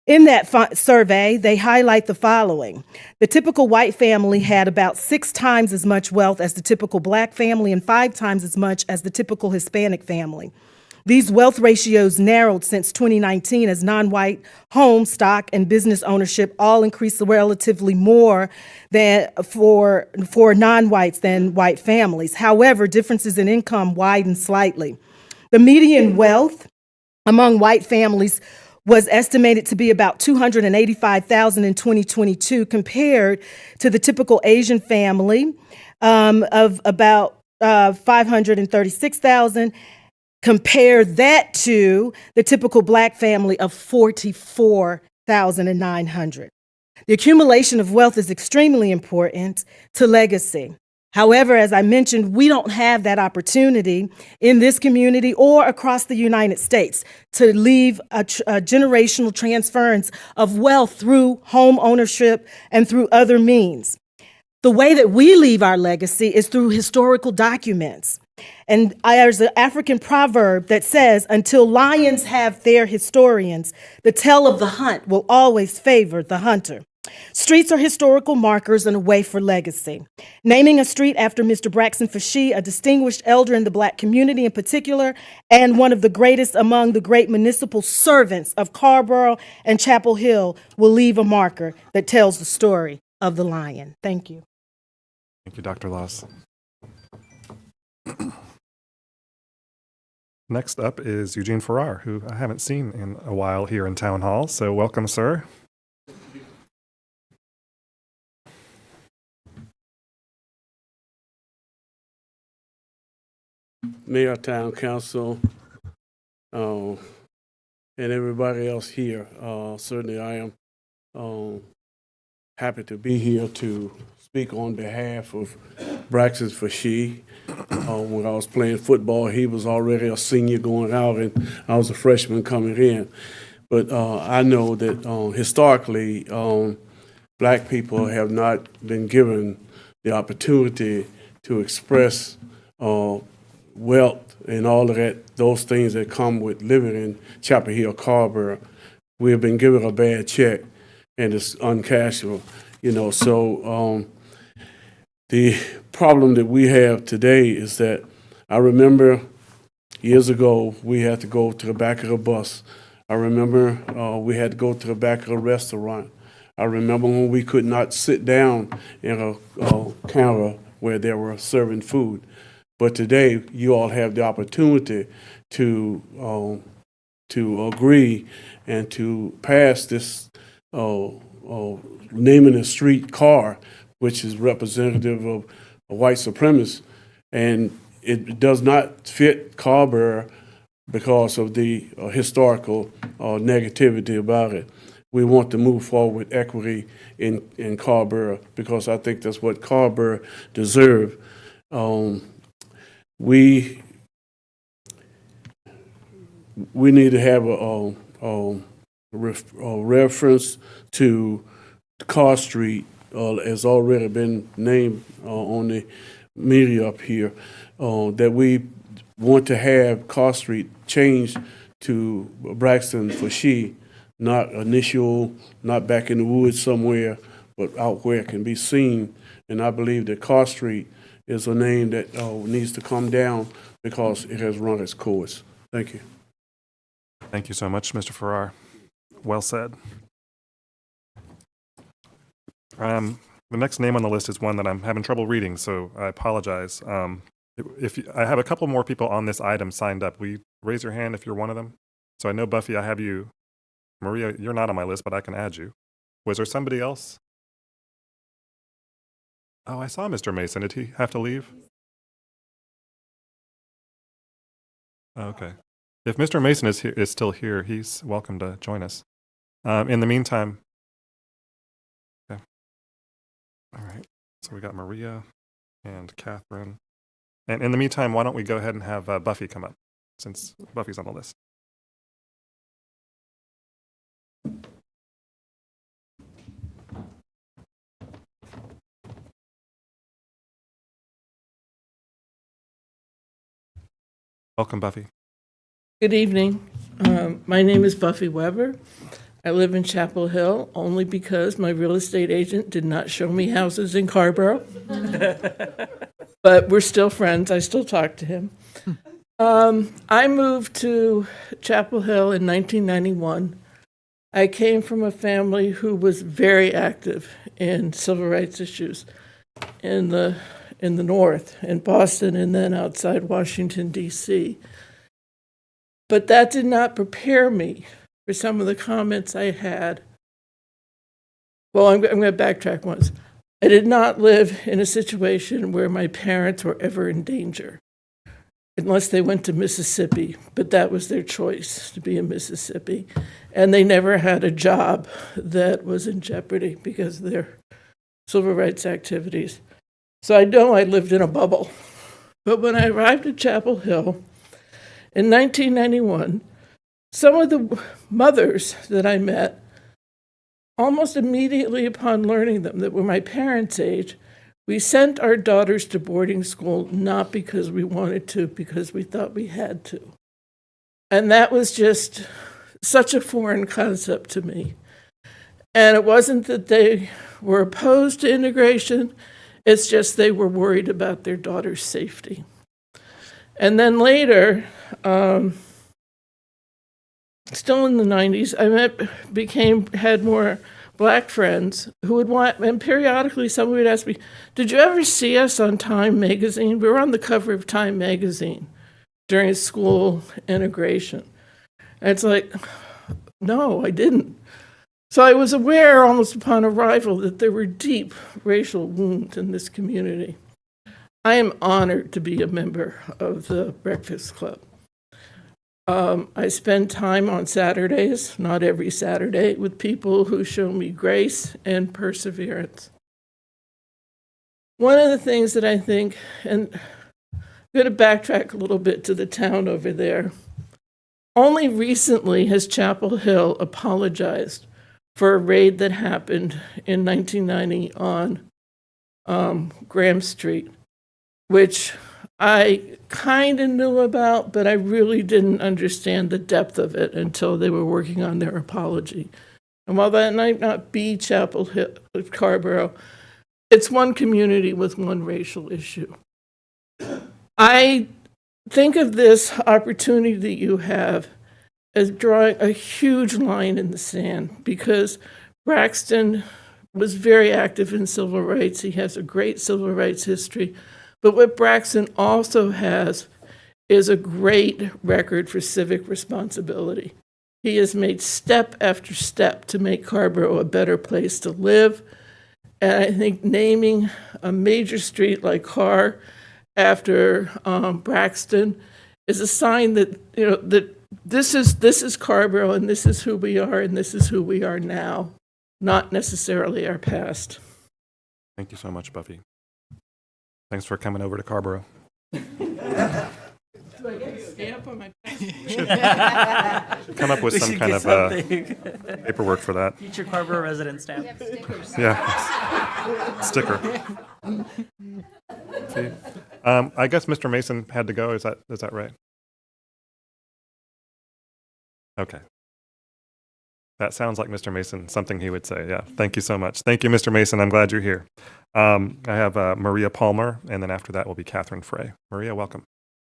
In that survey, they highlight the following. The typical white family had about 6 times as much wealth as the typical black family and 5 times as much as the typical Hispanic family. These wealth ratios narrowed since 2019 as non-white home, stock, and business ownership all increased relatively more than for non-whites than white families. However, differences in income widened slightly. The median wealth among white families was estimated to be about $285,000 in 2022 compared to the typical Asian family of about $536,000. Compare that to the typical black family of $44,900. The accumulation of wealth is extremely important to legacy. However, as I mentioned, we don't have that opportunity in this community or across the United States to leave a generational transference of wealth through home ownership and through other means. The way that we leave our legacy is through historical documents. And there's an African proverb that says, until lions have their historians, the tale of the hunt will always favor the hunter. Streets are historical markers and a way for legacy. Naming a street after Mr. Braxton Fashee, a distinguished elder in the Black community in particular, and one of the greatest among the great municipal servants of Carrboro and Chapel Hill, will leave a marker that tells the story of the lion. Thank you. Thank you, Dr. Laws. Next up is Eugene Farrar, who I haven't seen in a while here in Town Hall. So welcome, sir. Mayor, Town Council, and everybody else here. Certainly I am happy to be here to speak on behalf of Braxton Fashee. When I was playing football, he was already a senior going out, and I was a freshman coming in. But I know that historically, Black people have not been given the opportunity to express wealth and all of that, those things that come with living in Chapel Hill, Carrboro. We have been given a bad check, and it's uncashable, so the problem that we have today is that I remember years ago we had to go to the back of a bus. I remember we had to go to the back of a restaurant. I remember when we could not sit down in a counter where they were serving food. But today you all have the opportunity to agree and to pass this naming a street Carr, which is representative of white supremacists, and it does not fit Carrboro because of the historical negativity about it. We want to move forward with equity in Carrboro because I think that's what Carrboro deserves. we need to have a reference to Carr Street, has already been named on the media up here, that we want to have Carr Street changed to Braxton for she, not initial, not back in the woods somewhere, but out where it can be seen. And I believe that Carr Street is a name that needs to come down because it has run its course. Thank you. Thank you so much, Mr. Farrar. Well said. The next name on the list is one that I'm having trouble reading, so I apologize. I have a couple more people on this item signed up. Will you raise your hand if you're one of them? So I know, Buffy, I have you. Maria, you're not on my list, but I can add you. Was there somebody else? Oh, I saw Mr. Mason. Did he have to leave? Oh, okay. If Mr. Mason is still here, he's welcome to join us. In the meantime, okay. All right. So we got Maria and Catherine. And in the meantime, why don't we go ahead and have Buffy come up, since Buffy's on the list. Welcome, Buffy. Good evening. My name is Buffy Weber. I live in Chapel Hill only because my real estate agent did not show me houses in Carrboro. But we're still friends. I still talk to him. I moved to Chapel Hill in 1991. I came from a family who was very active in civil rights issues in the North, in Boston, and then outside Washington, D.C. But that did not prepare me for some of the comments I had. Well, I'm going to backtrack once. I did not live in a situation where my parents were ever in danger, unless they went to Mississippi, but that was their choice, to be in Mississippi. And they never had a job that was in jeopardy because of their civil rights activities. So I know I lived in a bubble. But when I arrived at Chapel Hill in 1991, some of the mothers that I met, almost immediately upon learning them, that were my parents' age, we sent our daughters to boarding school not because we wanted to, because we thought we had to. And that was just such a foreign concept to me. And it wasn't that they were opposed to integration, it's just they were worried about their daughter's safety. And then later, still in the 90s, I had more Black friends who would want, and periodically someone would ask me, did you ever see us on Time magazine? We were on the cover of Time magazine during school integration. And it's like, no, I didn't. So I was aware almost upon arrival that there were deep racial wounds in this community. I am honored to be a member of the Breakfast Club. I spend time on Saturdays, not every Saturday, with people who show me grace and perseverance. One of the things that I think, and I'm going to backtrack a little bit to the town over there, only recently has Chapel Hill apologized for a raid that happened in 1990 on Graham Street, which I kind of knew about, but I really didn't understand the depth of it until they were working on their apology. And while that might not be Chapel Hill, Carrboro, it's one community with one racial issue. I think of this opportunity that you have as drawing a huge line in the sand, because Braxton was very active in civil rights. He has a great civil rights history. But what Braxton also has is a great record for civic responsibility. He has made step after step to make Carrboro a better place to live. And I think naming a major street like Carr after Braxton is a sign that, you know, that this is Carrboro, and this is who we are, and this is who we are now, not necessarily our past. Thank you so much, Buffy. Thanks for coming over to Carrboro. Do I get a stamp on my Should come up with We some should kind get of something. paperwork for that. Future Carrboro resident stamp. Yeah. Sticker. See? I guess Mr. Mason had to go. Is that right? Okay. That sounds like Mr. Mason, something he would say. Yeah. Thank you so much. Thank you, Mr. Mason. I'm glad you're here. I have Maria Palmer, and then after that will be Catherine Frey. Maria, welcome.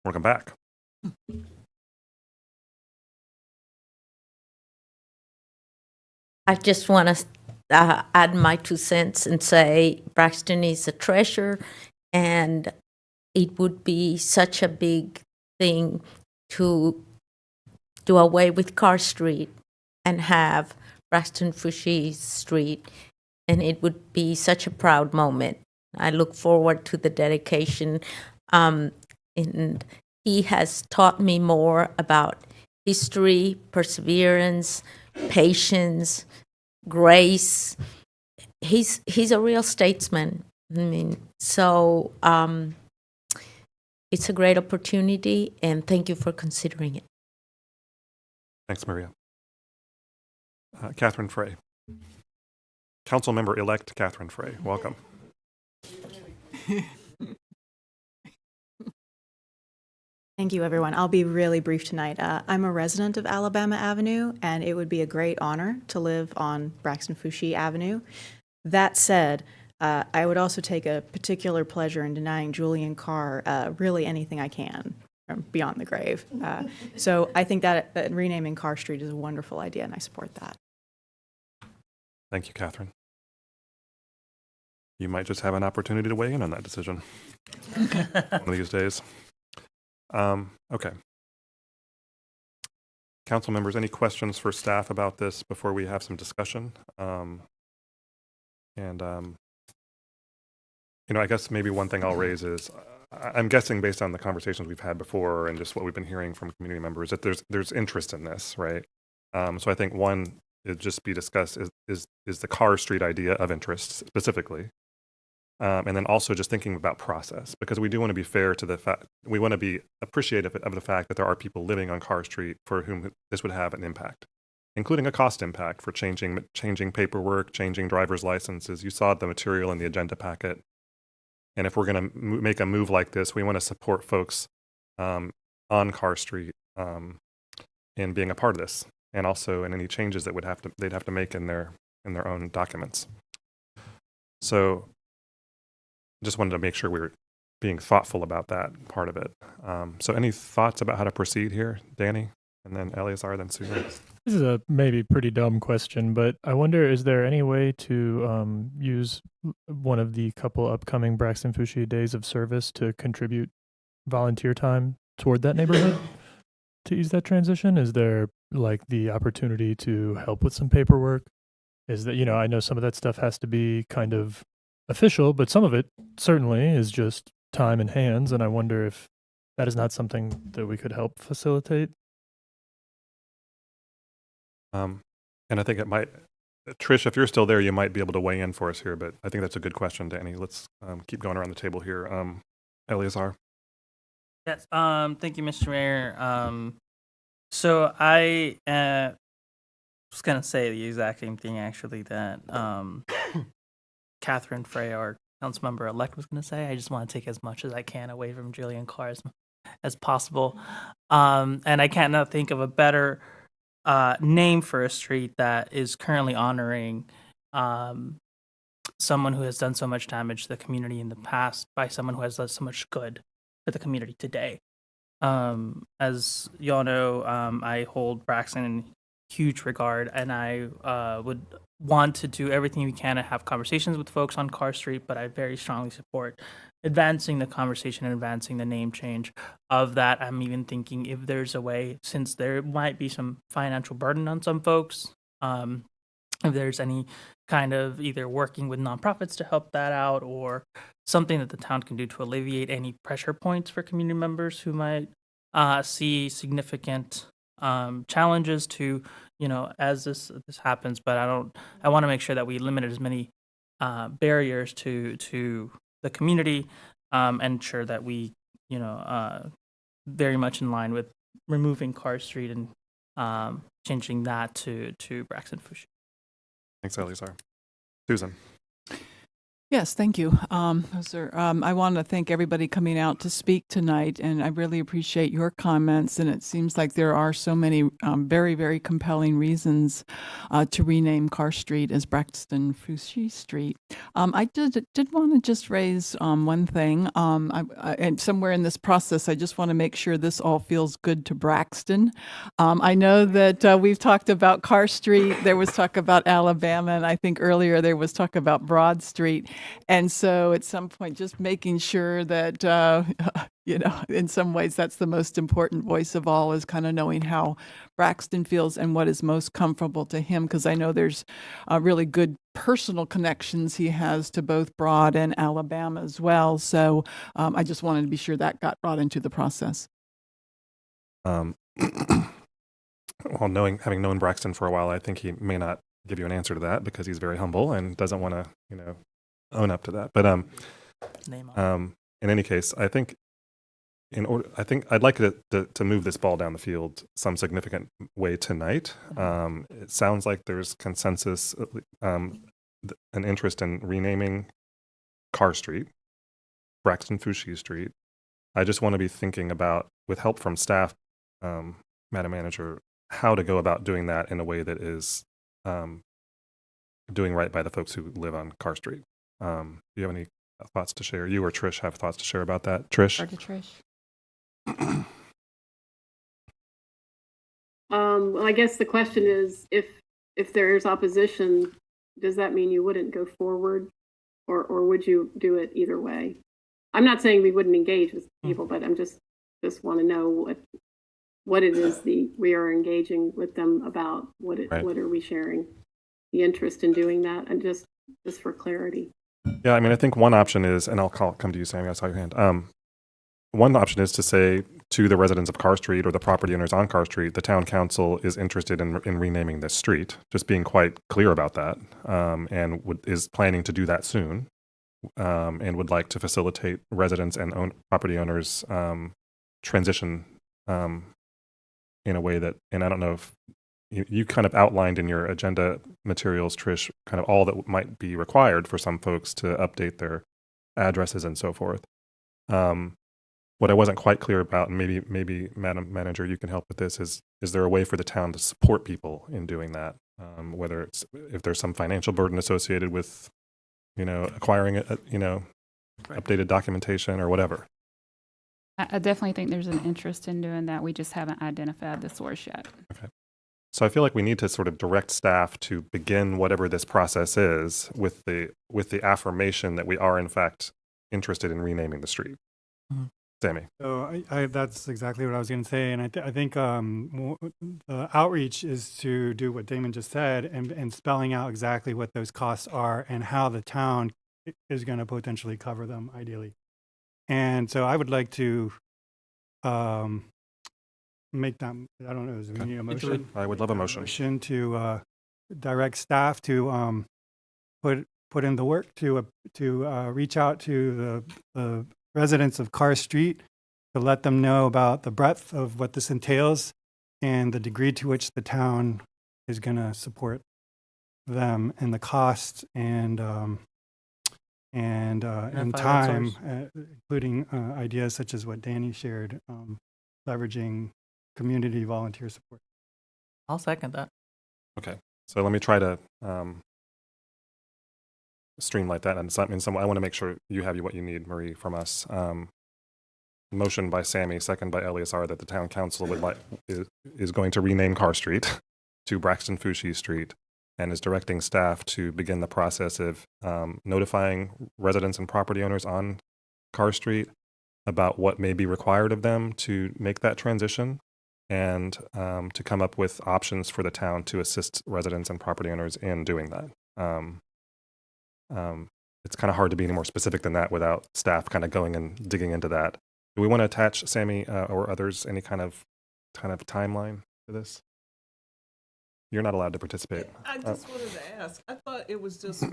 Welcome back. I just want to add my 2 cents and say Braxton is a treasure, and it would be such a big thing to do away with Carr Street and have Braxton Fouché Street, and it would be such a proud moment. I look forward to the dedication, and he has taught me more about history, perseverance, patience, grace. He's a real statesman. I mean, so it's a great opportunity, and thank you for considering it. Thanks, Maria. Catherine Frey. Council member-elect Catherine Frey, welcome. Thank you, everyone. I'll be really brief tonight. I'm a resident of Alabama Avenue, and it would be a great honor to live on Braxton Fouché Avenue. That said, I would also take a particular pleasure in denying Julian Carr really anything I can from beyond the grave. So I think that renaming Carr Street is a wonderful idea, and I support that. Thank you, Catherine. You might just have an opportunity to weigh in on that decision one of these days. Okay. Council members, any questions for staff about this before we have some discussion? I guess maybe one thing I'll raise is I'm guessing based on the conversations we've had before and just what we've been hearing from community members that there's interest in this, right? So I think one is just be discussed is the Carr Street idea of interest specifically. And then also just thinking about process, because we do want to be fair to the fact, we want to be appreciative of the fact that there are people living on Carr Street for whom this would have an impact, including a cost impact for changing paperwork, changing driver's licenses. You saw the material in the agenda packet. And if we're going to make a move like this, we want to support folks on Carr Street in being a part of this, and also in any changes that they'd have to make in their own documents. So just wanted to make sure we were being thoughtful about that part of it. So any thoughts about how to proceed here, Danny, and then Eleazar, then Susan? This is a maybe pretty dumb question, but I wonder, is there any way to use one of the couple upcoming Braxton Fouché days of service to contribute volunteer time toward that neighborhood to ease that transition? Is there like the opportunity to help with some paperwork? Is that, I know some of that stuff has to be kind of official, but some of it certainly is just time and hands, and I wonder if that is not something that we could help facilitate. And I think it might, Trish, if you're still there, you might be able to weigh in for us here, but I think that's a good question, Danny. Let's keep going around the table here. Eleazar. Yes, thank you, Mr. Mayor. So I was going to say the exact same thing, actually, that Catherine Frey, our council member elect, was going to say. I just want to take as much as I can away from Julian Carr as possible. And I cannot think of a better name for a street that is currently honoring someone who has done so much damage to the community in the past by someone who has done so much good for the community today. As y'all know, I hold Braxton in huge regard, and I would want to do everything we can to have conversations with folks on Carr Street, but I very strongly support advancing the conversation and advancing the name change of that. I'm even thinking if there's a way, since there might be some financial burden on some folks, if there's any kind of either working with nonprofits to help that out or something that the town can do to alleviate any pressure points for community members who might see significant challenges to, as this happens. But I want to make sure that we limit as many barriers to the community, and ensure that we very much in line with removing Carr Street and changing that to Braxton Fushi. Thanks, Eleazar. Susan. Yes, thank you. I want to thank everybody coming out to speak tonight, and I really appreciate your comments. And it seems like there are so many very, very compelling reasons to rename Carr Street as Braxton Fushi Street. I did want to just raise one thing, and somewhere in this process, I just want to make sure this all feels good to Braxton. I know that we've talked about Carr Street. There was talk about Alabama, and I think earlier there was talk about Broad Street. And so at some point, just making sure that, in some ways that's the most important voice of all, is kind of knowing how Braxton feels and what is most comfortable to him, because I know there's really good personal connections he has to both Broad and Alabama as well. So I just wanted to be sure that got brought into the process. Well, having known Braxton for a while, I think he may not give you an answer to that because he's very humble and doesn't want to, own up to that. But in any case, I think I'd like to move this ball down the field some significant way tonight. It sounds like there's consensus, an interest in renaming Carr Street, Braxton Fushi Street. I just want to be thinking about, with help from staff, Madam Manager, how to go about doing that in a way that is doing right by the folks who live on Carr Street. Do you have any thoughts to share? You or Trish have thoughts to share about that? Trish? Or to Trish. Well, I guess the question is, if there is opposition, does that mean you wouldn't go forward, or would you do it either way? I'm not saying we wouldn't engage with people, but I'm just want to know what it is we are engaging with them about. What are we sharing? The interest in doing that, and just for clarity. Yeah, I mean, I think one option is, and I'll come to you, Sammy. I saw your hand. One option is to say to the residents of Carr Street or the property owners on Carr Street, the town council is interested in renaming this street. Just being quite clear about that, and is planning to do that soon, and would like to facilitate residents and property owners transition in a way that. And I don't know if you kind of outlined in your agenda materials, Trish, kind of all that might be required for some folks to update their addresses and so forth. What I wasn't quite clear about, and maybe Madam Manager, you can help with this, is there a way for the town to support people in doing that? Whether it's, if there's some financial burden associated with, acquiring updated documentation or whatever. I definitely think there's an interest in doing that. We just haven't identified the source yet. Okay. So I feel like we need to sort of direct staff to begin whatever this process is with the affirmation that we are in fact interested in renaming the street. Mm-hmm. Sammy. So that's exactly what I was going to say, and I think the outreach is to do what Damon just said, and spelling out exactly what those costs are and how the town is going to potentially cover them, ideally. And so I would like to make that. I don't know. Do we need a motion? I would love a motion. Motion to direct staff to put in the work to reach out to the residents of Carr Street to let them know about the breadth of what this entails and the degree to which the town is going to support them, and the cost and time, including ideas such as what Danny shared, leveraging community volunteer support. I'll second that. Okay, so let me try to streamline that in some way. I want to make sure you have what you need, Marie, from us. Motion by Sammy, second by Eleazar, that the town council is going to rename Carr Street to Braxton Fushi Street, and is directing staff to begin the process of notifying residents and property owners on Carr Street about what may be required of them to make that transition, and to come up with options for the town to assist residents and property owners in doing that. It's kind of hard to be any more specific than that without staff kind of going and digging into that. Do we want to attach, Sammy, or others, any kind of timeline to this? You're not allowed to participate. I just wanted to ask. I thought it was just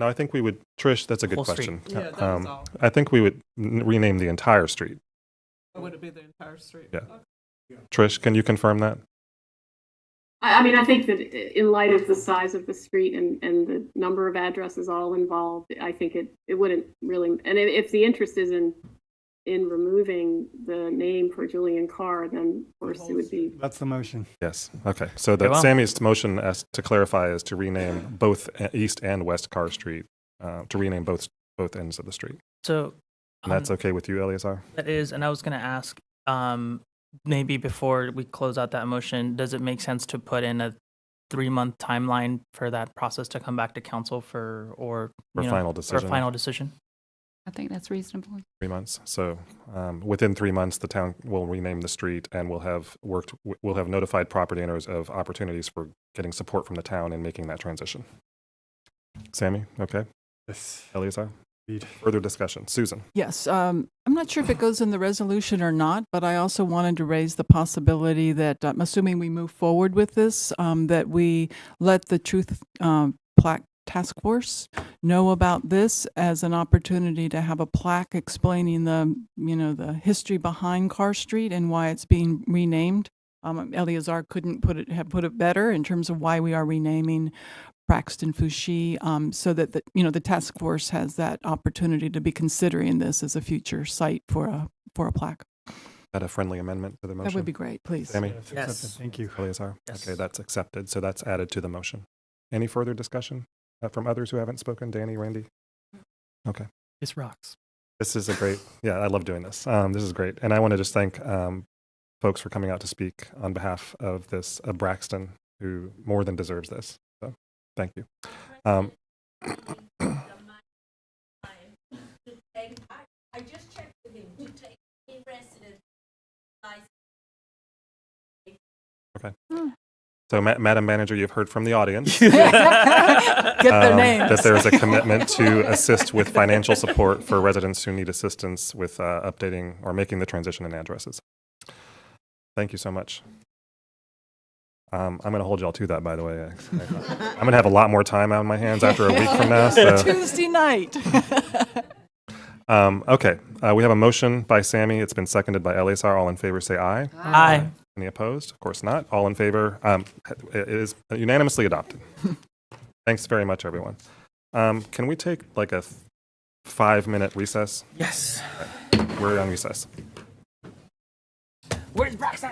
No, I think we would, Trish, that's a good Whole street. question. Yeah, that was all. I think we would rename the entire street. Or would it be the entire street? Yeah. Trish, can you confirm that? I mean, I think that in light of the size of the street and the number of addresses all involved, I think it wouldn't really, and if the interest is in removing the name for Julian Carr, then of course it would be. That's the motion. Yes. Okay. So that Sammy's motion, as to clarify, is to rename both East and West Carr Street, to rename both ends of the street. So And that's okay with you, Eleazar? that is, and I was going to ask, maybe before we close out that motion, does it make sense to put in a 3-month timeline for that process to come back to council for final decision. For a final decision? I think that's reasonable. 3 months. So within 3 months, the town will rename the street, and we'll have notified property owners of opportunities for getting support from the town in making that transition. Sammy, okay? Yes. Eleazar? Further discussion. Susan? Yes, I'm not sure if it goes in the resolution or not, but I also wanted to raise the possibility that, assuming we move forward with this, that we let the Truth Plaque Task Force know about this as an opportunity to have a plaque explaining the history behind Carr Street and why it's being renamed. Eleazar couldn't have put it better in terms of why we are renaming Braxton Fouché, so that the task force has that opportunity to be considering this as a future site for a plaque. That a friendly amendment to the motion? That would be great, please. Sammy? Yes. Thank you. Eleazar? Yes. Okay, that's accepted. So that's added to the motion. Any further discussion from others who haven't spoken? Danny, Randy? Okay. This rocks. This is a great, yeah, I love doing this. This is great. And I want to just thank folks for coming out to speak on behalf of Braxton, who more than deserves this. So thank you. I just checked with him. We take any resident license. Okay. So, Madam Manager, you've heard from the audience. Get their names. That there is a commitment to assist with financial support for residents who need assistance with updating or making the transition in addresses. Thank you so much. I'm going to hold y'all to that, by the way. I'm going to have a lot more time on my hands after a week from now. So. Tuesday night. Okay. We have a motion by Sammy. It's been seconded by Eleazar. All in favor say aye. Aye. Any opposed? Of course not. All in favor? It is unanimously adopted. Thanks very much, everyone. Can we take like a 5-minute recess? Yes. We're on recess. Where's Braxton?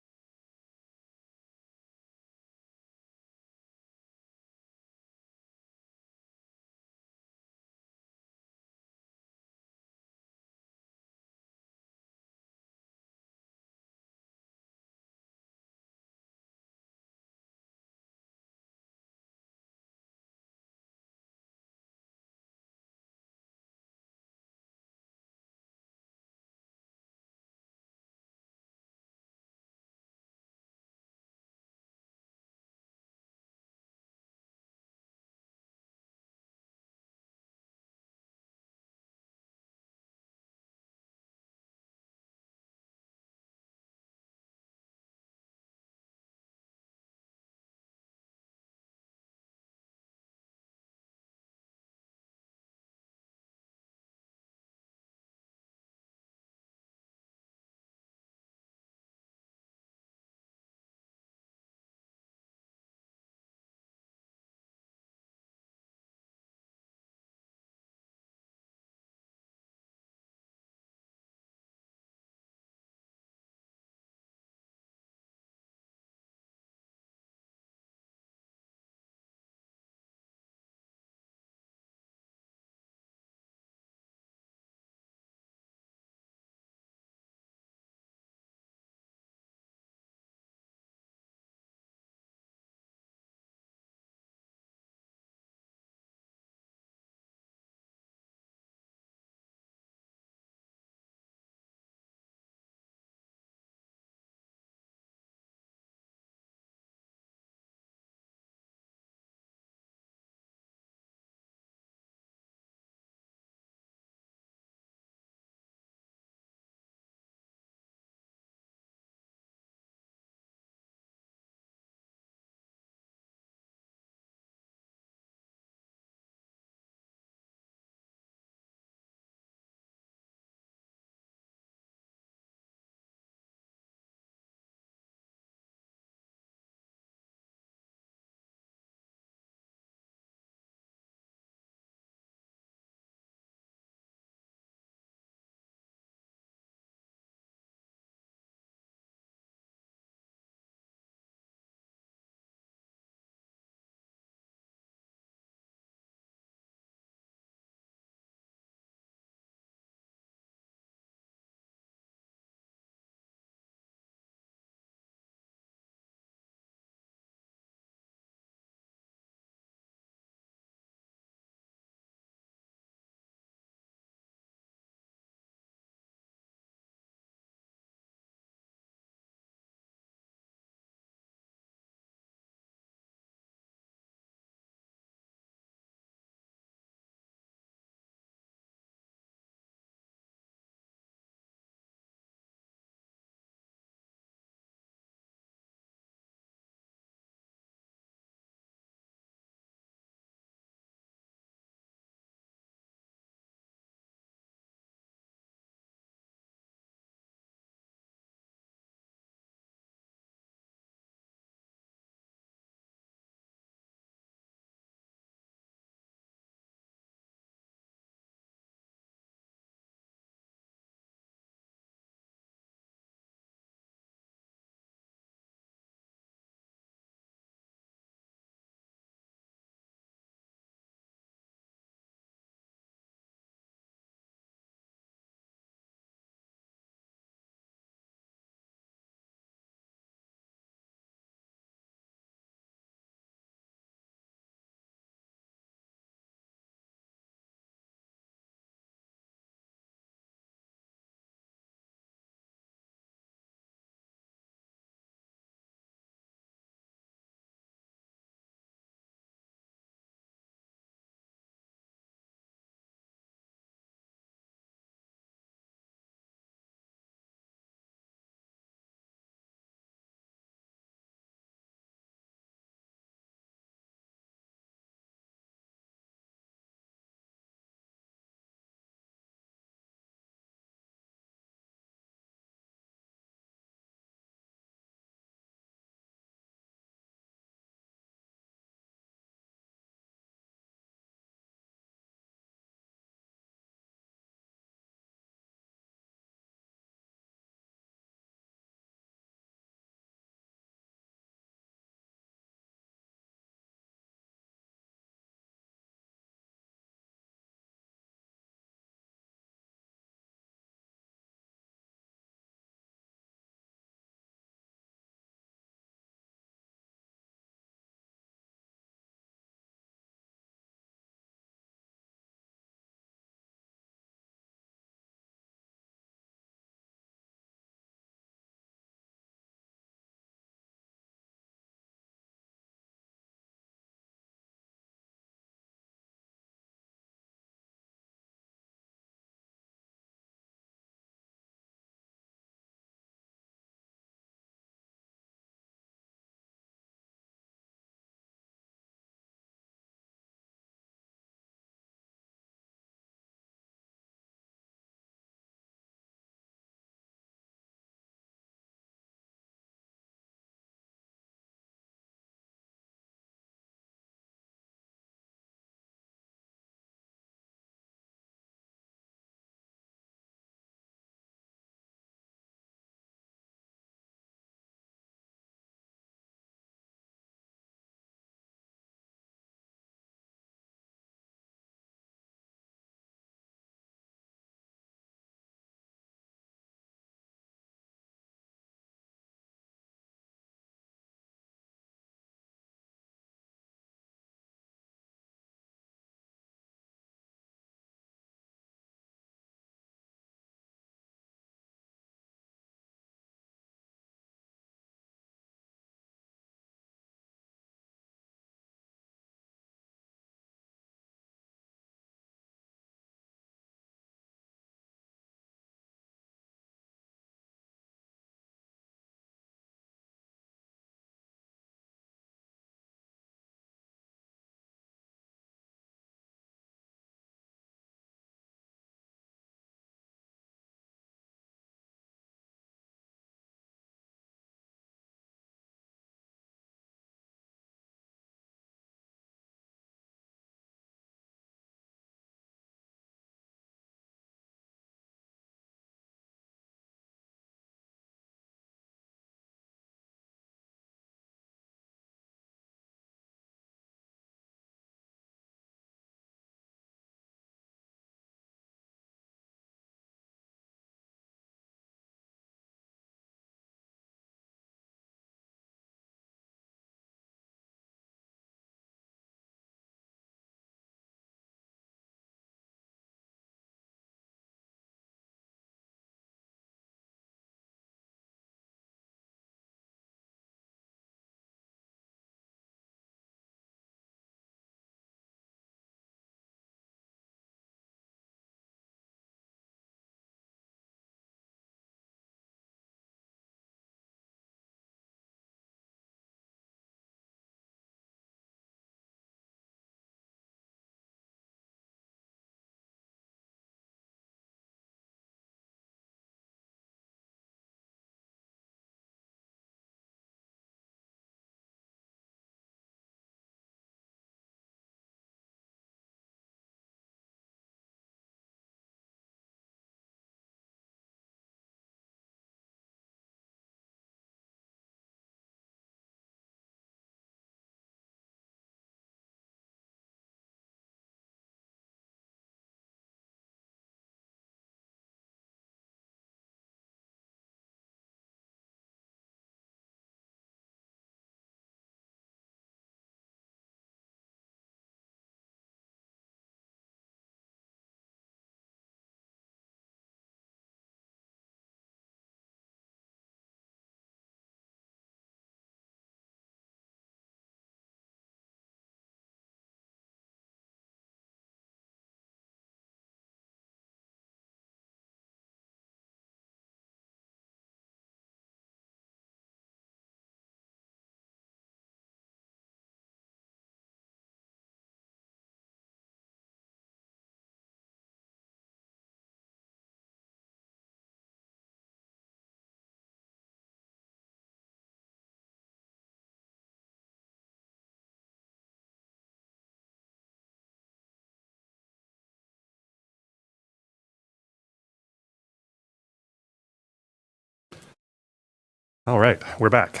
All right, we're back.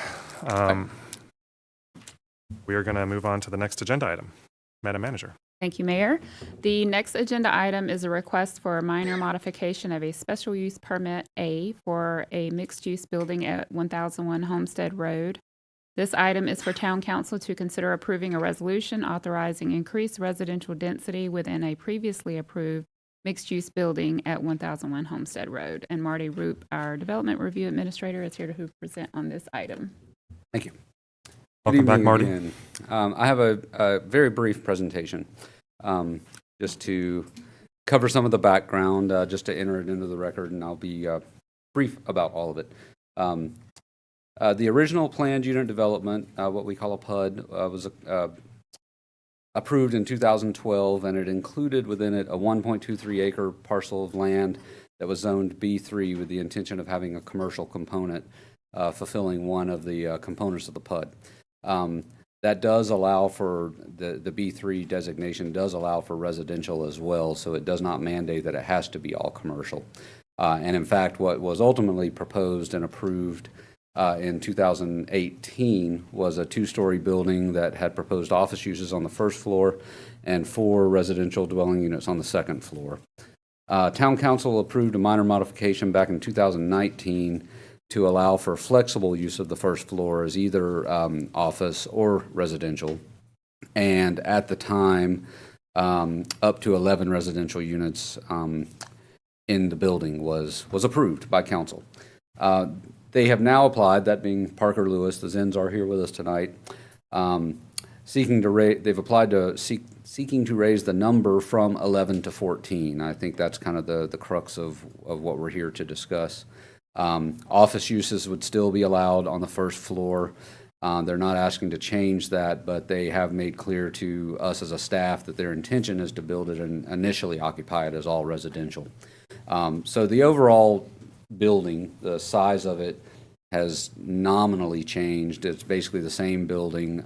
We are going to move on to the next agenda item. Madam Manager. Thank you, Mayor. The next agenda item is a request for a minor modification of a special use permit A for a mixed-use building at 1001 Homestead Road. This item is for Town Council to consider approving a resolution authorizing increased residential density within a previously approved mixed-use building at 1001 Homestead Road. And Marty Roop, our Development Review Administrator, is here to present on this item. Thank you. Welcome back, Marty. Again. I have a very brief presentation just to cover some of the background, just to enter it into the record, and I'll be brief about all of it. The original planned unit development, what we call a PUD, was approved in 2012, and it included within it a 1.23 acre parcel of land that was zoned B3 with the intention of having a commercial component fulfilling one of the components of the PUD. That does allow for the B3 designation does allow for residential as well, so it does not mandate that it has to be all commercial. And in fact, what was ultimately proposed and approved in 2018 was a two-story building that had proposed office uses on the first floor and 4 residential dwelling units on the second floor. Town Council approved a minor modification back in 2019 to allow for flexible use of the first floor as either office or residential. And at the time, up to 11 residential units in the building was approved by council. They have now applied, that being Parker Lewis, the Zens are here with us tonight, seeking to raise the number from 11 to 14. I think that's kind of the crux of what we're here to discuss. Office uses would still be allowed on the first floor. They're not asking to change that, but they have made clear to us as a staff that their intention is to build it and initially occupy it as all residential. So the overall building, the size of it has nominally changed. It's basically the same building,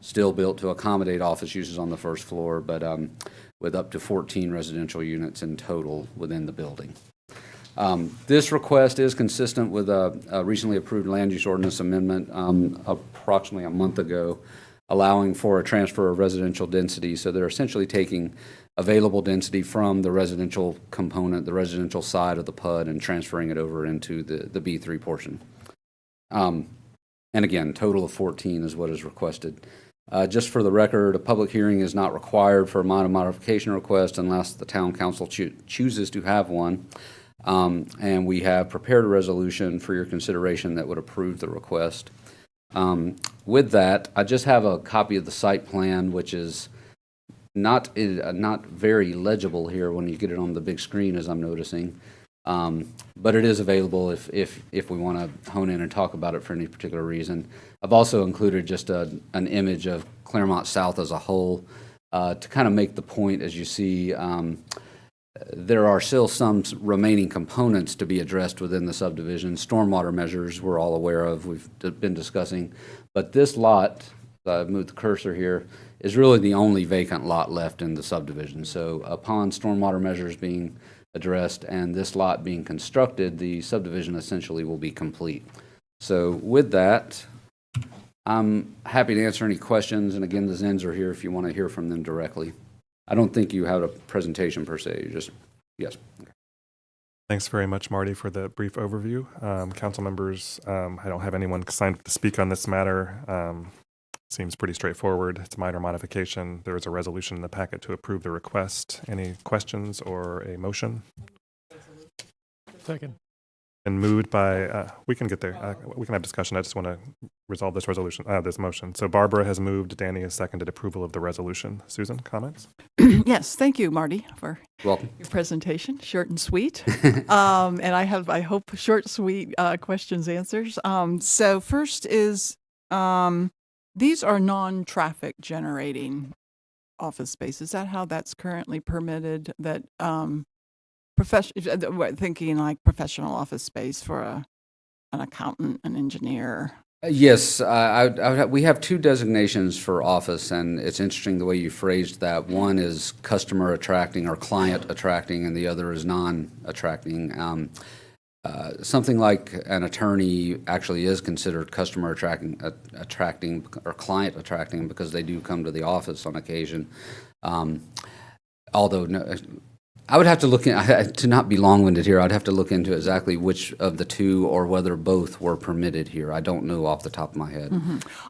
still built to accommodate office uses on the first floor, but with up to 14 residential units in total within the building. This request is consistent with a recently approved land use ordinance amendment approximately a month ago, allowing for a transfer of residential density. So they're essentially taking available density from the residential component, the residential side of the PUD, and transferring it over into the B3 portion. And again, total of 14 is what is requested. Just for the record, a public hearing is not required for a minor modification request unless the town council chooses to have one. And we have prepared a resolution for your consideration that would approve the request. With that, I just have a copy of the site plan, which is not very legible here when you get it on the big screen, as I'm noticing. But it is available if we want to hone in and talk about it for any particular reason. I've also included just an image of Claremont South as a whole to kind of make the point. As you see, there are still some remaining components to be addressed within the subdivision. Stormwater measures we're all aware of, we've been discussing. But this lot, I've moved the cursor here, is really the only vacant lot left in the subdivision. So upon stormwater measures being addressed and this lot being constructed, the subdivision essentially will be complete. So with that, I'm happy to answer any questions. And again, the Zens are here if you want to hear from them directly. I don't think you have a presentation per se, you just, yes. Okay. Thanks very much, Marty, for the brief overview. Council members, I don't have anyone signed up to speak on this matter. Seems pretty straightforward. It's a minor modification. There is a resolution in the packet to approve the request. Any questions or a motion? Second. And moved by, we can get there. We can have discussion. I just want to resolve this resolution, this motion. So Barbara has moved, Danny has seconded approval of the resolution. Susan, comments? Yes, thank you, Marty, for Welcome. Your presentation, short and sweet. And I have, I hope, short, sweet questions, answers. So first is, these are non-traffic generating office space. Is that how that's currently permitted? That thinking like professional office space for an accountant, an engineer. Yes, we have 2 designations for office, and it's interesting the way you phrased that. One is customer attracting or client attracting, and the other is non-attracting. something like an attorney actually is considered customer attracting or client attracting because they do come to the office on occasion. Although no, I would have to look in, to not be long-winded here, I'd have to look into exactly which of the two or whether both were permitted here. I don't know off the top of my head.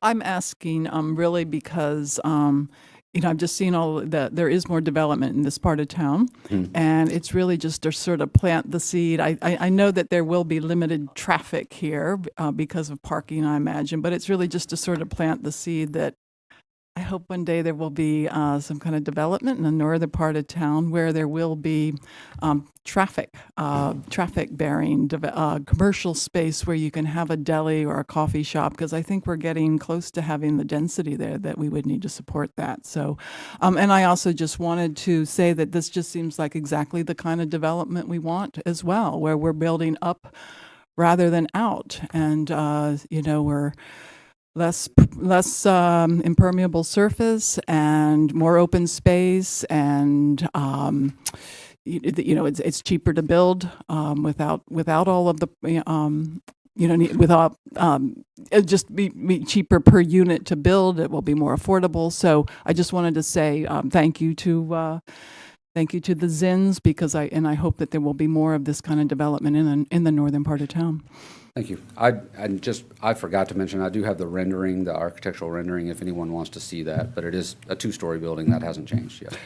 I'm asking really because I've just seen all that there is more development in this part of town, and it's really just to sort of plant the seed. I know that there will be limited traffic here because of parking, I imagine, but it's really just to sort of plant the seed that I hope one day there will be some kind of development in the northern part of town where there will be traffic-bearing commercial space where you can have a deli or a coffee shop, because I think we're getting close to having the density there that we would need to support that. So, and I also just wanted to say that this just seems like exactly the kind of development we want as well, where we're building up rather than out, and we're less impermeable surface and more open space, and it's cheaper to build without all of the without it just be cheaper per unit to build. It will be more affordable. So I just wanted to say thank you to the Zins, because I hope that there will be more of this kind of development in the northern part of town. Thank you. I forgot to mention, I do have the rendering, the architectural rendering, if anyone wants to see that, but it is a 2-story building. That hasn't changed yet.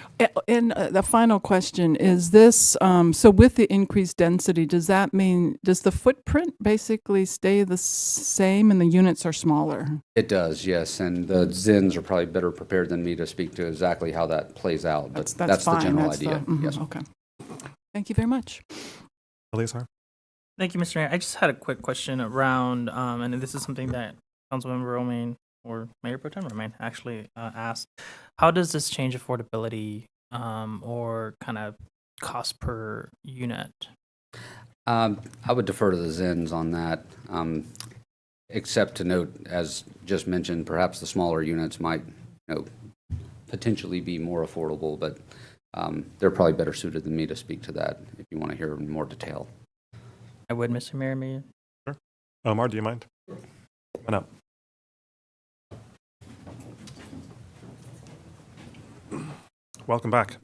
And the final question is this, so with the increased density, does that mean, does the footprint basically stay the same and the units are smaller? It does, yes, and the Zins are probably better prepared than me to speak to exactly how that plays out, but that's the general idea. Yes. Okay. Thank you very much. Eleazar? Thank you, Mr. Mayor. I just had a quick question around, and this is something that Councilmember Romaine or Mayor Pro Tem Romaine actually asked. How does this change affordability or kind of cost per unit? I would defer to the Zins on that, except to note, as just mentioned, perhaps the smaller units might, potentially be more affordable, but they're probably better suited than me to speak to that if you want to hear in more detail. I would, Mr. Mayor. May Sure. Omar, do you mind? Come on up. Welcome back.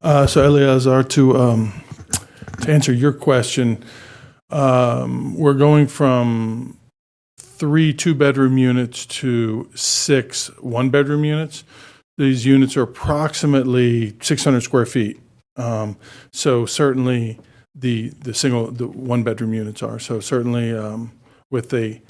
So Eleazar, to answer your question, we're going from 3 2-bedroom units to 6 1-bedroom units. These units are approximately 600 square feet. So certainly the 1-bedroom units are. So certainly with a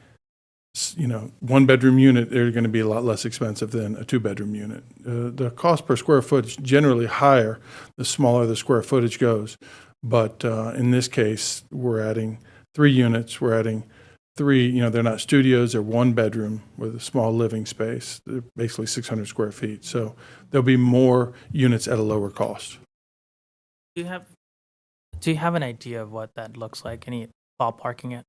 1-bedroom unit, they're going to be a lot less expensive than a 2-bedroom unit. The cost per square foot is generally higher the smaller the square footage goes. But in this case, we're adding 3 units. We're adding 3, they're not studios, they're 1-bedroom with a small living space. They're basically 600 square feet. So there'll be more units at a lower cost. Do you have an idea of what that looks like? Any ballparking it?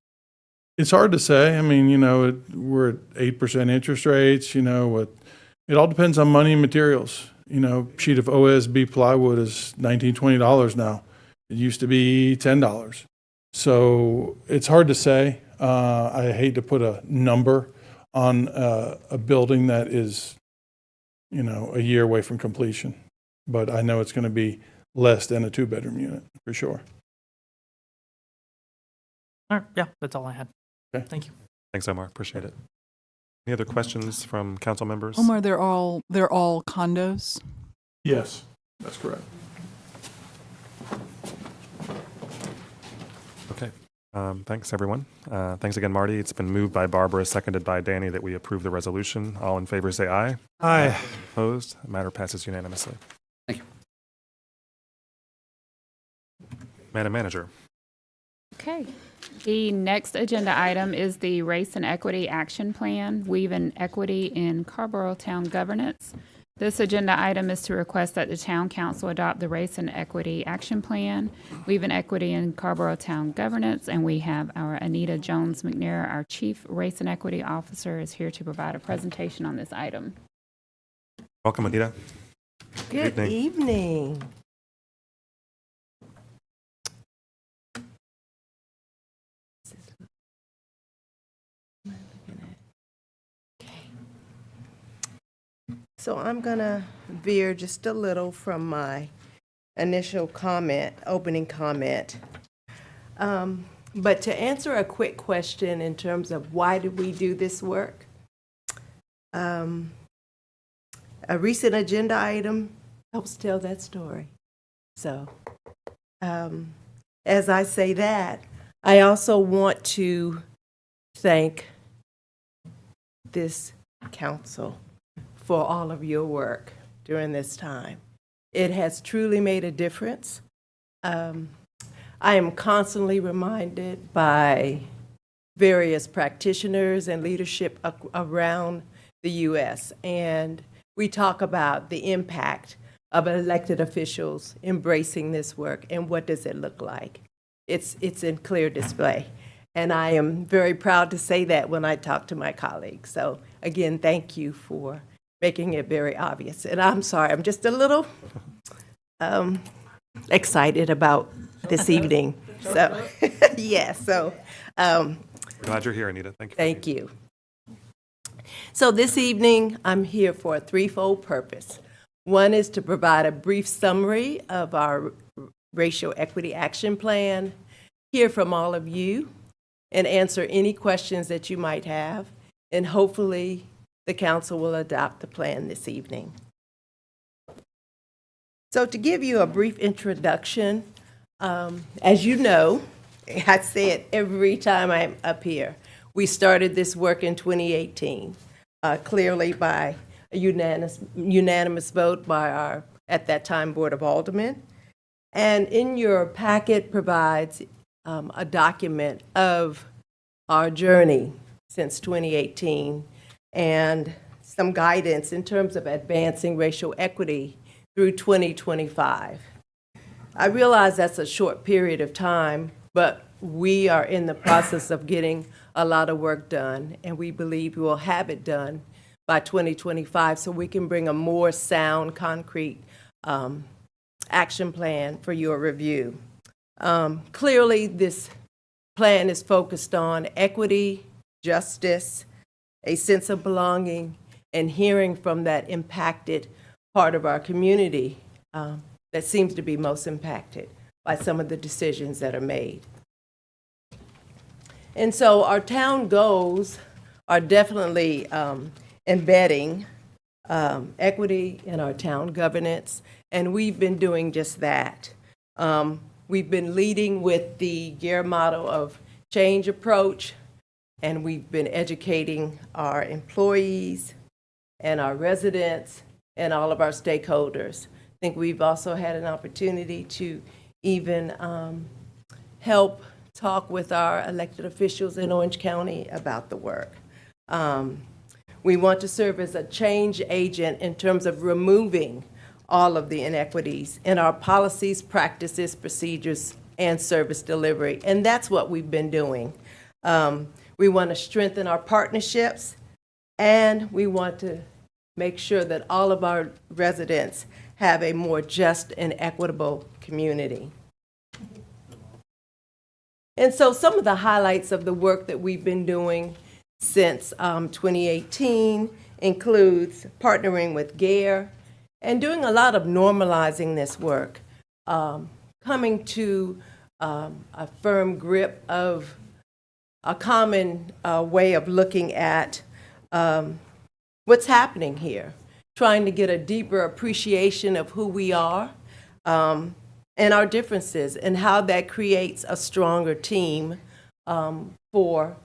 It's hard to say. I mean, we're at 8% interest rates, it all depends on money and materials. Sheet of OSB plywood is $19, $20 now. It used to be $10. So it's hard to say. I hate to put a number on a building that is, a year away from completion, but I know it's going to be less than a 2-bedroom unit for sure. All right, yeah, that's all I had. Okay. Thank you. Thanks, Omar. Appreciate it. Any other questions from council members? Omar, they're all condos? Yes, that's correct. Okay. Thanks, everyone. Thanks again, Marty. It's been moved by Barbara, seconded by Danny, that we approve the resolution. All in favor say aye. Aye. Opposed? The matter passes unanimously. Thank you. Madam Manager. Okay. The next agenda item is the Race and Equity Action Plan, Weaving Equity in Carrboro Town Governance. This agenda item is to request that the Town Council adopt the Race and Equity Action Plan, Weaving Equity in Carrboro Town Governance, and we have our Anita Jones McNair, our Chief Race and Equity Officer, is here to provide a presentation on this item. Welcome, Anita. Good evening. So I'm gonna veer just a little from my initial comment, opening comment. But to answer a quick question in terms of why did we do this work? A recent agenda item helps tell that story. So, as I say that, I also want to thank this council for all of your work during this time. It has truly made a difference. I am constantly reminded by various practitioners and leadership around the U.S., and we talk about the impact of elected officials embracing this work and what does it look like. It's in clear display. And I am very proud to say that when I talk to my colleagues. So again, thank you for making it very obvious. And I'm sorry, I'm just a little excited about this evening. So, yeah, so. Glad you're here, Anita. Thank you. Thank you. So this evening, I'm here for a threefold purpose. One is to provide a brief summary of our Racial Equity Action Plan, hear from all of you, and answer any questions that you might have, and hopefully the council will adopt the plan this evening. So to give you a brief introduction, as you know, I say it every time I'm up here, we started this work in 2018, clearly by a unanimous vote by our, at that time, Board of Aldermen. And in your packet provides a document of our journey since 2018 and some guidance in terms of advancing racial equity through 2025. I realize that's a short period of time, but we are in the process of getting a lot of work done, and we believe we will have it done by 2025 so we can bring a more sound, concrete action plan for your review. Clearly, this plan is focused on equity, justice, a sense of belonging, and hearing from that impacted part of our community that seems to be most impacted by some of the decisions that are made. And so our town goals are definitely embedding equity in our town governance, and we've been doing just that. We've been leading with the GARE model of change approach, and we've been educating our employees and our residents and all of our stakeholders. I think we've also had an opportunity to even help talk with our elected officials in Orange County about the work. We want to serve as a change agent in terms of removing all of the inequities in our policies, practices, procedures, and service delivery. And that's what we've been doing. We want to strengthen our partnerships, and we want to make sure that all of our residents have a more just and equitable community. And so some of the highlights of the work that we've been doing since 2018 includes partnering with GARE and doing a lot of normalizing this work, coming to a firm grip of a common way of looking at what's happening here, trying to get a deeper appreciation of who we are and our differences and how that creates a stronger team for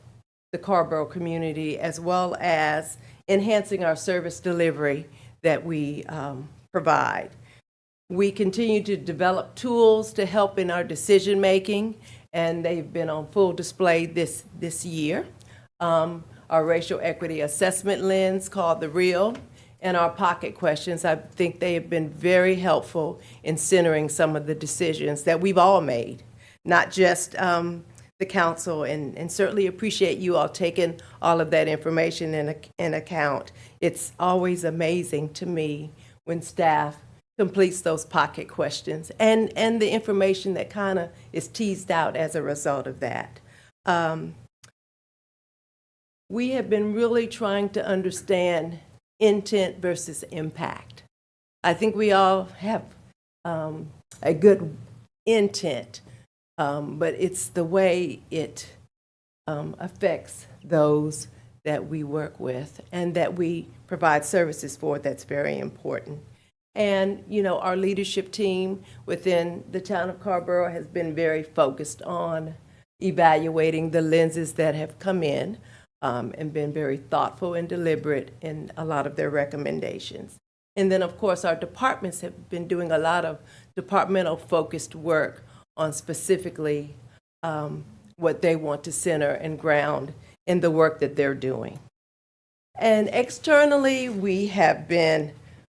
the Carrboro community, as well as enhancing our service delivery that we provide. We continue to develop tools to help in our decision making, and they've been on full display this year. Our racial equity assessment lens called The Real, and our pocket questions. I think they have been very helpful in centering some of the decisions that we've all made, not just the council, and certainly appreciate you all taking all of that information in account. It's always amazing to me when staff completes those pocket questions and the information that kind of is teased out as a result of that. We have been really trying to understand intent versus impact. I think we all have a good intent, but it's the way it affects those that we work with and that we provide services for that's very important. And, you know, our leadership team within the town of Carrboro has been very focused on evaluating the lenses that have come in and been very thoughtful and deliberate in a lot of their recommendations. And then, of course, our departments have been doing a lot of departmental focused work on specifically what they want to center and ground in the work that they're doing. And externally, we have been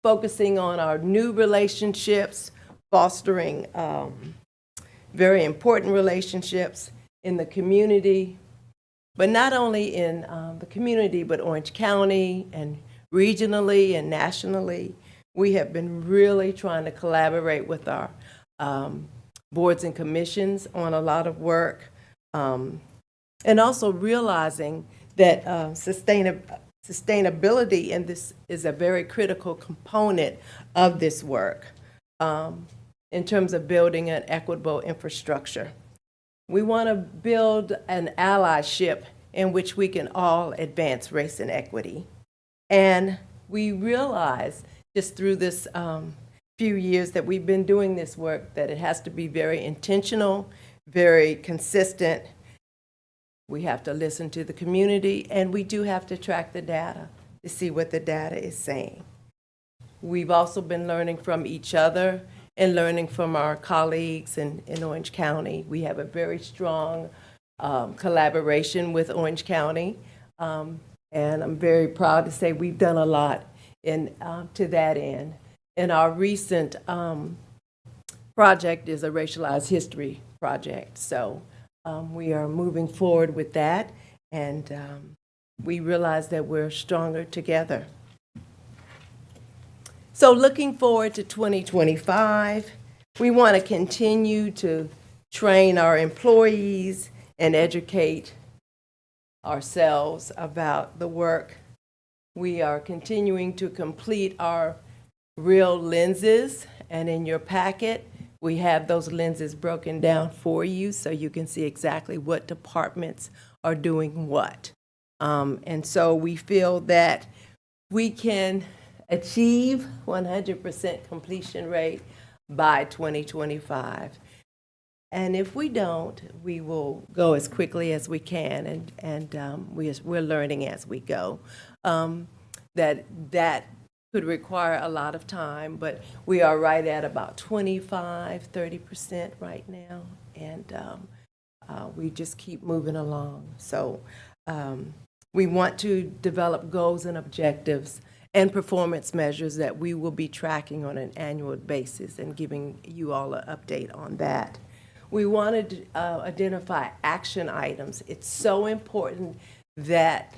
focusing on our new relationships, fostering very important relationships in the community, but not only in the community, but Orange County and regionally and nationally. We have been really trying to collaborate with our boards and commissions on a lot of work, and also realizing that sustainability in this is a very critical component of this work in terms of building an equitable infrastructure. We want to build an allyship in which we can all advance race and equity. And we realize just through this few years that we've been doing this work that it has to be very intentional, very consistent. We have to listen to the community, and we do have to track the data to see what the data is saying. We've also been learning from each other and learning from our colleagues in Orange County. We have a very strong collaboration with Orange County, and I'm very proud to say we've done a lot to that end. And our recent project is a racialized history project. So we are moving forward with that, and we realize that we're stronger together. So looking forward to 2025, we want to continue to train our employees and educate ourselves about the work. We are continuing to complete our real lenses, and in your packet, we have those lenses broken down for you so you can see exactly what departments are doing what. And so we feel that we can achieve 100% completion rate by 2025. And if we don't, we will go as quickly as we can, and we're learning as we go. That could require a lot of time, but we are right at about 25–30% right now, and we just keep moving along. So we want to develop goals and objectives and performance measures that we will be tracking on an annual basis and giving you all an update on that. We wanted to identify action items. It's so important that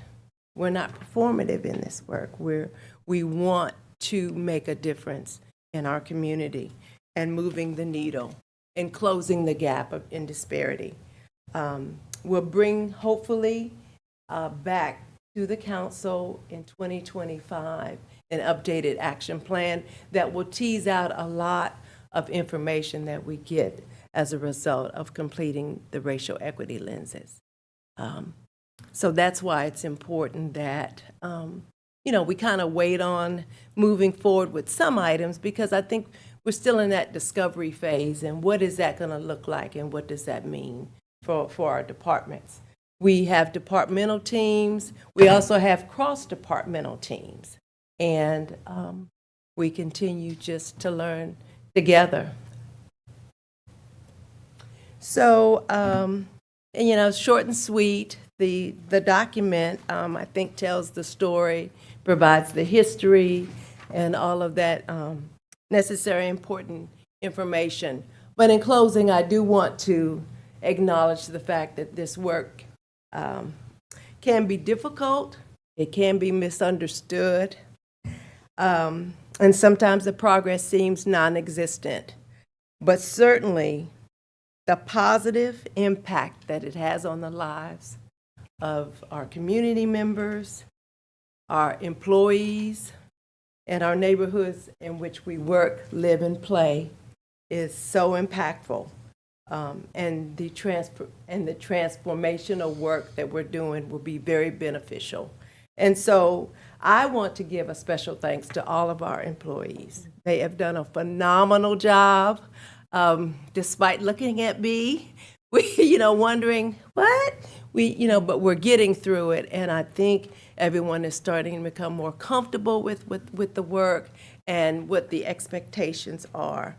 we're not performative in this work. We want to make a difference in our community and moving the needle and closing the gap in disparity. We'll bring, hopefully, back to the council in 2025 an updated action plan that will tease out a lot of information that we get as a result of completing the racial equity lenses. So that's why it's important that, we kind of wait on moving forward with some items, because I think we're still in that discovery phase, and what is that going to look like, and what does that mean for our departments? We have departmental teams. We also have cross-departmental teams, and we continue just to learn together. So, short and sweet, the document, I think, tells the story, provides the history, and all of that necessary, important information. But in closing, I do want to acknowledge the fact that this work can be difficult. It can be misunderstood. and sometimes the progress seems non-existent. But certainly, the positive impact that it has on the lives of our community members, our employees, and our neighborhoods in which we work, live, and play is so impactful. And the transformational work that we're doing will be very beneficial. And so I want to give a special thanks to all of our employees. They have done a phenomenal job. Despite looking at me, wondering what? But we're getting through it. And I think everyone is starting to become more comfortable with the work and what the expectations are.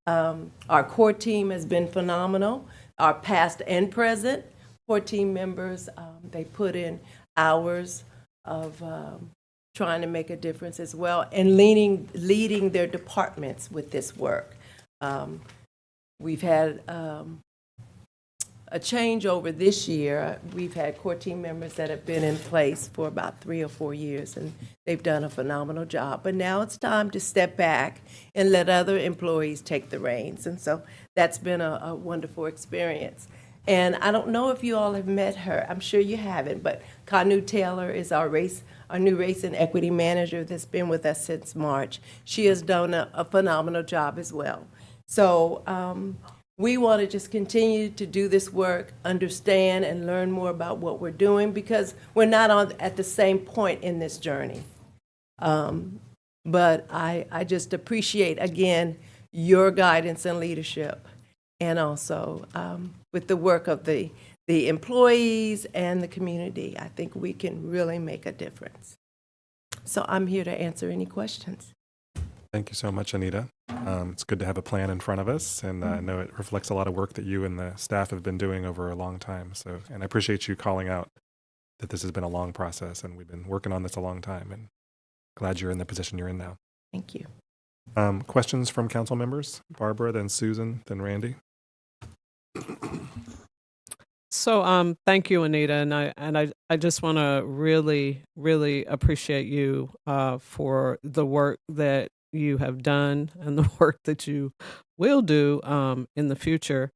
Our core team has been phenomenal. Our past and present core team members, they put in hours of trying to make a difference as well and leading their departments with this work. We've had a changeover this year. We've had core team members that have been in place for about 3 or 4 years, and they've done a phenomenal job. But now it's time to step back and let other employees take the reins. And so that's been a wonderful experience. And I don't know if you all have met her. I'm sure you haven't, but Kanu Taylor is our new race and equity manager that's been with us since March. She has done a phenomenal job as well. So we want to just continue to do this work, understand and learn more about what we're doing, because we're not at the same point in this journey. But I just appreciate, again, your guidance and leadership, and also with the work of the employees and the community. I think we can really make a difference. So I'm here to answer any questions. Thank you so much, Anita. It's good to have a plan in front of us, and I know it reflects a lot of work that you and the staff have been doing over a long time. And I appreciate you calling out that this has been a long process, and we've been working on this a long time, and glad you're in the position you're in now. Thank you. Questions from council members? Barbara, then Susan, then Randy. So thank you, Anita, and I just want to really, really appreciate you for the work that you have done and the work that you will do in the future.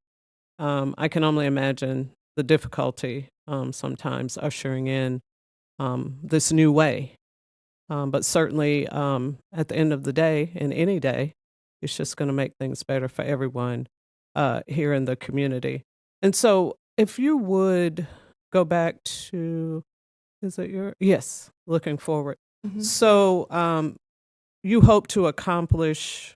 I can only imagine the difficulty sometimes ushering in this new way. But certainly at the end of the day, and any day, it's just going to make things better for everyone here in the community. And so if you would go back to, yes, looking forward. Mm-hmm. So you hope to accomplish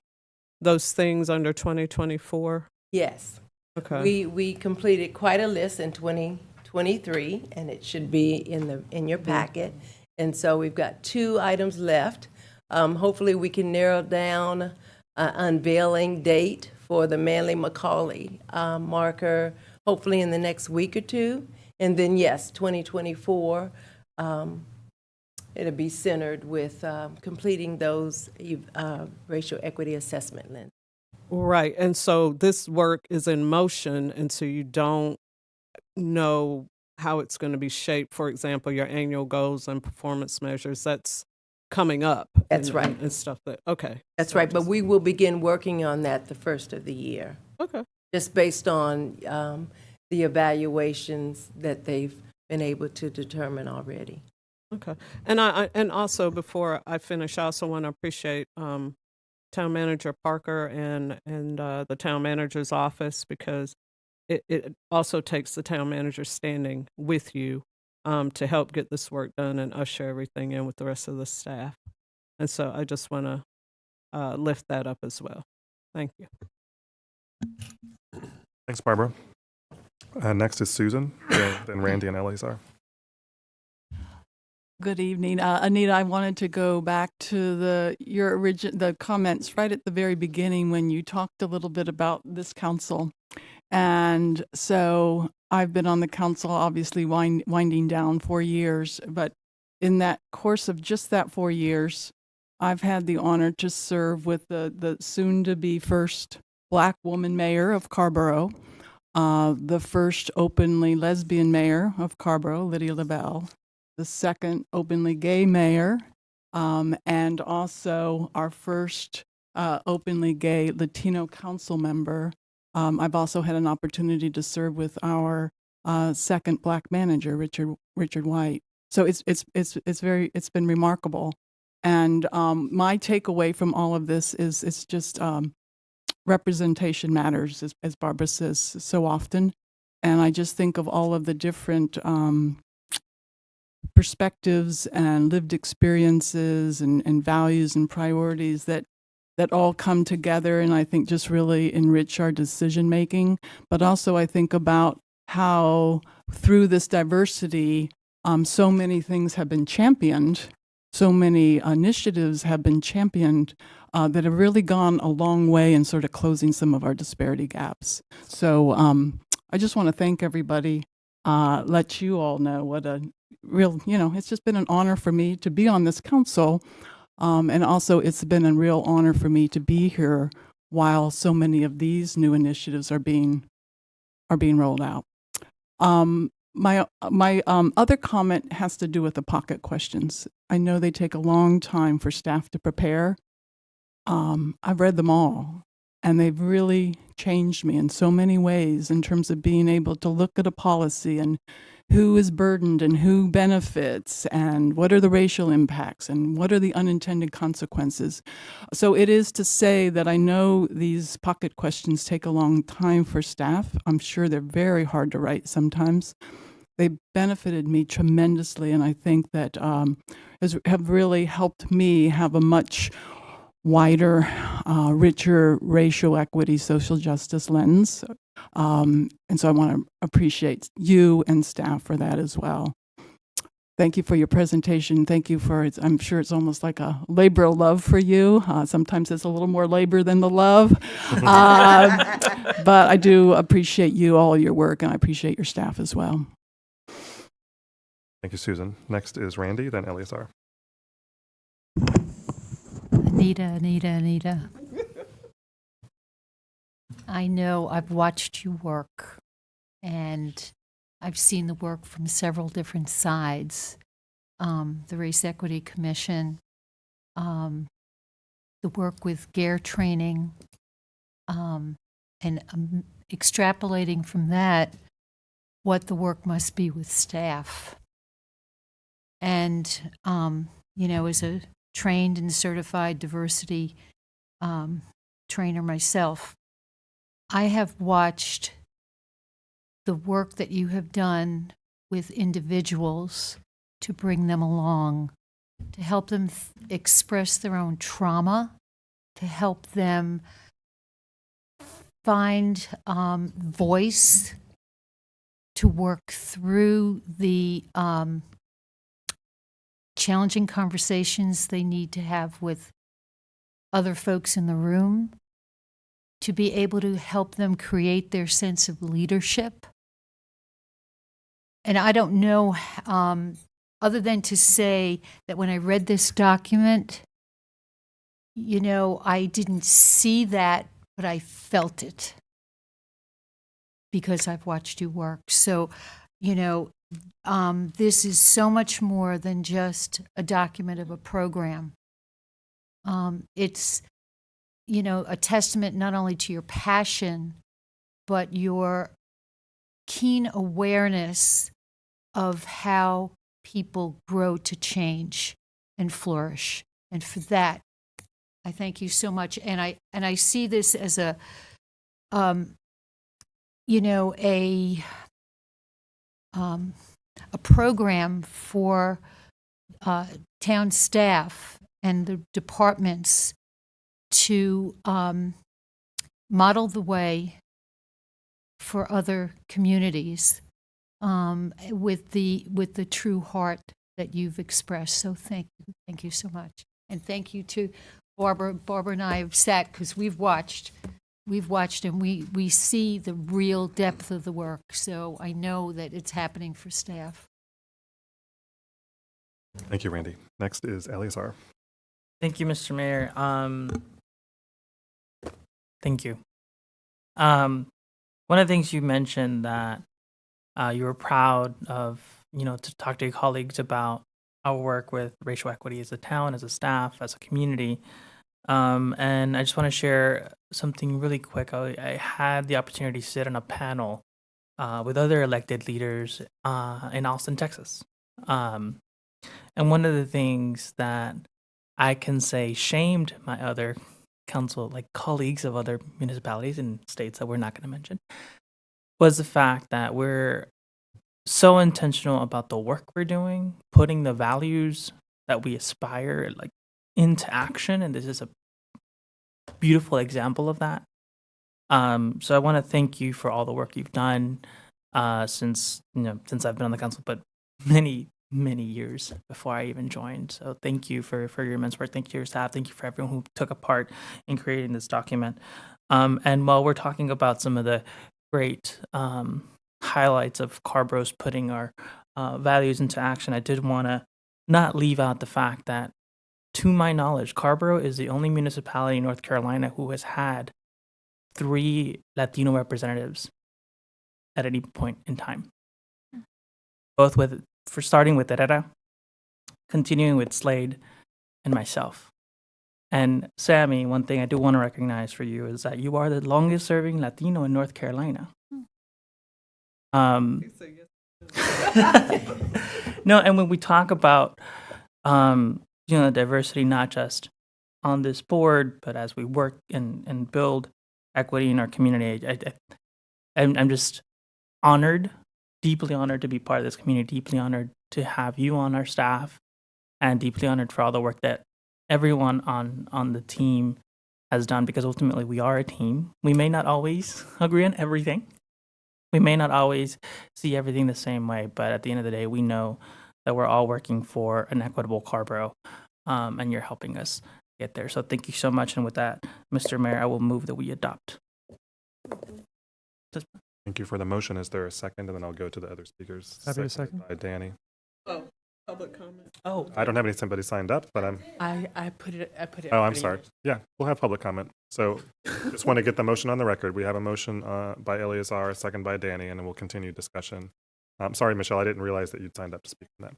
those things under 2024? Yes. Okay. We completed quite a list in 2023, and it should be in your packet. And so we've got 2 items left. Hopefully we can narrow down an unveiling date for the Manly Macaulay marker, hopefully in the next week or 2. And then, yes, 2024, it'll be centered with completing those racial equity assessment lenses. Right. And so this work is in motion, and so you don't know how it's going to be shaped. For example, your annual goals and performance measures, that's coming up. That's right. And stuff that, okay. That's right, but we will begin working on that the first of the year. Okay. Just based on the evaluations that they've been able to determine already. Okay. And also, before I finish, I also want to appreciate Town Manager Parker and the Town Manager's office, because it also takes the Town Manager standing with you to help get this work done and usher everything in with the rest of the staff. And so I just want to lift that up as well. Thank you. Thanks, Barbara. Next is Susan, then Randy and Eleazar. Good evening. Anita, I wanted to go back to the comments right at the very beginning when you talked a little bit about this council. And so I've been on the council, obviously winding down 4 years, but in that course of just that 4 years, I've had the honor to serve with the soon-to-be first Black woman mayor of Carrboro, the first openly lesbian mayor of Carrboro, Lydia LaBelle, the second openly gay mayor, and also our first openly gay Latino council member. I've also had an opportunity to serve with our second Black manager, Richard White. So it's been remarkable. And my takeaway from all of this is it's just representation matters, as Barbara says so often. And I just think of all of the different perspectives and lived experiences and values and priorities that all come together, and I think just really enrich our decision making. But also I think about how through this diversity, so many things have been championed, so many initiatives have been championed that have really gone a long way in sort of closing some of our disparity gaps. So I just want to thank everybody, let you all know what a real, it's just been an honor for me to be on this council. And also it's been a real honor for me to be here while so many of these new initiatives are being rolled out. My other comment has to do with the pocket questions. I know they take a long time for staff to prepare. I've read them all, and they've really changed me in so many ways in terms of being able to look at a policy and who is burdened and who benefits and what are the racial impacts and what are the unintended consequences. So it is to say that I know these pocket questions take a long time for staff. I'm sure they're very hard to write sometimes. They benefited me tremendously, and I think that have really helped me have a much wider, richer racial equity, social justice lens. And so I want to appreciate you and staff for that as well. Thank you for your presentation. Thank you for, I'm sure it's almost like a labor of love for you. Sometimes it's a little more labor than the love. But I do appreciate you, all your work, and I appreciate your staff as well. Thank you, Susan. Next is Randy, then Eleazar. Anita. I know I've watched you work, and I've seen the work from several different sides. The Race Equity Commission, the work with GARE training, and extrapolating from that what the work must be with staff. And, as a trained and certified diversity trainer myself, I have watched the work that you have done with individuals to bring them along, to help them express their own trauma, to help them find voice, to work through the challenging conversations they need to have with other folks in the room, to be able to help them create their sense of leadership. And I don't know, other than to say that when I read this document, I didn't see that, but I felt it because I've watched you work. So, this is so much more than just a document of a program. It's, a testament not only to your passion, but your keen awareness of how people grow to change and flourish. And for that, I thank you so much. And I see this as a program for town staff and the departments to model the way for other communities with the true heart that you've expressed. So thank you so much, and thank you to Barbara. Barbara and I have sat because we've watched, and we see the real depth of the work. So I know that it's happening for staff. Thank you, Randy. Next is Eleazar. Thank you, Mr. Mayor. Thank you. One of the things you mentioned that you were proud of, to talk to your colleagues about our work with racial equity as a town, as a staff, as a community. And I just want to share something really quick. I had the opportunity to sit on a panel with other elected leaders in Austin, Texas. And one of the things that I can say shamed my other council, like colleagues of other municipalities and states that we're not going to mention, was the fact that we're so intentional about the work we're doing, putting the values that we aspire like into action, and this is a beautiful example of that. So I want to thank you for all the work you've done since I've been on the council, but many years before I even joined. So thank you for your immense work. Thank you to your staff. Thank you for everyone who took a part in creating this document. And while we're talking about some of the great highlights of Carrboro's putting our values into action, I did want to not leave out the fact that, to my knowledge, Carrboro is the only municipality in North Carolina who has had 3 Latino representatives at any point in time. Both starting with Herrera, continuing with Slade, and myself. And Sammy, one thing I do want to recognize for you is that you are the longest serving Latino in North Carolina. No, and when we talk about diversity, not just on this board, but as we work and build equity in our community, I'm just honored, deeply honored to be part of this community, deeply honored to have you on our staff, and deeply honored for all the work that everyone on the team has done, because ultimately we are a team. We may not always agree on everything. We may not always see everything the same way, but at the end of the day, we know that we're all working for an equitable Carrboro, and you're helping us get there. So thank you so much. And with that, Mr. Mayor, I will move that we adopt. Thank you for the motion. Is there a second? And then I'll go to the other speakers. Happy to second. By Danny. Oh, public comment. Oh, I don't have somebody signed up, but I'm. I put it. Oh, I'm sorry. Yeah, we'll have public comment. So just want to get the motion on the record. We have a motion by Eleazar, a second by Danny, and then we'll continue discussion. I'm sorry, Michelle, I didn't realize that you'd signed up to speak on that.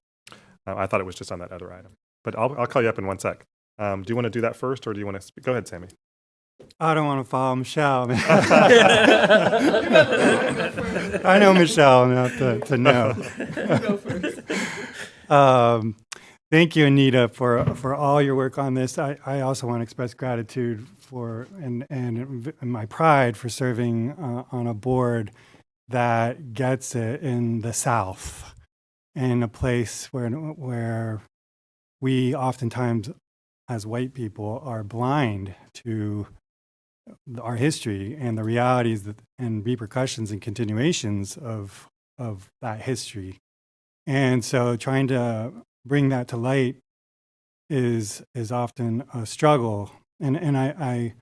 I thought it was just on that other item. But I'll call you up in 1 sec. Do you want to do that first, or do you want to speak? Go ahead, Sammy. I don't want to follow Michelle. I know Michelle enough to know. Go first. Thank you, Anita, for all your work on this. I also want to express gratitude for and my pride for serving on a board that gets it in the South, in a place where we oftentimes, as white people, are blind to our history and the realities and repercussions and continuations of that history. And so trying to bring that to light is often a struggle. And I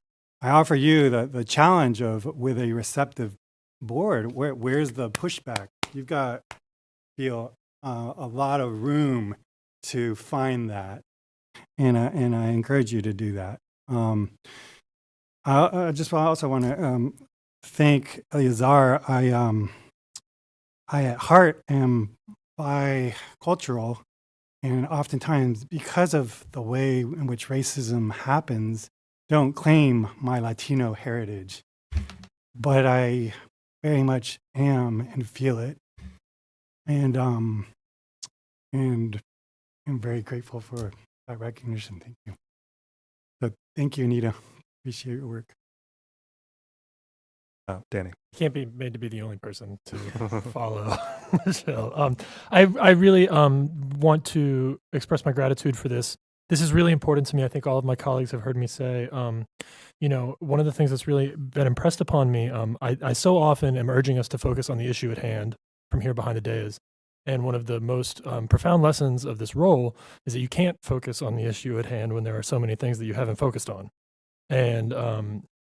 offer you the challenge of, with a receptive board, where's the pushback? You've got, feel, a lot of room to find that. And I encourage you to do that. I also want to thank Eleazar. I at heart am bicultural, and oftentimes, because of the way in which racism happens, don't claim my Latino heritage. But I very much am and feel it. And I'm very grateful for that recognition. Thank you. So thank you, Anita. Appreciate your work. Danny. Can't be made to be the only person to follow Michelle. I really want to express my gratitude for this. This is really important to me. I think all of my colleagues have heard me say, one of the things that's really been impressed upon me, I so often am urging us to focus on the issue at hand from here behind the dais. And one of the most profound lessons of this role is that you can't focus on the issue at hand when there are so many things that you haven't focused on. And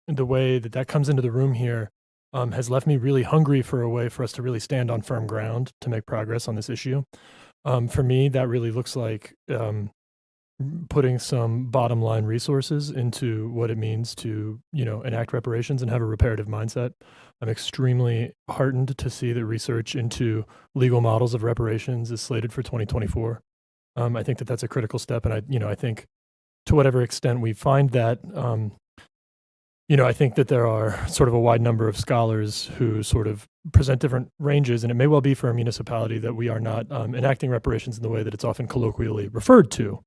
the way that comes into the room here has left me really hungry for a way for us to really stand on firm ground to make progress on this issue. For me, that really looks like putting some bottom line resources into what it means to, enact reparations and have a reparative mindset. I'm extremely heartened to see that research into legal models of reparations is slated for 2024. I think that that's a critical step, and I think to whatever extent we find that, I think that there are sort of a wide number of scholars who sort of present different ranges, and it may well be for a municipality that we are not enacting reparations in the way that it's often colloquially referred to,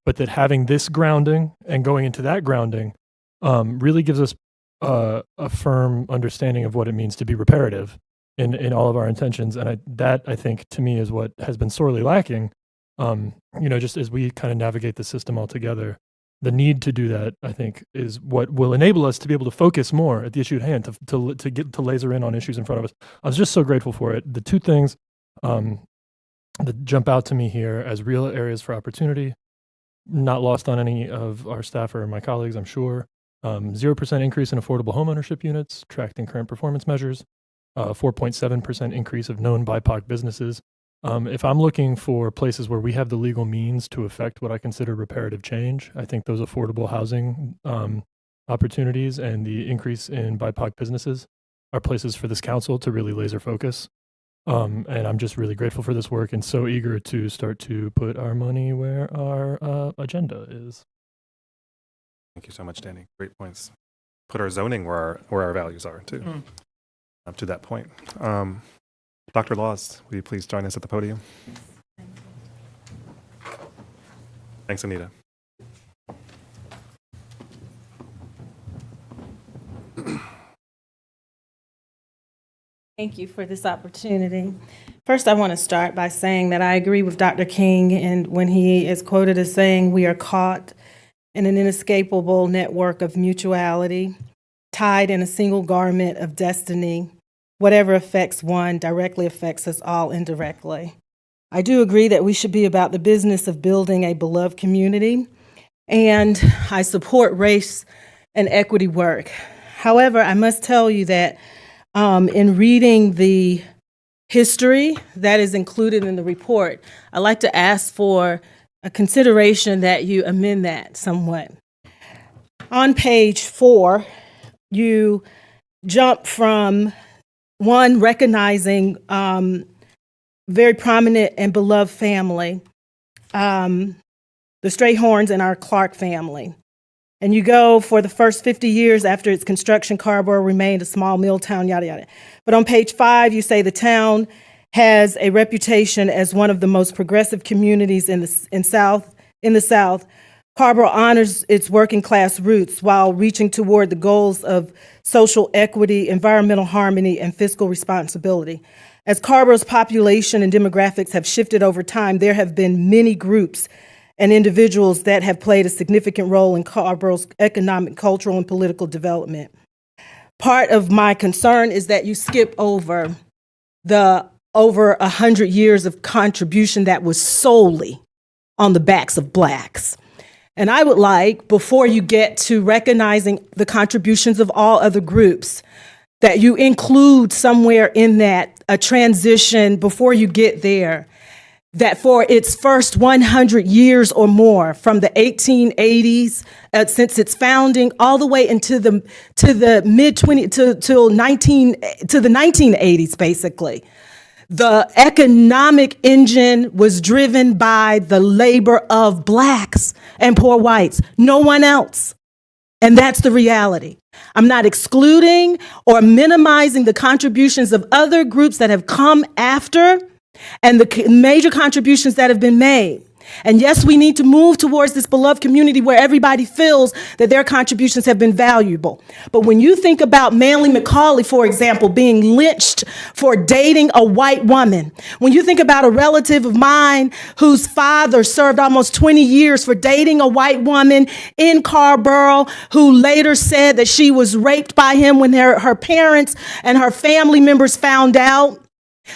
but that having this grounding and going into that grounding really gives us a firm understanding of what it means to be reparative in all of our intentions. And I think, to me, is what has been sorely lacking, just as we kind of navigate the system altogether. The need to do that, I think, is what will enable us to be able to focus more at the issue at hand, to get to laser in on issues in front of us. I was just so grateful for it. The two things that jump out to me here as real areas for opportunity, not lost on any of our staff or my colleagues, I'm sure. 0% increase in affordable homeownership units, tracked in current performance measures, 4.7% increase of known BIPOC businesses. If I'm looking for places where we have the legal means to affect what I consider reparative change, I think those affordable housing opportunities and the increase in BIPOC businesses are places for this council to really laser focus. And I'm just really grateful for this work and so eager to start to put our money where our agenda is. Thank you so much, Danny. Great points. Put our zoning where our values are, too, up to that point. Dr. Laws, will you please join us at the podium? Thanks, Anita. Thank you for this opportunity. First, I want to start by saying that I agree with Dr. King, and when he is quoted as saying, "We are caught in an inescapable network of mutuality, tied in a single garment of destiny. Whatever affects one directly affects us all indirectly." I do agree that we should be about the business of building a beloved community, and I support race and equity work. However, I must tell you that in reading the history that is included in the report, I'd like to ask for a consideration that you amend that somewhat. On page 4, you jump from one, recognizing very prominent and beloved family, the Strayhorns and our Clark family. And you go, for the first 50 years after its construction, Carrboro remained a small mill town, yada, yada. But on page 5, you say the town has a reputation as one of the most progressive communities in the South. Carrboro honors its working class roots while reaching toward the goals of social equity, environmental harmony, and fiscal responsibility. As Carrboro's population and demographics have shifted over time, there have been many groups and individuals that have played a significant role in Carrboro's economic, cultural, and political development. Part of my concern is that you skip over the over 100 years of contribution that was solely on the backs of Blacks. And I would like, before you get to recognizing the contributions of all other groups, that you include somewhere in that a transition before you get there, that for its first 100 years or more, from the 1880s, since its founding, all the way into the mid-20 to the 1980s, basically, the economic engine was driven by the labor of Blacks and poor whites, no one else. And that's the reality. I'm not excluding or minimizing the contributions of other groups that have come after and the major contributions that have been made. And yes, we need to move towards this beloved community where everybody feels that their contributions have been valuable. But when you think about Manly McCauley, for example, being lynched for dating a white woman, when you think about a relative of mine whose father served almost 20 years for dating a white woman in Carrboro, who later said that she was raped by him when her parents and her family members found out,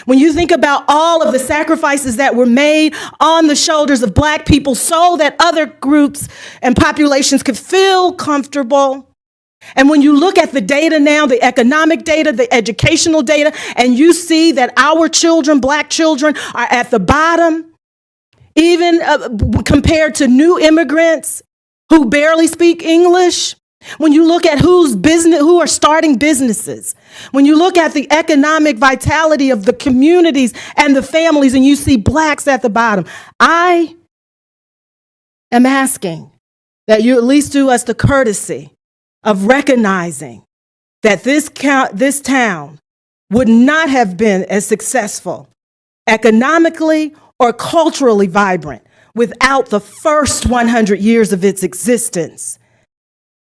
when you think about all of the sacrifices that were made on the shoulders of Black people so that other groups and populations could feel comfortable, and when you look at the data now, the economic data, the educational data, and you see that our children, Black children, are at the bottom, even compared to new immigrants who barely speak English. When you look at who are starting businesses, when you look at the economic vitality of the communities and the families, and you see Blacks at the bottom, I am asking that you at least do us the courtesy of recognizing that this town would not have been as successful economically or culturally vibrant without the first 100 years of its existence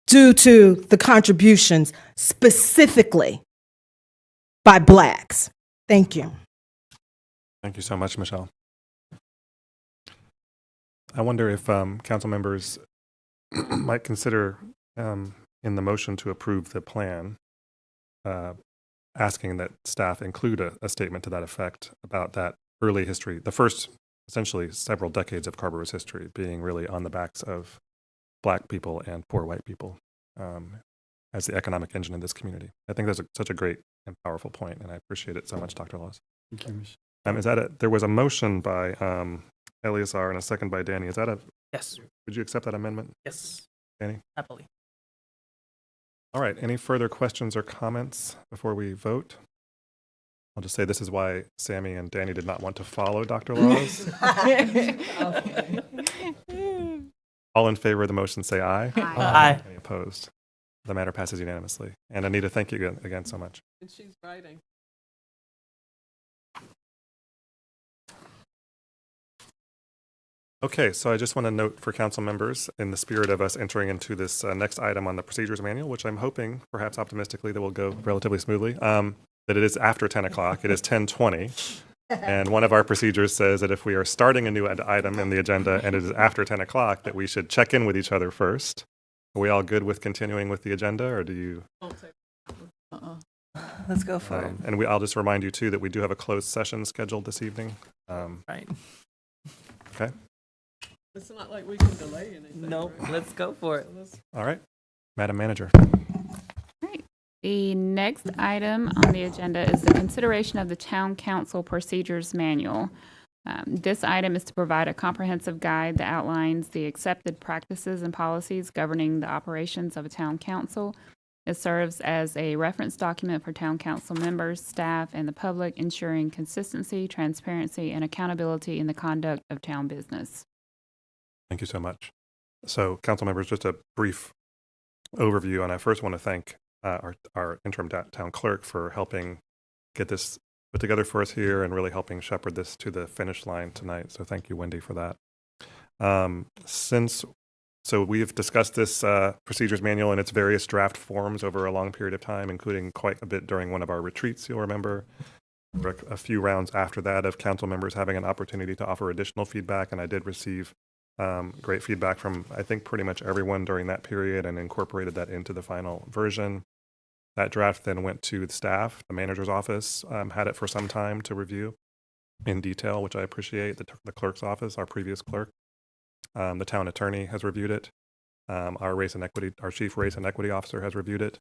due to the contributions specifically by Blacks. Thank you. Thank you so much, Michelle. I wonder if council members might consider in the motion to approve the plan, asking that staff include a statement to that effect about that early history, the first essentially several decades of Carrboro's history being really on the backs of Black people and poor white people as the economic engine in this community. I think that's such a great and powerful point, and I appreciate it so much, Dr. Laws. Thank you, Michelle. Is that there was a motion by Eleazar and a second by Danny. Is that Yes. Would you accept that amendment? Yes. Danny? Happily. All right. Any further questions or comments before we vote? I'll just say this is why Sammy and Danny did not want to follow Dr. Laws. All in favor of the motion say aye. Aye. Any opposed? The matter passes unanimously. And Anita, thank you again so much. And she's writing. Okay, so I just want to note for council members, in the spirit of us entering into this next item on the procedures manual, which I'm hoping, perhaps optimistically, that will go relatively smoothly, that it is after 10 o'clock. It is 10:20. And one of our procedures says that if we are starting a new item in the agenda and it is after 10 o'clock, that we should check in with each other first. Are we all good with continuing with the agenda, or do you? Let's go for it. And I'll just remind you, too, that we do have a closed session scheduled this evening. Right. Okay. It's not like we can delay anything. Nope. Right? Let's go for it. All right. Madam Manager. The next item on the agenda is the consideration of the Town Council Procedures Manual. This item is to provide a comprehensive guide that outlines the accepted practices and policies governing the operations of a town council. It serves as a reference document for town council members, staff, and the public, ensuring consistency, transparency, and accountability in the conduct of town business. Thank you so much. So, council members, just a brief overview, and I first want to thank our interim town clerk for helping get this put together for us here and really helping shepherd this to the finish line tonight. So thank you, Wendy, for that. So we've discussed this procedures manual in its various draft forms over a long period of time, including quite a bit during one of our retreats, you'll remember. A few rounds after that of council members having an opportunity to offer additional feedback, and I did receive great feedback from, I think, pretty much everyone during that period and incorporated that into the final version. That draft then went to the staff. The manager's office had it for some time to review in detail, which I appreciate. The clerk's office, our previous clerk. The town attorney has reviewed it. Our chief race and equity officer has reviewed it.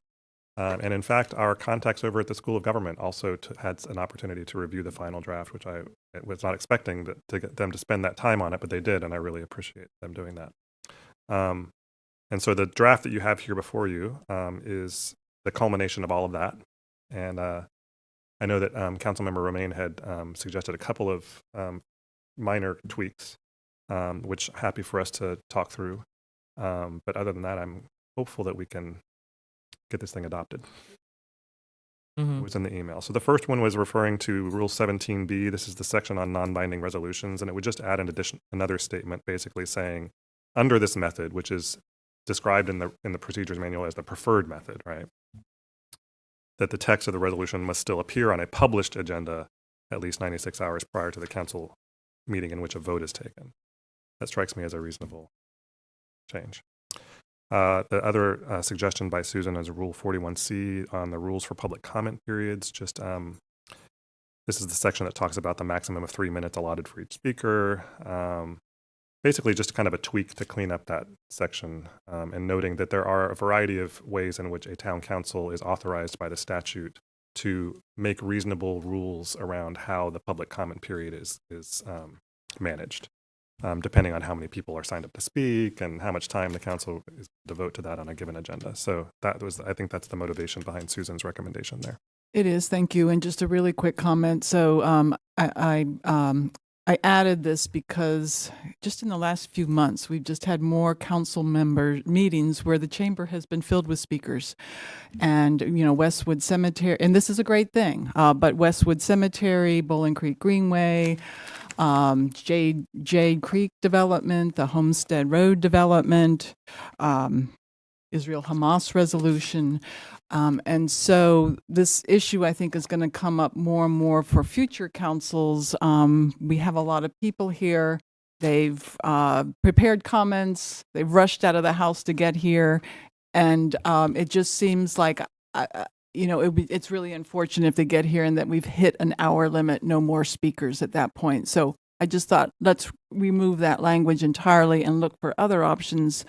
And in fact, our contacts over at the School of Government also had an opportunity to review the final draft, which I was not expecting to get them to spend that time on it, but they did, and I really appreciate them doing that. And so the draft that you have here before you is the culmination of all of that. And I know that Councilmember Romaine had suggested a couple of minor tweaks, which happy for us to talk through. But other than that, I'm hopeful that we can get this thing adopted. It was in the email. So the first one was referring to Rule 17B. This is the section on non-binding resolutions, and it would just add another statement basically saying, under this method, which is described in the procedures manual as the preferred method, right? That the text of the resolution must still appear on a published agenda at least 96 hours prior to the council meeting in which a vote is taken. That strikes me as a reasonable change. The other suggestion by Susan is Rule 41C on the rules for public comment periods. Just this is the section that talks about the maximum of 3 minutes allotted for each speaker. Basically just kind of a tweak to clean up that section, and noting that there are a variety of ways in which a town council is authorized by the statute to make reasonable rules around how the public comment period is managed, depending on how many people are signed up to speak and how much time the council is to devote to that on a given agenda. So I think that's the motivation behind Susan's recommendation there. It is, thank you. And just a really quick comment. So I I added this because just in the last few months, we've just had more council member meetings where the chamber has been filled with speakers. And, Westwood Cemetery, and this is a great thing, but Westwood Cemetery, Bowling Creek Greenway, Jade Creek development, the Homestead Road development, Israel-Hamas resolution. And so this issue, I think, is going to come up more and more for future councils. We have a lot of people here. They've prepared comments. They've rushed out of the house to get here. And it just seems like, it's really unfortunate if they get here and that we've hit an hour limit, no more speakers at that point. So I just thought, let's remove that language entirely and look for other options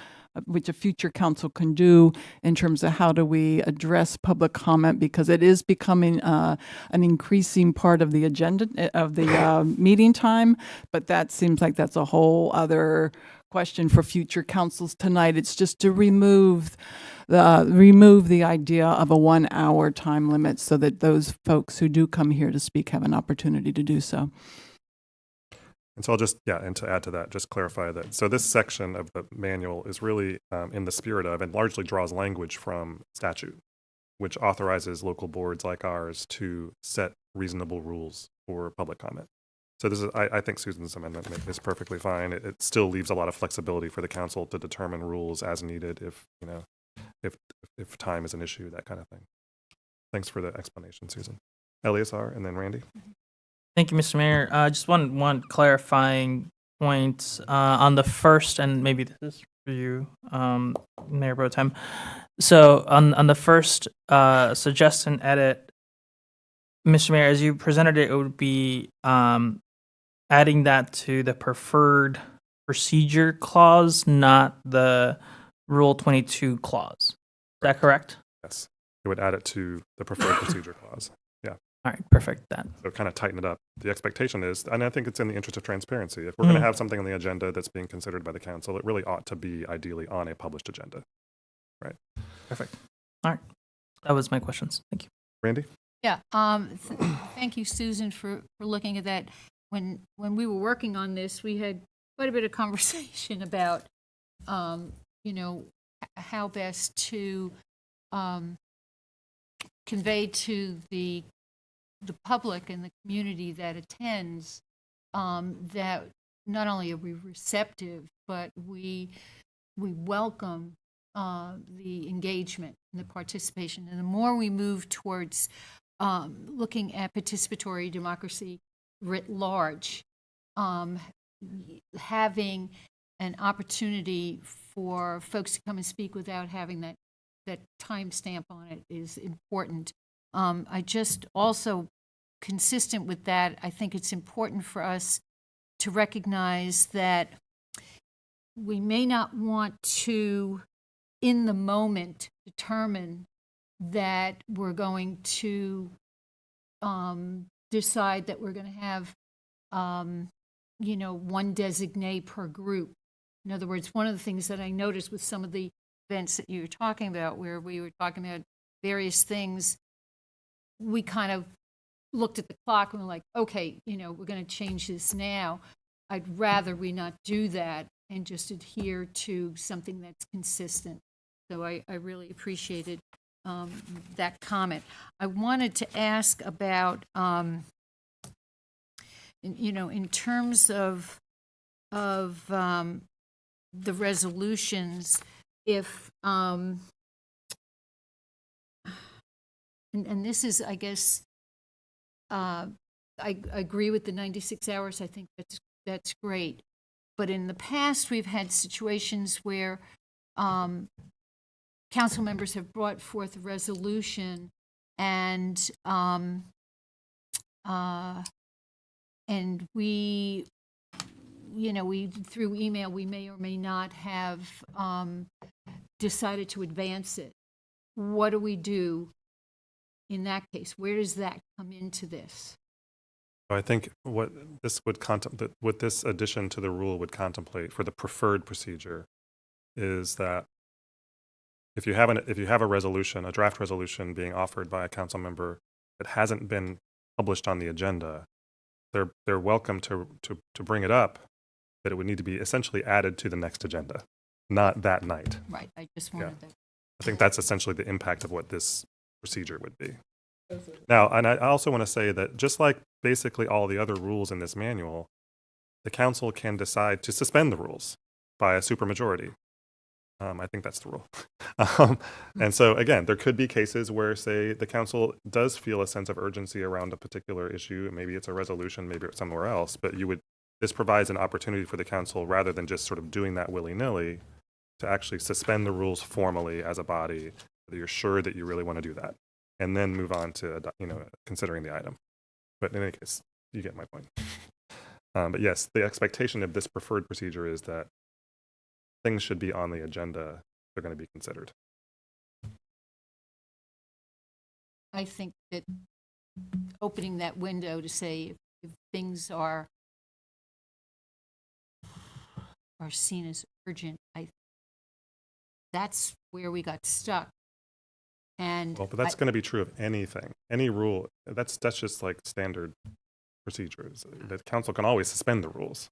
which a future council can do in terms of how do we address public comment, because it is becoming an increasing part of the agenda of the meeting time. But that seems like that's a whole other question for future councils. Tonight, it's just to remove the idea of a 1 hour time limit so that those folks who do come here to speak have an opportunity to do so. And so I'll just, and to add to that, just clarify that. So this section of the manual is really in the spirit of and largely draws language from statute, which authorizes local boards like ours to set reasonable rules for public comment. So this is, I think Susan's amendment is perfectly fine. It still leaves a lot of flexibility for the council to determine rules as needed if time is an issue, that kind of thing. Thanks for the explanation, Susan. Eleazar and then Randy. Thank you, Mr. Mayor. Just one clarifying point on the first, and maybe this is for you, Mayor Pro Tem. So on the first suggestion edit, Mr. Mayor, as you presented it, it would be adding that to the preferred procedure clause, not the Rule 22 clause. Is that correct? Yes, it would add it to the preferred procedure clause. Yeah. All right, perfect. So kind of tighten it up. The expectation is, and I think it's in the interest of transparency, if we're going to have something on the agenda that's being considered by the council, it really ought to be ideally on a published agenda. Right. Perfect. All right. That was my questions. Thank you. Randy? Yeah. Thank you, Susan, for looking at that. When we were working on this, we had quite a bit of conversation about, how best to convey to the public and the community that attends that not only are we receptive, but we welcome the engagement and the participation. And the more we move towards looking at participatory democracy writ large, having an opportunity for folks to come and speak without having that time stamp on it is important. I just also, consistent with that, I think it's important for us to recognize that we may not want to, in the moment, determine that we're going to decide that we're going to have, one designee per group. In other words, one of the things that I noticed with some of the events that you were talking about, where we were talking about various things, we kind of looked at the clock and were like, okay, we're going to change this now. I'd rather we not do that and just adhere to something that's consistent. So I really appreciated that comment. I wanted to ask about, in terms of the resolutions, if and this is, I guess, I agree with the 96 hours. I think that's great. But in the past, we've had situations where council members have brought forth a resolution, and we, through email, we may or may not have decided to advance it. What do we do in that case? Where does that come into this? I think what this addition to the rule would contemplate for the preferred procedure is that if you have a resolution, a draft resolution being offered by a council member that hasn't been published on the agenda, they're welcome to bring it up, but it would need to be essentially added to the next agenda, not that night. Right, I just wanted that. I think that's essentially the impact of what this procedure would be. Now, and I also want to say that just like basically all the other rules in this manual, the council can decide to suspend the rules by a supermajority. I think that's the rule. And so, again, there could be cases where, say, the council does feel a sense of urgency around a particular issue. Maybe it's a resolution, maybe it's somewhere else, but this provides an opportunity for the council, rather than just sort of doing that willy-nilly, to actually suspend the rules formally as a body, that you're sure that you really want to do that, and then move on to, considering the item. But in any case, you get my point. But yes, the expectation of this preferred procedure is that things should be on the agenda. They're going to be considered. I think that opening that window to say if things are seen as urgent, that's where we got stuck. And Well, but that's going to be true of anything, any rule. That's just like standard procedures. The council can always suspend the rules,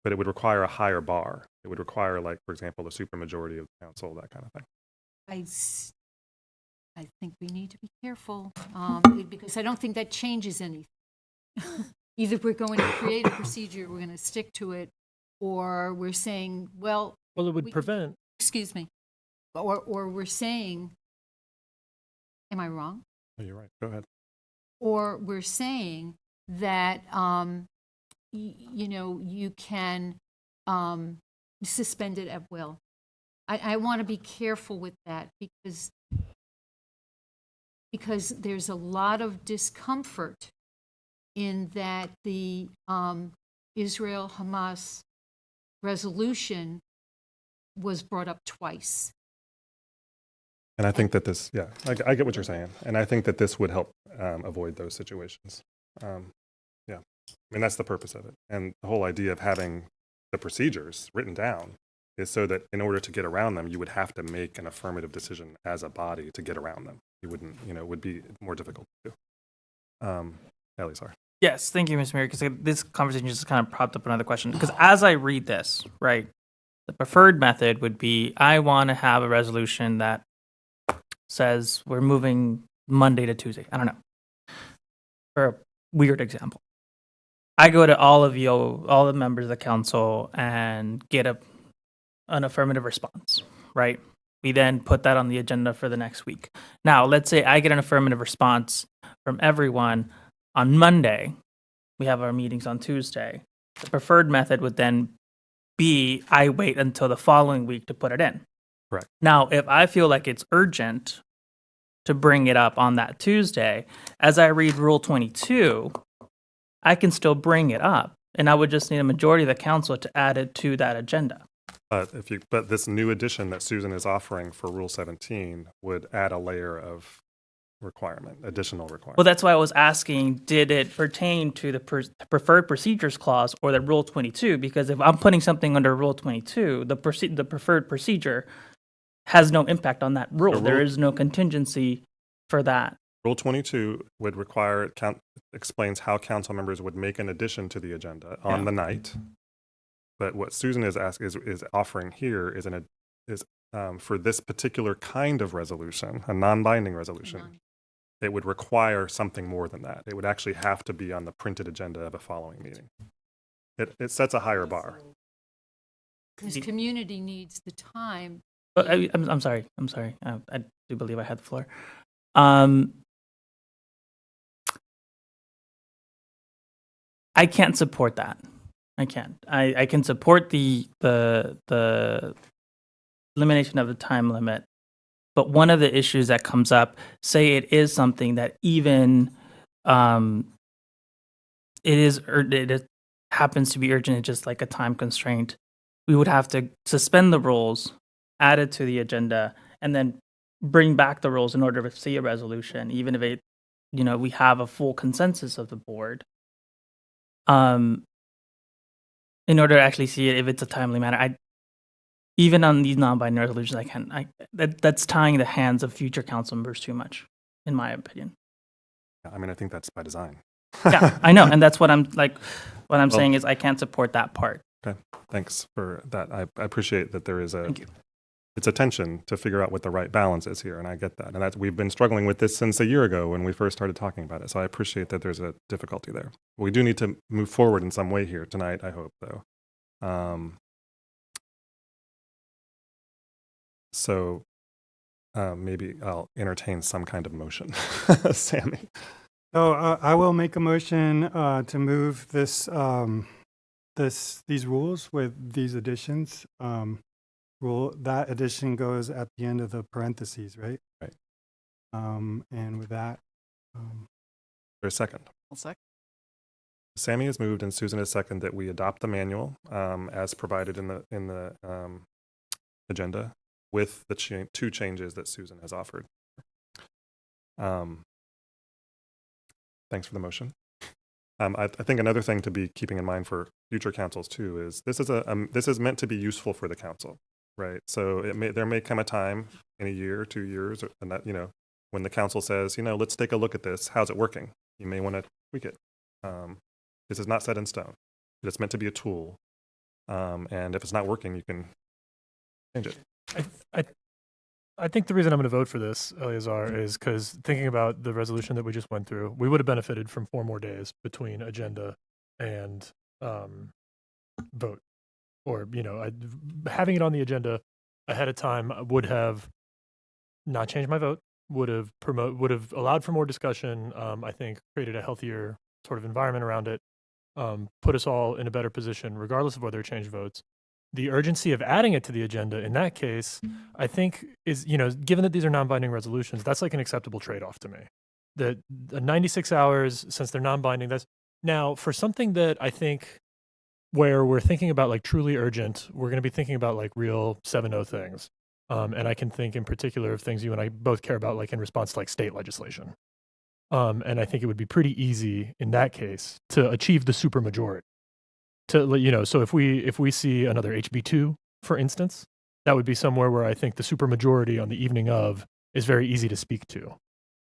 but it would require a higher bar. It would require, like, for example, the supermajority of the council, that kind of thing. I think we need to be careful because I don't think that changes anything. Either we're going to create a procedure, we're going to stick to it, or we're saying, well, it would prevent. Excuse me, or we're saying, am I wrong? Oh, you're right. Go ahead. Or we're saying that you can suspend it at will. I want to be careful with that because there's a lot of discomfort in that the Israel-Hamas resolution was brought up twice. And I think that this, I get what you're saying. And I think that this would help avoid those situations. I mean, that's the purpose of it. And the whole idea of having the procedures written down is so that in order to get around them, you would have to make an affirmative decision as a body to get around them. You wouldn't, it would be more difficult to do. Ellie, sorry. Yes, thank you, Ms. Mayor, because this conversation just kind of propped up another question. Because as I read this, right, the preferred method would be I want to have a resolution that says we're moving Monday to Tuesday. I don't know. For a weird example. I go to all of you, all the members of the council, and get an affirmative response, right? We then put that on the agenda for the next week. Now, let's say I get an affirmative response from everyone on Monday. We have our meetings on Tuesday. The preferred method would then be I wait until the following week to put it in. Correct. Now, if I feel like it's urgent to bring it up on that Tuesday, as I read Rule 22, I can still bring it up, and I would just need a majority of the council to add it to that agenda. But this new addition that Susan is offering for Rule 17 would add a layer of additional requirement. Well, that's why I was asking, did it pertain to the preferred procedures clause or the Rule 22? Because if I'm putting something under Rule 22, the preferred procedure has no impact on that rule. There is no contingency for that. Rule 22 would require, explains how council members would make an addition to the agenda on the night. But what Susan is offering here is for this particular kind of resolution, a non-binding resolution, it would require something more than that. It would actually have to be on the printed agenda of a following meeting. It sets a higher bar. Because community needs the time. I'm sorry. I do believe I had the floor. I can't support that. I can't. I can support the elimination of the time limit, but one of the issues that comes up, say it is something that even it happens to be urgent, it's just like a time constraint, we would have to suspend the rules, add it to the agenda, and then bring back the rules in order to see a resolution, even if we have a full consensus of the board. In order to actually see it, if it's a timely matter, even on these non-binding resolutions, that's tying the hands of future council members too much, in my opinion. I mean, I think that's by design. Yeah, I know, and that's what I'm like. What I'm Well- saying is I can't support that part. Okay, thanks for that. I appreciate that there is it's a tension to figure out what the right balance is here, and I get that. And that we've been struggling with this since a year ago when we first started talking about it. So I appreciate that there's a difficulty there. We do need to move forward in some way here tonight, I hope, though. So maybe I'll entertain some kind of motion. Sammy. So I will make a motion to move these rules with these additions. That addition goes at the end of the parentheses, right? Right. And with that, For a second. I'll second. Sammy has moved and Susan has seconded that we adopt the manual as provided in the agenda with the two changes that Susan has offered. Thanks for the motion. I think another thing to be keeping in mind for future councils too is this is meant to be useful for the council, right? So there may come a time in a year, 2 years, and that when the council says, let's take a look at this. How's it working? You may want to tweak it. This is not set in stone. It's meant to be a tool, and if it's not working, you can change it. I think the reason I'm going to vote for this, Eleazar, is because thinking about the resolution that we just went through, we would have benefited from 4 more days between agenda and vote. Or, having it on the agenda ahead of time would have not changed my vote, would have allowed for more discussion, I think created a healthier sort of environment around it, put us all in a better position, regardless of whether it changed votes. The urgency of adding it to the agenda in that case, I think is, given that these are non-binding resolutions, that's like an acceptable trade-off to me. The 96 hours, since they're non-binding, that's now for something that I think where we're thinking about like truly urgent, we're going to be thinking about like real 7-0 things. And I can think in particular of things you and I both care about, like in response to like state legislation. And I think it would be pretty easy in that case to achieve the supermajority. So if we see another HB2, for instance, that would be somewhere where I think the supermajority on the evening of is very easy to speak to.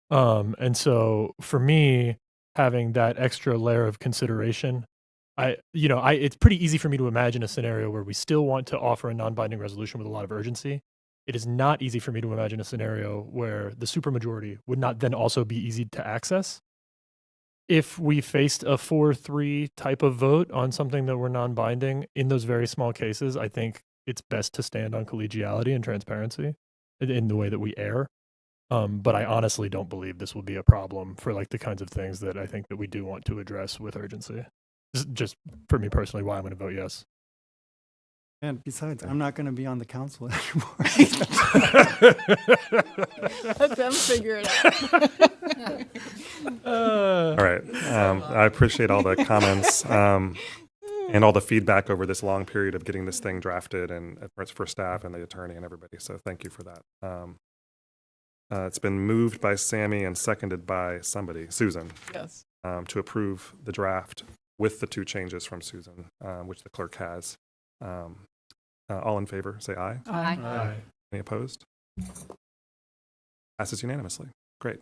And so for me, having that extra layer of consideration, it's pretty easy for me to imagine a scenario where we still want to offer a non-binding resolution with a lot of urgency. It is not easy for me to imagine a scenario where the supermajority would not then also be easy to access. If we faced a 4-3 type of vote on something that were non-binding in those very small cases, I think it's best to stand on collegiality and transparency in the way that we err. But I honestly don't believe this will be a problem for like the kinds of things that I think that we do want to address with urgency. Just for me personally, why I'm going to vote yes. and besides, I'm not going to be on the council anymore. Let them figure it out. All right. I appreciate all the comments and all the feedback over this long period of getting this thing drafted and for staff and the attorney and everybody. So thank you for that. It's been moved by Sammy and seconded by somebody, Susan, Yes. to approve the draft with the 2 changes from Susan, which the clerk has. All in favor, say aye. Aye. Aye. Any opposed? Passes unanimously. Great.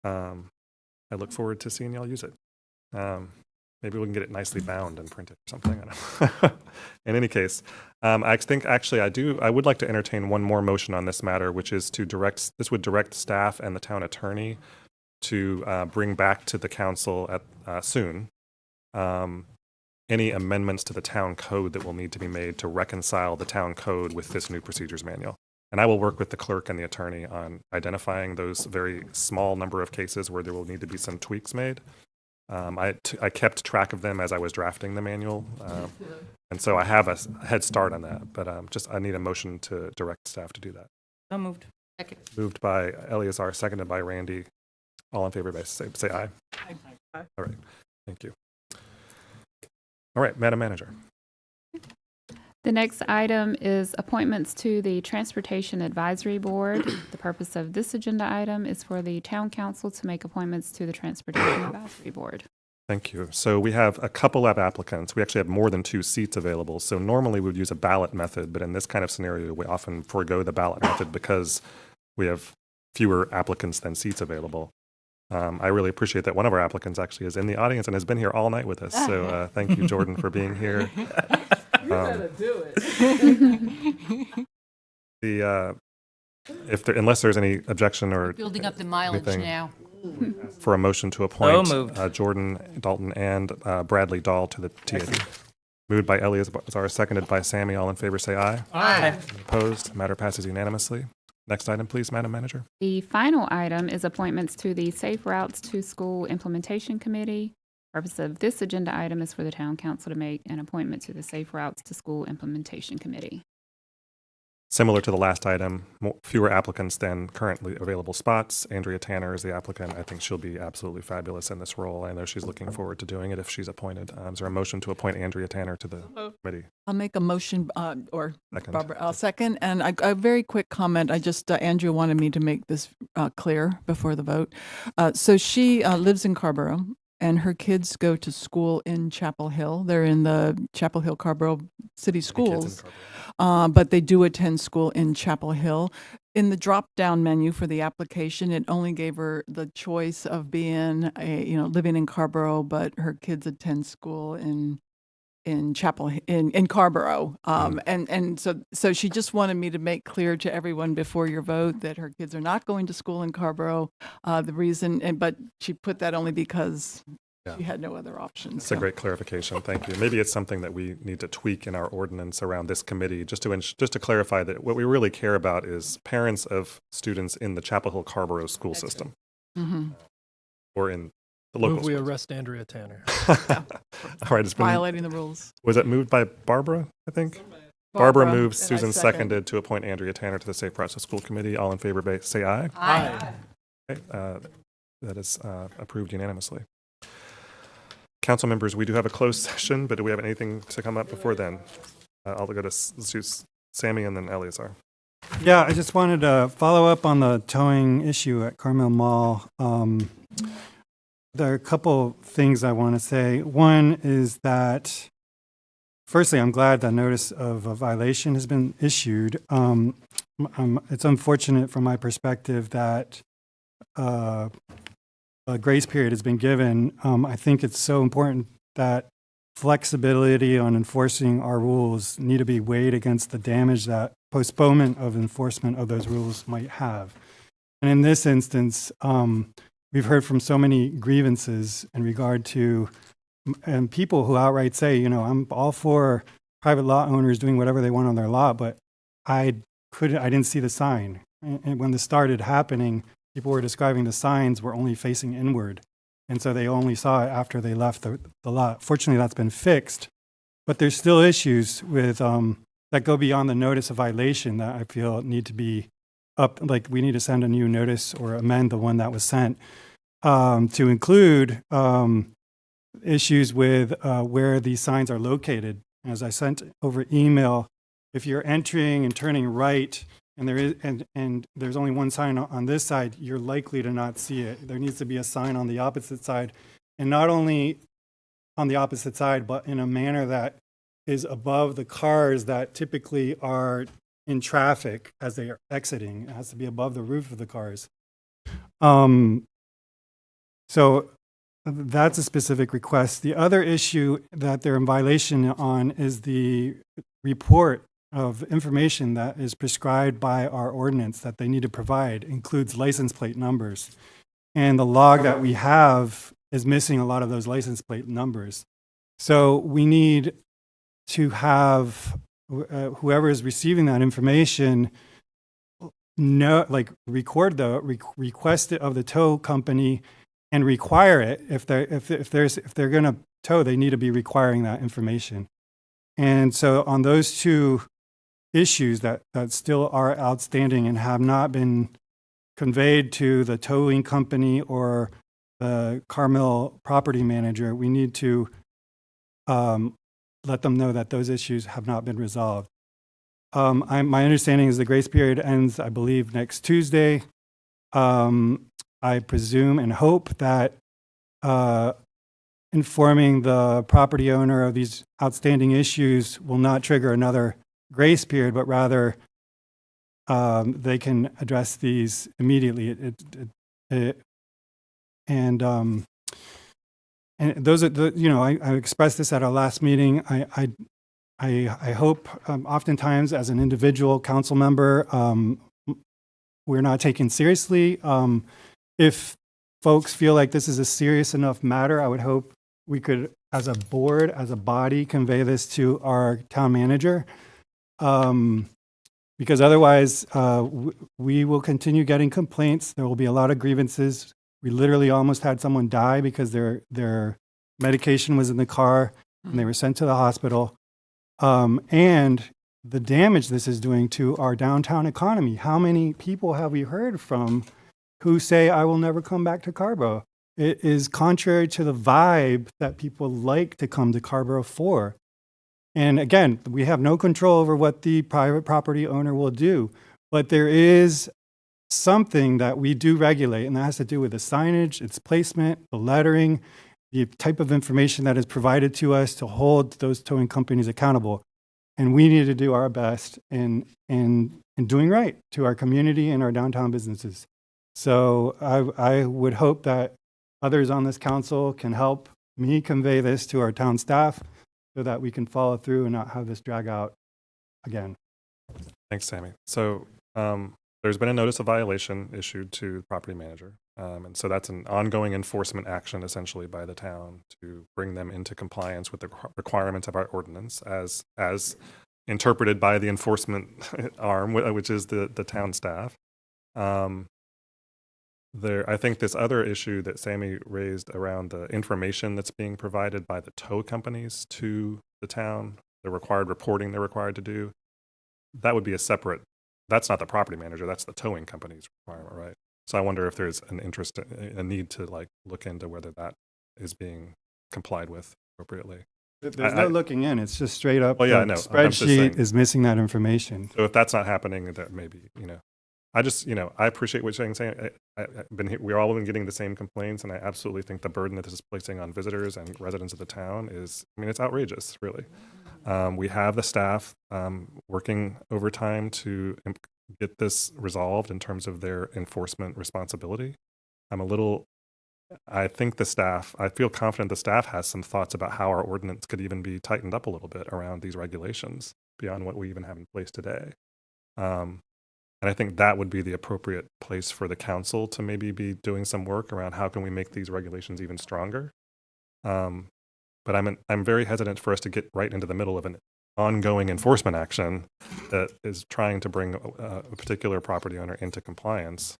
I look forward to seeing y'all use it. Maybe we can get it nicely bound and printed or something. I don't know. In any case, I think actually I would like to entertain one more motion on this matter, which is this would direct staff and the town attorney to bring back to the council soon any amendments to the town code that will need to be made to reconcile the town code with this new procedures manual. And I will work with the clerk and the attorney on identifying those very small number of cases where there will need to be some tweaks made. I kept track of them as I was drafting the manual, and so I have a head start on that. But I need a motion to direct staff to do that. So moved. Second. Moved by Eleazar, seconded by Randy. All in favor, say aye. Aye. All right, thank you. All right, Madam Manager. The next item is appointments to the Transportation Advisory Board. The purpose of this agenda item is for the Town Council to make appointments to the Transportation Advisory Board. Thank you. So we have a couple of applicants. We actually have more than 2 seats available. So normally we would use a ballot method, but in this kind of scenario, we often forego the ballot method because we have fewer applicants than seats available. I really appreciate that one of our applicants actually is in the audience and has been here all night with us. So thank you, Jordan, for being here. You better do it. Unless there's any objection or Building up the mileage anything, now. for a motion to appoint moved. Jordan Dalton and Bradley Dahl to the TAD. Moved by Eleazar, seconded by Sammy. All in favor say aye. Aye. Opposed? Matter passes unanimously. Next item, please, Madam Manager. The final item is appointments to the Safe Routes to School Implementation Committee. Purpose of this agenda item is for the Town Council to make an appointment to the Safe Routes to School Implementation Committee. Similar to the last item, fewer applicants than currently available spots. Andrea Tanner is the applicant. I think she'll be absolutely fabulous in this role. I know she's looking forward to doing it if she's appointed. Is there a motion to appoint Andrea Tanner to the committee? I'll make a motion, or Second. Barbara, I'll second. And a very quick comment. I just, Andrea wanted me to make this clear before the vote. So she lives in Carrboro, and her kids go to school in Chapel Hill. They're in the Chapel Hill Carrboro City Schools, but they do attend school in Chapel Hill. In the drop-down menu for the application, it only gave her the choice of being living in Carrboro, but her kids attend school in Carrboro. And so she just wanted me to make clear to everyone before your vote that her kids are not going to school in Carrboro. The reason, but she put that only because she had no other options. It's a great clarification. Thank you. Maybe it's something that we need to tweak in our ordinance around this committee, just to clarify that what we really care about is parents of students in the Chapel Hill Carrboro school system, or in the local. Move we arrest Andrea Tanner. All right, it's been Violating the rules. Was it moved by Barbara? I think. Barbara moves. Susan seconded to appoint Andrea Tanner to the Safe Routes to School Committee. All in favor, say aye. Aye. Okay, that is approved unanimously. Council members, we do have a closed session, but do we have anything to come up before then? I'll go to Sammy and then Eleazar. Yeah, I just wanted to follow up on the towing issue at Carmel Mall. There are a couple things I want to say. One is that, firstly, I'm glad that notice of a violation has been issued. It's unfortunate from my perspective that a grace period has been given. I think it's so important that flexibility on enforcing our rules need to be weighed against the damage that postponement of enforcement of those rules might have. And in this instance, we've heard from so many grievances in regard to, and people who outright say, I'm all for private lot owners doing whatever they want on their lot, but I didn't see the sign. And when this started happening, people were describing the signs were only facing inward. And so they only saw it after they left the lot. Fortunately, that's been fixed. But there's still issues with that go beyond the notice of violation that I feel need to be up. Like we need to send a new notice or amend the one that was sent to include issues with where these signs are located. As I sent over email, if you're entering and turning right, and there is and there's only one sign on this side, you're likely to not see it. There needs to be a sign on the opposite side, and not only on the opposite side, but in a manner that is above the cars that typically are in traffic as they are exiting. It has to be above the roof of the cars. So that's a specific request. The other issue that they're in violation on is the report of information that is prescribed by our ordinance that they need to provide, includes license plate numbers. And the log that we have is missing a lot of those license plate numbers. So we need to have whoever is receiving that information record the request of the tow company and require it. If they're going to tow, they need to be requiring that information. And so on those two issues that still are outstanding and have not been conveyed to the towing company or the Carmel property manager, we need to let them know that those issues have not been resolved. My understanding is the grace period ends, I believe, next Tuesday. I presume and hope that informing the property owner of these outstanding issues will not trigger another grace period, but rather they can address these immediately. and those are the, I expressed this at our last meeting. I hope oftentimes as an individual council member, we're not taken seriously. If folks feel like this is a serious enough matter, I would hope we could, as a board, as a body, convey this to our town manager. Because otherwise, we will continue getting complaints. There will be a lot of grievances. We literally almost had someone die because their medication was in the car and they were sent to the hospital. And the damage this is doing to our downtown economy. How many people have we heard from who say, I will never come back to Carrboro? It is contrary to the vibe that people like to come to Carrboro for. And again, we have no control over what the private property owner will do, but there is something that we do regulate, and that has to do with the signage, its placement, the lettering, the type of information that is provided to us to hold those towing companies accountable. And we need to do our best in doing right to our community and our downtown businesses. So I would hope that others on this council can help me convey this to our town staff so that we can follow through and not have this drag out again. Thanks, Sammy. So there's been a notice of violation issued to the property manager. And so that's an ongoing enforcement action essentially by the town to bring them into compliance with the requirements of our ordinance as interpreted by the enforcement arm, which is the town staff. I think this other issue that Sammy raised around the information that's being provided by the tow companies to the town, the required reporting they're required to do, that would be that's not the property manager, that's the towing company's requirement, right? So I wonder if there's a need to look into whether that is being complied with appropriately. There's no looking in, it's just straight up. Well, yeah, the I know. spreadsheet is missing that information. So if that's not happening, that maybe, I appreciate what you're saying. We're all been getting the same complaints, and I absolutely think the burden that this is placing on visitors and residents of the town it's outrageous, really. We have the staff working overtime to get this resolved in terms of their enforcement responsibility. I feel confident the staff has some thoughts about how our ordinance could even be tightened up a little bit around these regulations beyond what we even have in place today. And I think that would be the appropriate place for the council to maybe be doing some work around how can we make these regulations even stronger. But I'm very hesitant for us to get right into the middle of an ongoing enforcement action that is trying to bring a particular property owner into compliance,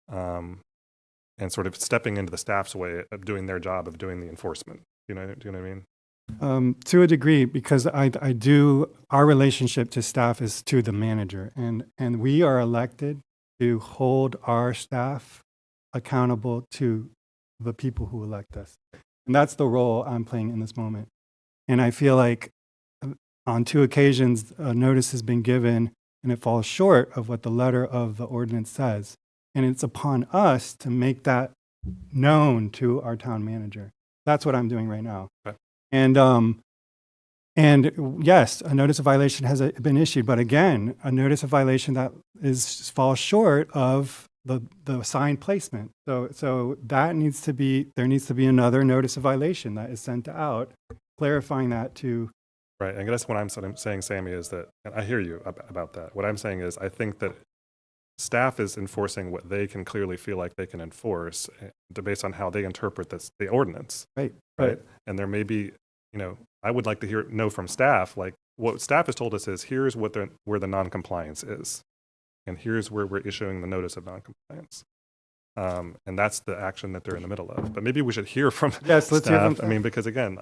and sort of stepping into the staff's way of doing their job of doing the enforcement. Do you know what I mean? To a degree, because our relationship to staff is to the manager, and we are elected to hold our staff accountable to the people who elect us. And that's the role I'm playing in this moment. And I feel like on 2 occasions, a notice has been given and it falls short of what the letter of the ordinance says. And it's upon us to make that known to our town manager. That's what I'm doing right now. Okay. And yes, a notice of violation has been issued, but again, a notice of violation that falls short of the sign placement. So there needs to be another notice of violation that is sent out, clarifying that to. Right, and that's what I'm saying, Sammy, is that, and I hear you about that. What I'm saying is I think that staff is enforcing what they can clearly feel like they can enforce based on how they interpret the ordinance. Right. And there may be, I would like to know from staff, like what staff has told us is here's where the non-compliance is. And here's where we're issuing the notice of non-compliance. And that's the action that they're in the middle of. But maybe we should hear from let's hear from staff. Because again,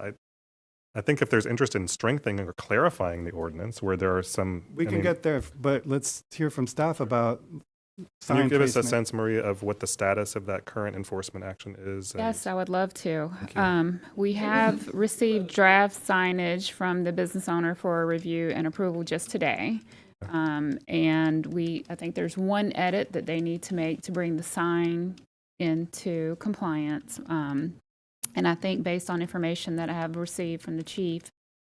I think if there's interest in strengthening or clarifying the ordinance where there are some... We can get there, but let's hear from staff about sign Can you give us a placement. sense, Maria, of what the status of that current enforcement action is? Yes, I would love to. We have received draft signage from the business owner for review and approval just today. And I think there's one edit that they need to make to bring the sign into compliance. And I think based on information that I have received from the chief,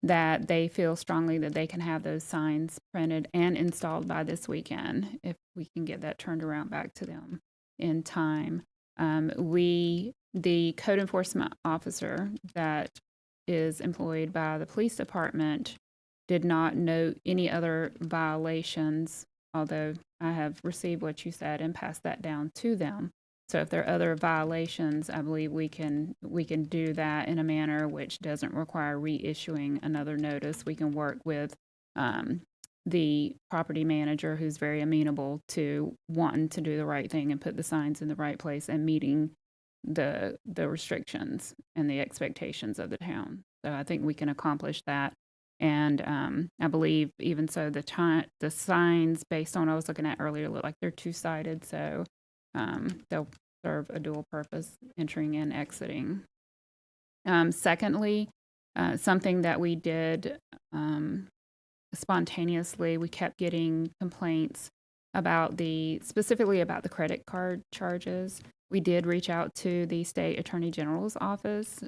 that they feel strongly that they can have those signs printed and installed by this weekend if we can get that turned around back to them in time. The code enforcement officer that is employed by the police department did not note any other violations, although I have received what you said and passed that down to them. So if there are other violations, I believe we can do that in a manner which doesn't require reissuing another notice. We can work with the property manager, who's very amenable to wanting to do the right thing and put the signs in the right place and meeting the restrictions and the expectations of the town. So I think we can accomplish that. And I believe even so, the signs, based on what I was looking at earlier, look like they're two-sided. So they'll serve a dual purpose, entering and exiting. Secondly, something that we did spontaneously, we kept getting complaints specifically about the credit card charges. We did reach out to the state attorney general's office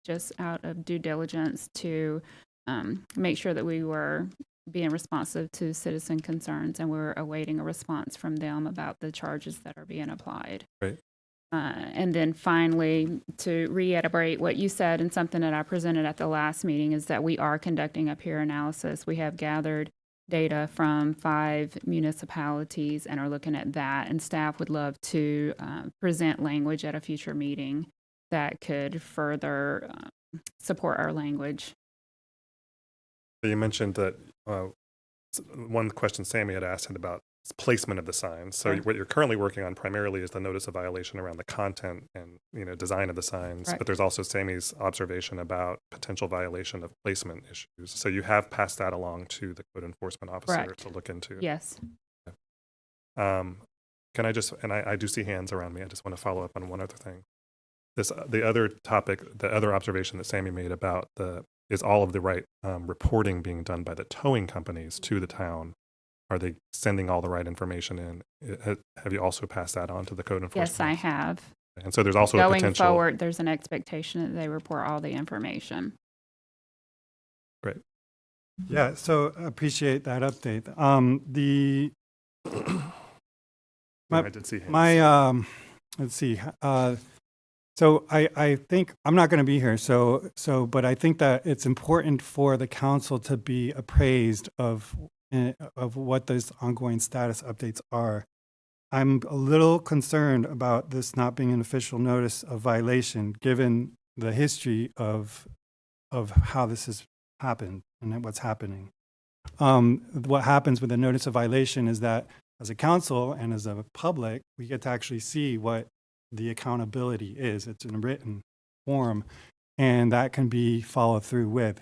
just out of due diligence to make sure that we were being responsive to citizen concerns, and we're awaiting a response from them about the charges that are being applied. Right. And then finally, to reiterate what you said and something that I presented at the last meeting, is that we are conducting a peer analysis. We have gathered data from 5 municipalities and are looking at that, and staff would love to present language at a future meeting that could further support our language. So you mentioned that one question Sammy had asked about placement of the signs. So what you're currently working on primarily is the notice of violation around the content and design of the signs. Right. But there's also Sammy's observation about potential violation of placement issues. So you have passed that along to the code enforcement officer Correct. to look into. Yes. Can I just, and I do see hands around me, I just want to follow up on one other thing. The other topic, the other observation that Sammy made about is all of the right reporting being done by the towing companies to the town. Are they sending all the right information in? Have you also passed that on to the code enforcement? Yes, I have. And so there's also a Going potential. forward, there's an expectation that they report all the information. Great. Yeah, so I appreciate that update. I did see hands. Let's see. So I think I'm not going to be here. But I think that it's important for the council to be appraised of what those ongoing status updates are. I'm a little concerned about this not being an official notice of violation, given the history of how this has happened and what's happening. What happens with a notice of violation is that as a council and as a public, we get to actually see what the accountability is. It's in a written form, and that can be followed through with.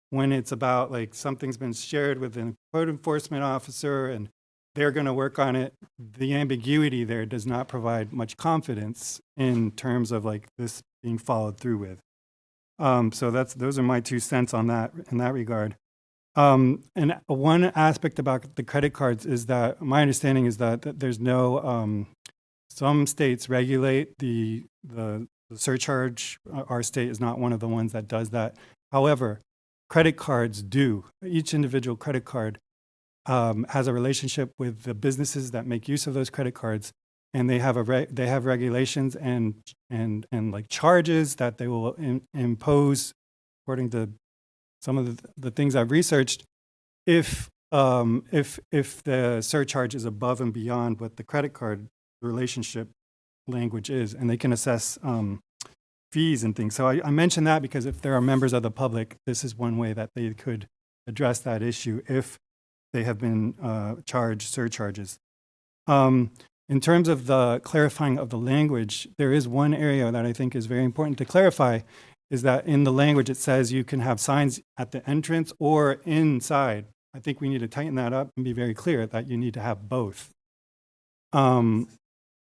When it's about like something's been shared with a code enforcement officer and they're going to work on it, the ambiguity there does not provide much confidence in terms of like this being followed through with. So those are my 2 cents on that in that regard. And one aspect about the credit cards is that my understanding is that there's no, some states regulate the surcharge. Our state is not one of the ones that does that. However, credit cards do. Each individual credit card has a relationship with the businesses that make use of those credit cards, and they have regulations and like charges that they will impose according to some of the things I've researched. If the surcharge is above and beyond what the credit card relationship language is, and they can assess fees and things. So I mention that because if there are members of the public, this is one way that they could address that issue if they have been charged surcharges. In terms of the clarifying of the language, there is one area that I think is very important to clarify, is that in the language it says you can have signs at the entrance or inside. I think we need to tighten that up and be very clear that you need to have both.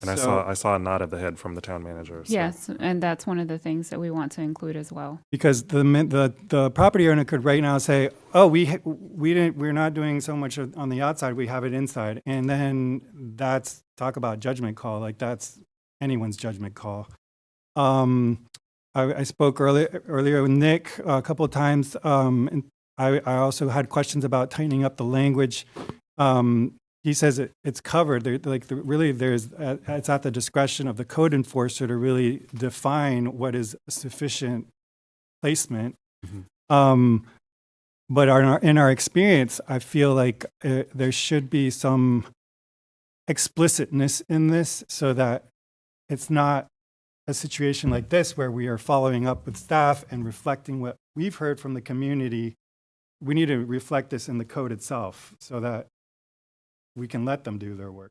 And I saw a nod of the head from the town manager. So. Yes, and that's one of the things that we want to include as well. Because the property owner could right now say, "Oh, we're not doing so much on the outside. We have it inside," and then that's talk about judgment call. Like that's anyone's judgment call. I spoke earlier with Nick a couple of times. And I also had questions about tightening up the language. he says it's covered. Really, it's at the discretion of the code enforcer to really define what is sufficient placement. But in our experience, I feel like there should be some explicitness in this so that it's not a situation like this where we are following up with staff and reflecting what we've heard from the community. We need to reflect this in the code itself so that we can let them do their work.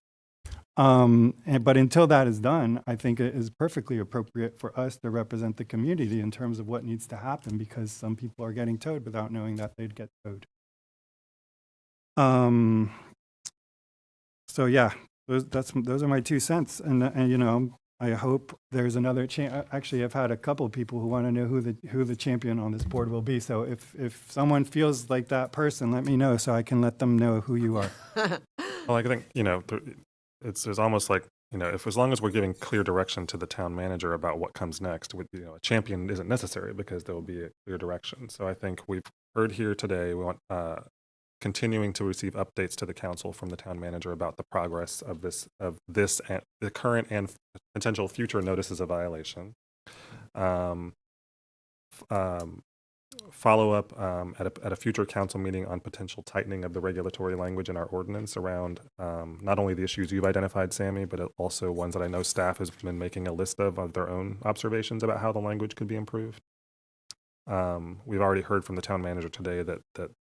But until that is done, I think it is perfectly appropriate for us to represent the community in terms of what needs to happen, because some people are getting towed without knowing that they'd get towed. So yeah, those are my 2 cents. And you know, I hope there's another actually, I've had a couple of people who want to know who the champion on this board will be. So if someone feels like that person, let me know so I can let them know who you are. Well, I think, you know, there's almost like, you know, as long as we're giving clear direction to the town manager about what comes next, with, you know, a champion isn't necessary because there will be a clear direction. So I think we've heard here today, we want continuing to receive updates to the council from the town manager about the progress of this and the current and potential future notices of violation. Follow up at a future council meeting on potential tightening of the regulatory language in our ordinance around not only the issues you've identified, Sammy, but also ones that I know staff has been making a list of their own observations about how the language could be improved. We've already heard from the town manager today that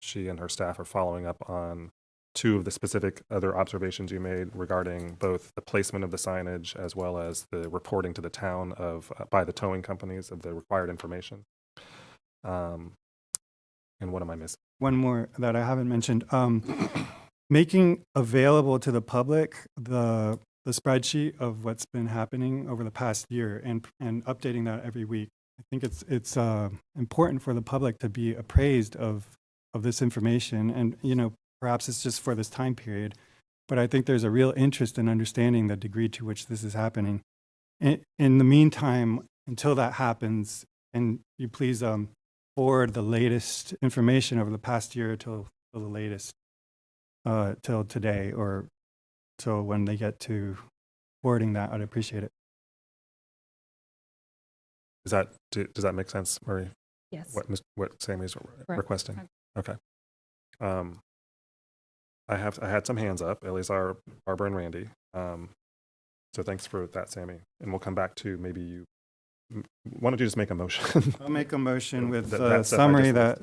she and her staff are following up on 2 of the specific other observations you made regarding both the placement of the signage as well as the reporting to the town by the towing companies of the required information. And what am I missing? One more that I haven't mentioned, making available to the public the spreadsheet of what's been happening over the past year and updating that every week. I think it's important for the public to be appraised of this information, and you know, perhaps it's just for this time period, but I think there's a real interest in understanding the degree to which this is happening. In the meantime, until that happens, and you please forward the latest information over the past year till the latest, till today, or till when they get to forwarding that, I'd appreciate it. Does that make sense, Marie? Yes. What Sammy's Correct. requesting? Okay. I had some hands up, Eleazar, Barbara, and Randy. So thanks for that, Sammy. And we'll come back to maybe you. Why don't you just make a motion? I'll make a motion with the that stuff I summary just that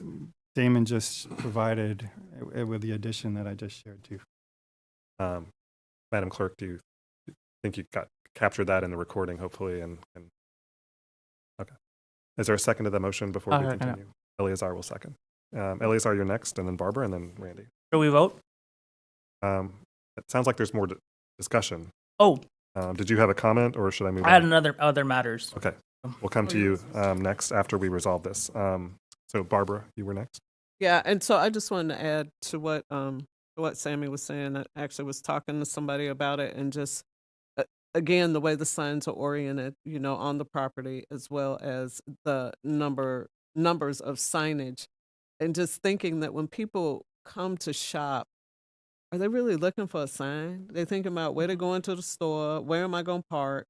Damon just provided with the addition that I just shared too. Madam Clerk, do you think you captured that in the recording, hopefully? And okay. Is there a second to the motion before we continue? Eleazar will second. Eleazar, you're next, and then Barbara, and then Randy. Should we vote? It sounds like there's more discussion. Oh. Did you have a comment, or should I move on? I had other matters. Okay. We'll come to you next after we resolve this. So Barbara, you were next. Yeah, and so I just wanted to add to what Sammy was saying. I actually was talking to somebody about it, and just again, the way the signs are oriented, you know, on the property, as well as the numbers of signage, and just thinking that when people come to shop, are they really looking for a sign? They're thinking about where they're going to the store, where am I going to park?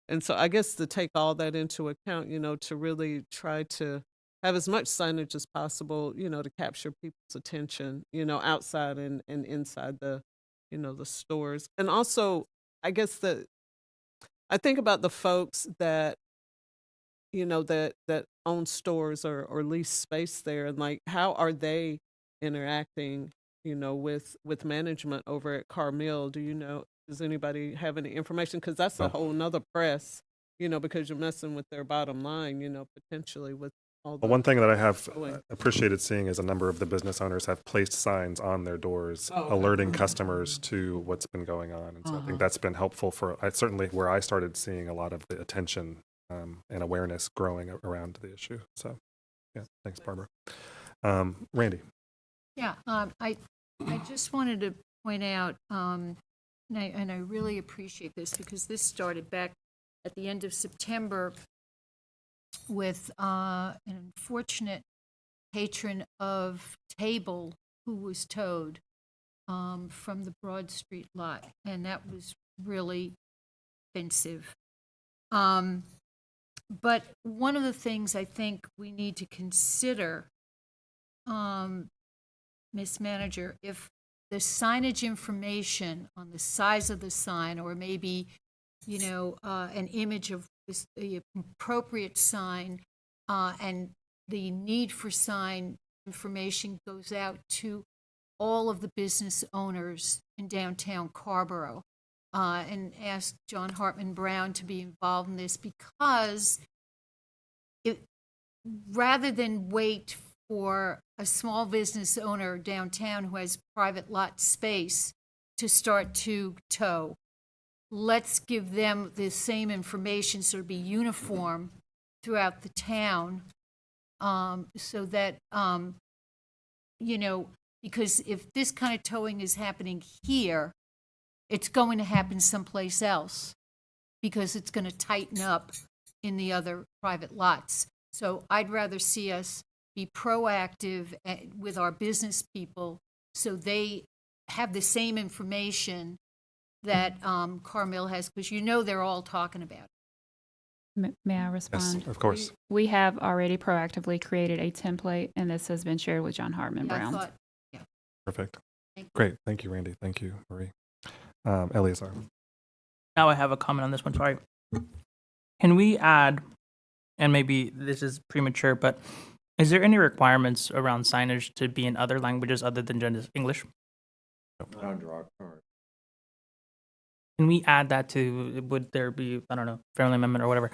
And so I guess to take all that into account, you know, to really try to have as much signage as possible, you know, to capture people's attention, you know, outside and inside the, you know, the stores. And also, I guess I think about the folks that, you know, that own stores or lease space there, and like, how are they interacting, you know, with management over at Carmill? Do you know, does anybody have any information? Because that's a whole nother press, you know, because you're messing with their bottom line, you know, potentially with all the. Well, one thing that I have appreciated seeing is a number of the business owners have placed signs on their doors alerting customers to what's been going on. And so I think that's been helpful certainly where I started seeing a lot of the attention and awareness growing around the issue. So, yeah, thanks, Barbara. Randy. Yeah, I just wanted to point out, and I really appreciate this, because this started back at the end of September with an unfortunate patron of Table who was towed. from the Broad Street lot, and that was really offensive. But one of the things I think we need to consider, Ms. Manager, if the signage information on the size of the sign, or maybe, an image of the appropriate sign, and the need for sign information goes out to all of the business owners in downtown Carrboro, and ask John Hartman Brown to be involved in this, because rather than wait for a small business owner downtown who has private lot space to start to tow, let's give them the same information so it'll be uniform throughout the town, so that, because if this kind of towing is happening here, it's going to happen someplace else, because it's going to tighten up in the other private lots. So I'd rather see us be proactive with our business people so they have the same information that Carmel has, because they're all talking about it. May I respond? Yes, of course. We have already proactively created a template, and this has been shared with John Hartman Brown. Perfect. Great. Thank you, Randy. Thank you, Marie. Eleazar. Now I have a comment on this one. Sorry. Can we add, and maybe this is premature, but is there any requirements around signage to be in other languages other than just English? Under our current. Can we add that to, would there be, I don't know, friendly amendment or whatever,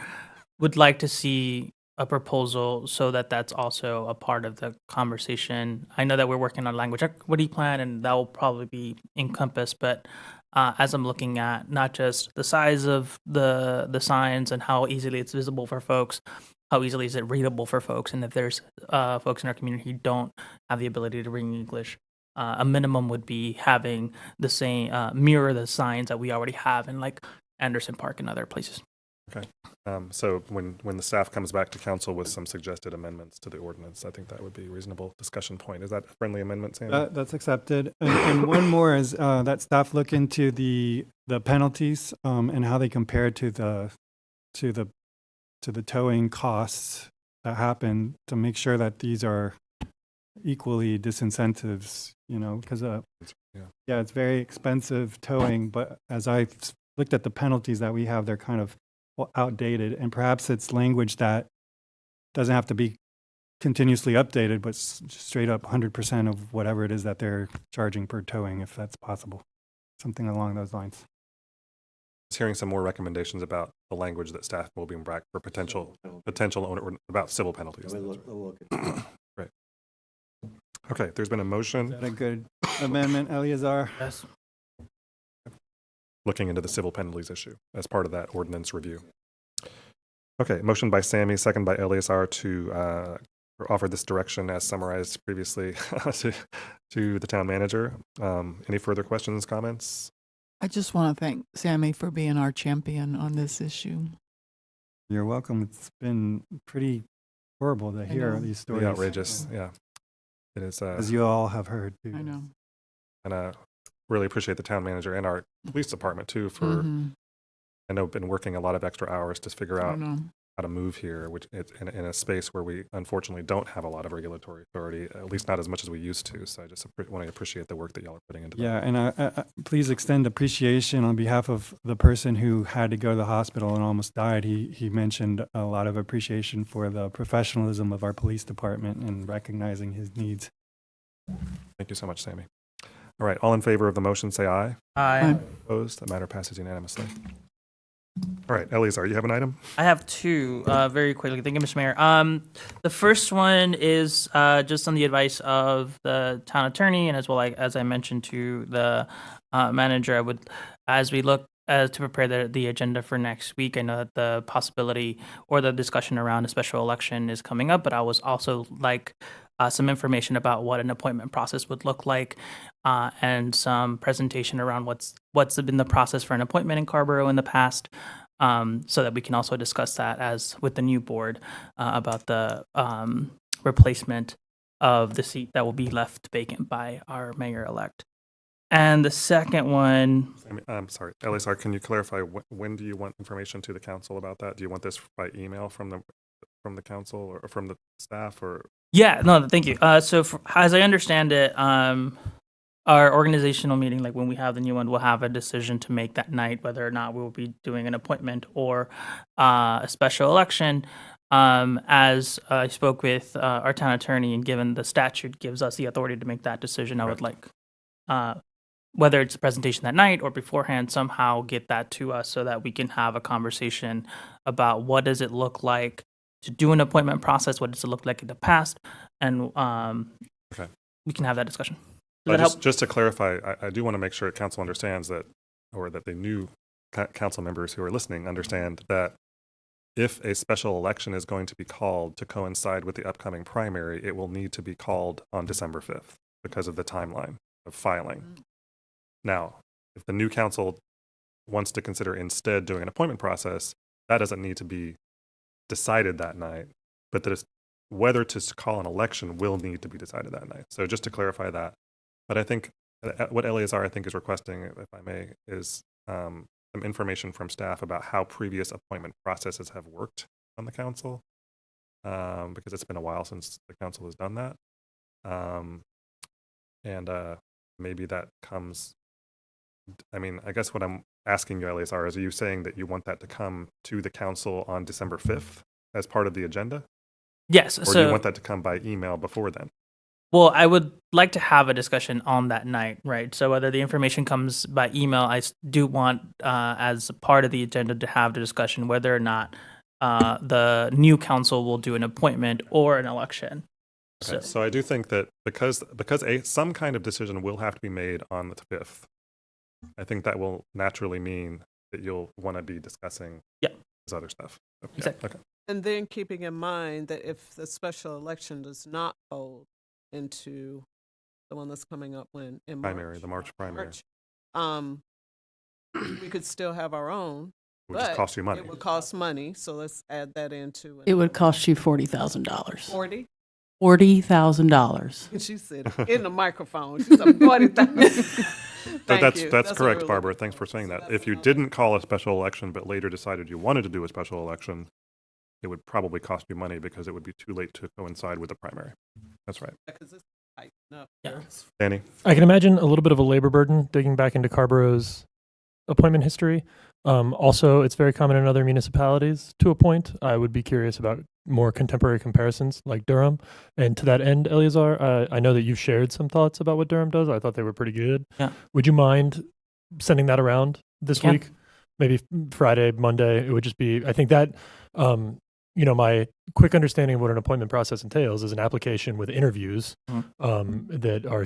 would like to see a proposal so that that's also a part of the conversation. I know that we're working on language equity plan, and that will probably be encompassed, but as I'm looking at not just the size of the signs and how easily it's visible for folks, how easily is it readable for folks, and if there's folks in our community who don't have the ability to read English, a minimum would be having the same mirror the signs that we already have in like Anderson Park and other places. Okay. So when the staff comes back to council with some suggested amendments to the ordinance, I think that would be a reasonable discussion point. Is that a friendly amendment, Sam? That's accepted. And one more is that staff look into the penalties and how they compare to the towing costs that happen, to make sure that these are equally disincentives, because it's very expensive towing, but as I've looked at the penalties that we have, they're kind of outdated, and perhaps it's language that doesn't have to be continuously updated, but straight up 100% of whatever it is that they're charging per towing, if that's possible. Something along those lines. Just hearing some more recommendations about the language that staff will bring back for potential owner, or about civil penalties. Right. Okay, there's been a motion. Is that a good amendment, Eleazar? Yes. Looking into the civil penalties issue as part of that ordinance review. Okay, motion by Sammy, second by Eleazar to offer this direction as summarized previously to the town manager. Any further questions, comments? I just want to thank Sammy for being our champion on this issue. You're welcome. It's been pretty horrible to hear these stories. Pretty outrageous, yeah. It is. As you all have heard, too. I know. And really appreciate the town manager and our police department too for I know been working a lot of extra hours to figure out how to move here, which it's in a space where we unfortunately don't have a lot of regulatory authority, at least not as much as we used to. So I just want to appreciate the work that y'all are putting into that. Yeah, and I please extend appreciation on behalf of the person who had to go to the hospital and almost died. He mentioned a lot of appreciation for the professionalism of our police department and recognizing his needs. Thank you so much, Sammy. All right, all in favor of the motion, say aye. Aye. Opposed? The matter passes unanimously. All right, Eleazar, you have an item? I have two very quickly. Thank you, Mr. Mayor. The first one is just on the advice of the town attorney, and as well as I mentioned to the manager, I would, as we look to prepare the agenda for next week, I know that the possibility or the discussion around a special election is coming up, but I was also like some information about what an appointment process would look like, and some presentation around what's been the process for an appointment in Carrboro in the past, so that we can also discuss that as with the new board about the replacement of the seat that will be left vacant by our mayor-elect. And the second one, I'm sorry, Eleazar, can you clarify when do you want information to the council about that? Do you want this by email from the council or from the staff or? yeah, no, thank you. So as I understand it, our organizational meeting, like when we have the new one, we'll have a decision to make that night whether or not we'll be doing an appointment or a special election. As I spoke with our town attorney, and given the statute gives us the authority to make that decision, I would like, whether it's a presentation that night or beforehand, somehow get that to us so that we can have a conversation about what does it look like to do an appointment process, what does it look like in the past, and we can have that discussion. Just to clarify, I do want to make sure council understands that, or that the new council members who are listening understand that if a special election is going to be called to coincide with the upcoming primary, it will need to be called on December 5th because of the timeline of filing. Now, if the new council wants to consider instead doing an appointment process, that doesn't need to be decided that night, but whether to call an election will need to be decided that night. So just to clarify that. But I think what Eleazar, I think, is requesting, if I may, is some information from staff about how previous appointment processes have worked on the council, because it's been a while since the council has done that. And maybe that comes, I mean, I guess what I'm asking you, Eleazar, is, are you saying that you want that to come to the council on December 5th as part of the agenda? Yes. Or so do you want that to come by email before then? Well, I would like to have a discussion on that night, right? So whether the information comes by email, I do want, as a part of the agenda, to have the discussion whether or not the new council will do an appointment or an election. Okay. So I do think that because some kind of decision will have to be made on the 5th, I think that will naturally mean that you'll want to be discussing this other stuff. Okay. Exactly. Okay. And then keeping in mind that if the special election does not hold into the one that's coming up in March, the March primary, we could still have our own. It would just cost you money. It would cost money, so let's add that into. It would cost you $40,000. 40? $40,000. She said in the microphone. She said 40,000. But that's correct, Barbara. Thanks for saying that. If you didn't call a special election but later decided you wanted to do a special election, it would probably cost you money because it would be too late to coincide with the primary. That's right. Danny? I can imagine a little bit of a labor burden digging back into Carrboro's appointment history. Also, it's very common in other municipalities to appoint. I would be curious about more contemporary comparisons like Durham. And to that end, Eleazar, I know that you've shared some thoughts about what Durham does. I thought they were pretty good. Yeah. Would you mind sending that around this week? Maybe Friday, Monday. It would just be, I think that, my quick understanding of what an appointment process entails is an application with interviews that are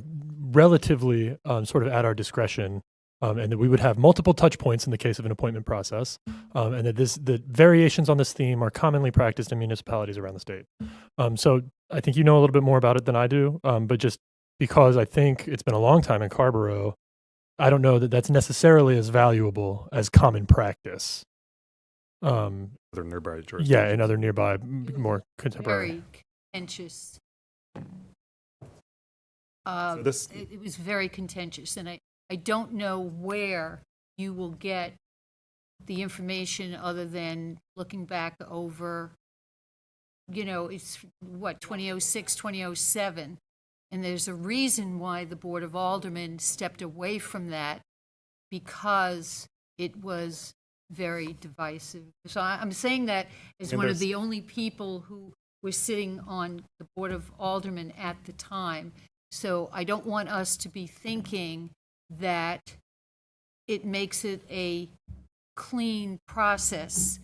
relatively sort of at our discretion. And that we would have multiple touch points in the case of an appointment process, and that the variations on this theme are commonly practiced in municipalities around the state. So I think you know a little bit more about it than I do, but just because I think it's been a long time in Carrboro, I don't know that that's necessarily as valuable as common practice. Other nearby jurisdictions. Yeah, and other nearby, more contemporary. Very contentious. It was very contentious, and I don't know where you will get the information other than looking back over, it's 2006, 2007. And there's a reason why the Board of Aldermen stepped away from that, because it was very divisive. So I'm saying that as one of the only people who were sitting on the Board of Aldermen at the time. So I don't want us to be thinking that it makes it a clean process,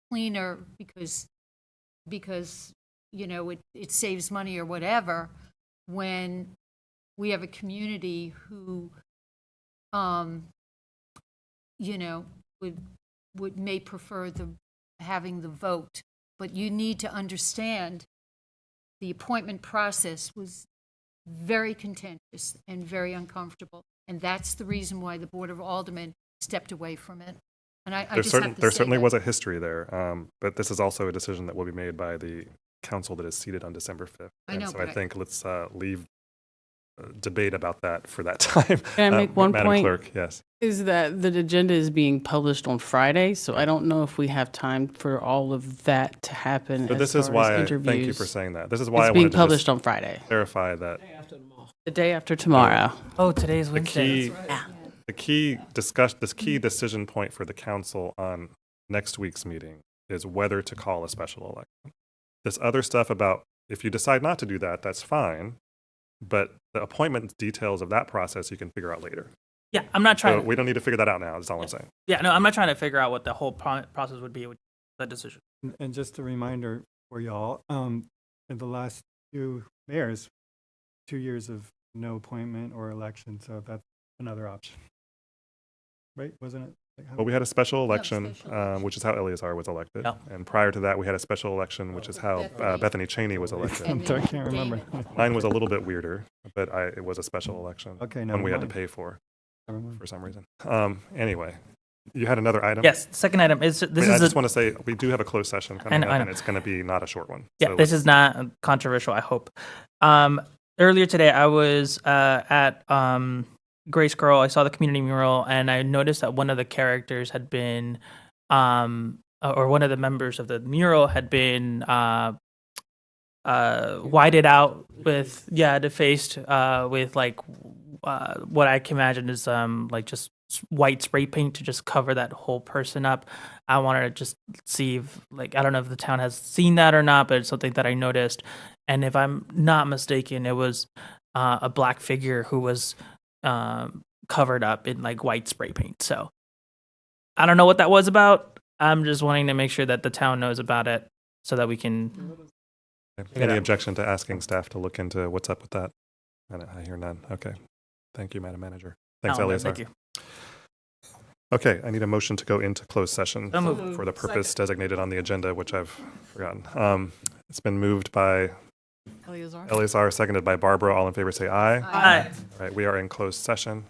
cleaner because it saves money or whatever, when we have a community who may prefer having the vote. But you need to understand the appointment process was very contentious and very uncomfortable. And that's the reason why the Board of Aldermen stepped away from it. And There certainly was a history there, but this is also a decision that will be made by the council that is seated on December 5th. I know, so I think let's leave debate about that for that time. Can I make one Madam point? Clerk, yes. Is that the agenda is being published on Friday, so I don't know if we have time for all of that to happen. But this as is far why, as thank you for interviews. saying that. This is why It's I being wanted to published just on Friday. clarify that The day after tomorrow. Oh, today's the Wednesday. key, the key decision point for the council on next week's meeting is whether to call a special election. This other stuff about if you decide not to do that, that's fine. But the appointment details of that process you can figure out later. Yeah, I'm not trying So we don't need to figure that out now. That's all I'm saying. Yeah, no, I'm not trying to figure out what the whole process would be with the decision. And just a reminder for y'all, in the last few mayors, 2 years of no appointment or election, so that's another option. Right, wasn't it? Well, we had a special election, which is how Eleazar was elected. Yep. And prior to that, we had a special election, which is how Bethany Cheney was elected. I can't remember. Mine was a little bit weirder, but it was a special election. Okay, one never we had to mind. pay for Never mind. some reason. Anyway, you had another item? Yes, the second item is I just want to say we do have a closed session coming up, and it's going to be not a short one. Yeah, So this let's- is not controversial, I hope. Earlier today, I was at Grace Girl. I saw the community mural, and I noticed that one of the characters had been, or one of the members of the mural had been whited out with, defaced with like what I can imagine is like just white spray paint to just cover that whole person up. I wanted to just see if, like, I don't know if the town has seen that or not, but it's something that I noticed. And if I'm not mistaken, it was a black figure who was covered up in like white spray paint. So I don't know what that was about. I'm just wanting to make sure that the town knows about it so that we can. Any objection to asking staff to look into what's up with that? I hear none. Okay. Thank you, Madam Manager. Thanks, Oh, Eleazar. thank you. Okay, I need a motion to go into closed session So moved. for the purpose designated on the agenda, which I've forgotten. It's been moved by Eleazar. Eleazar, seconded by Barbara. All in favor say aye. Aye. All right, we are in closed session.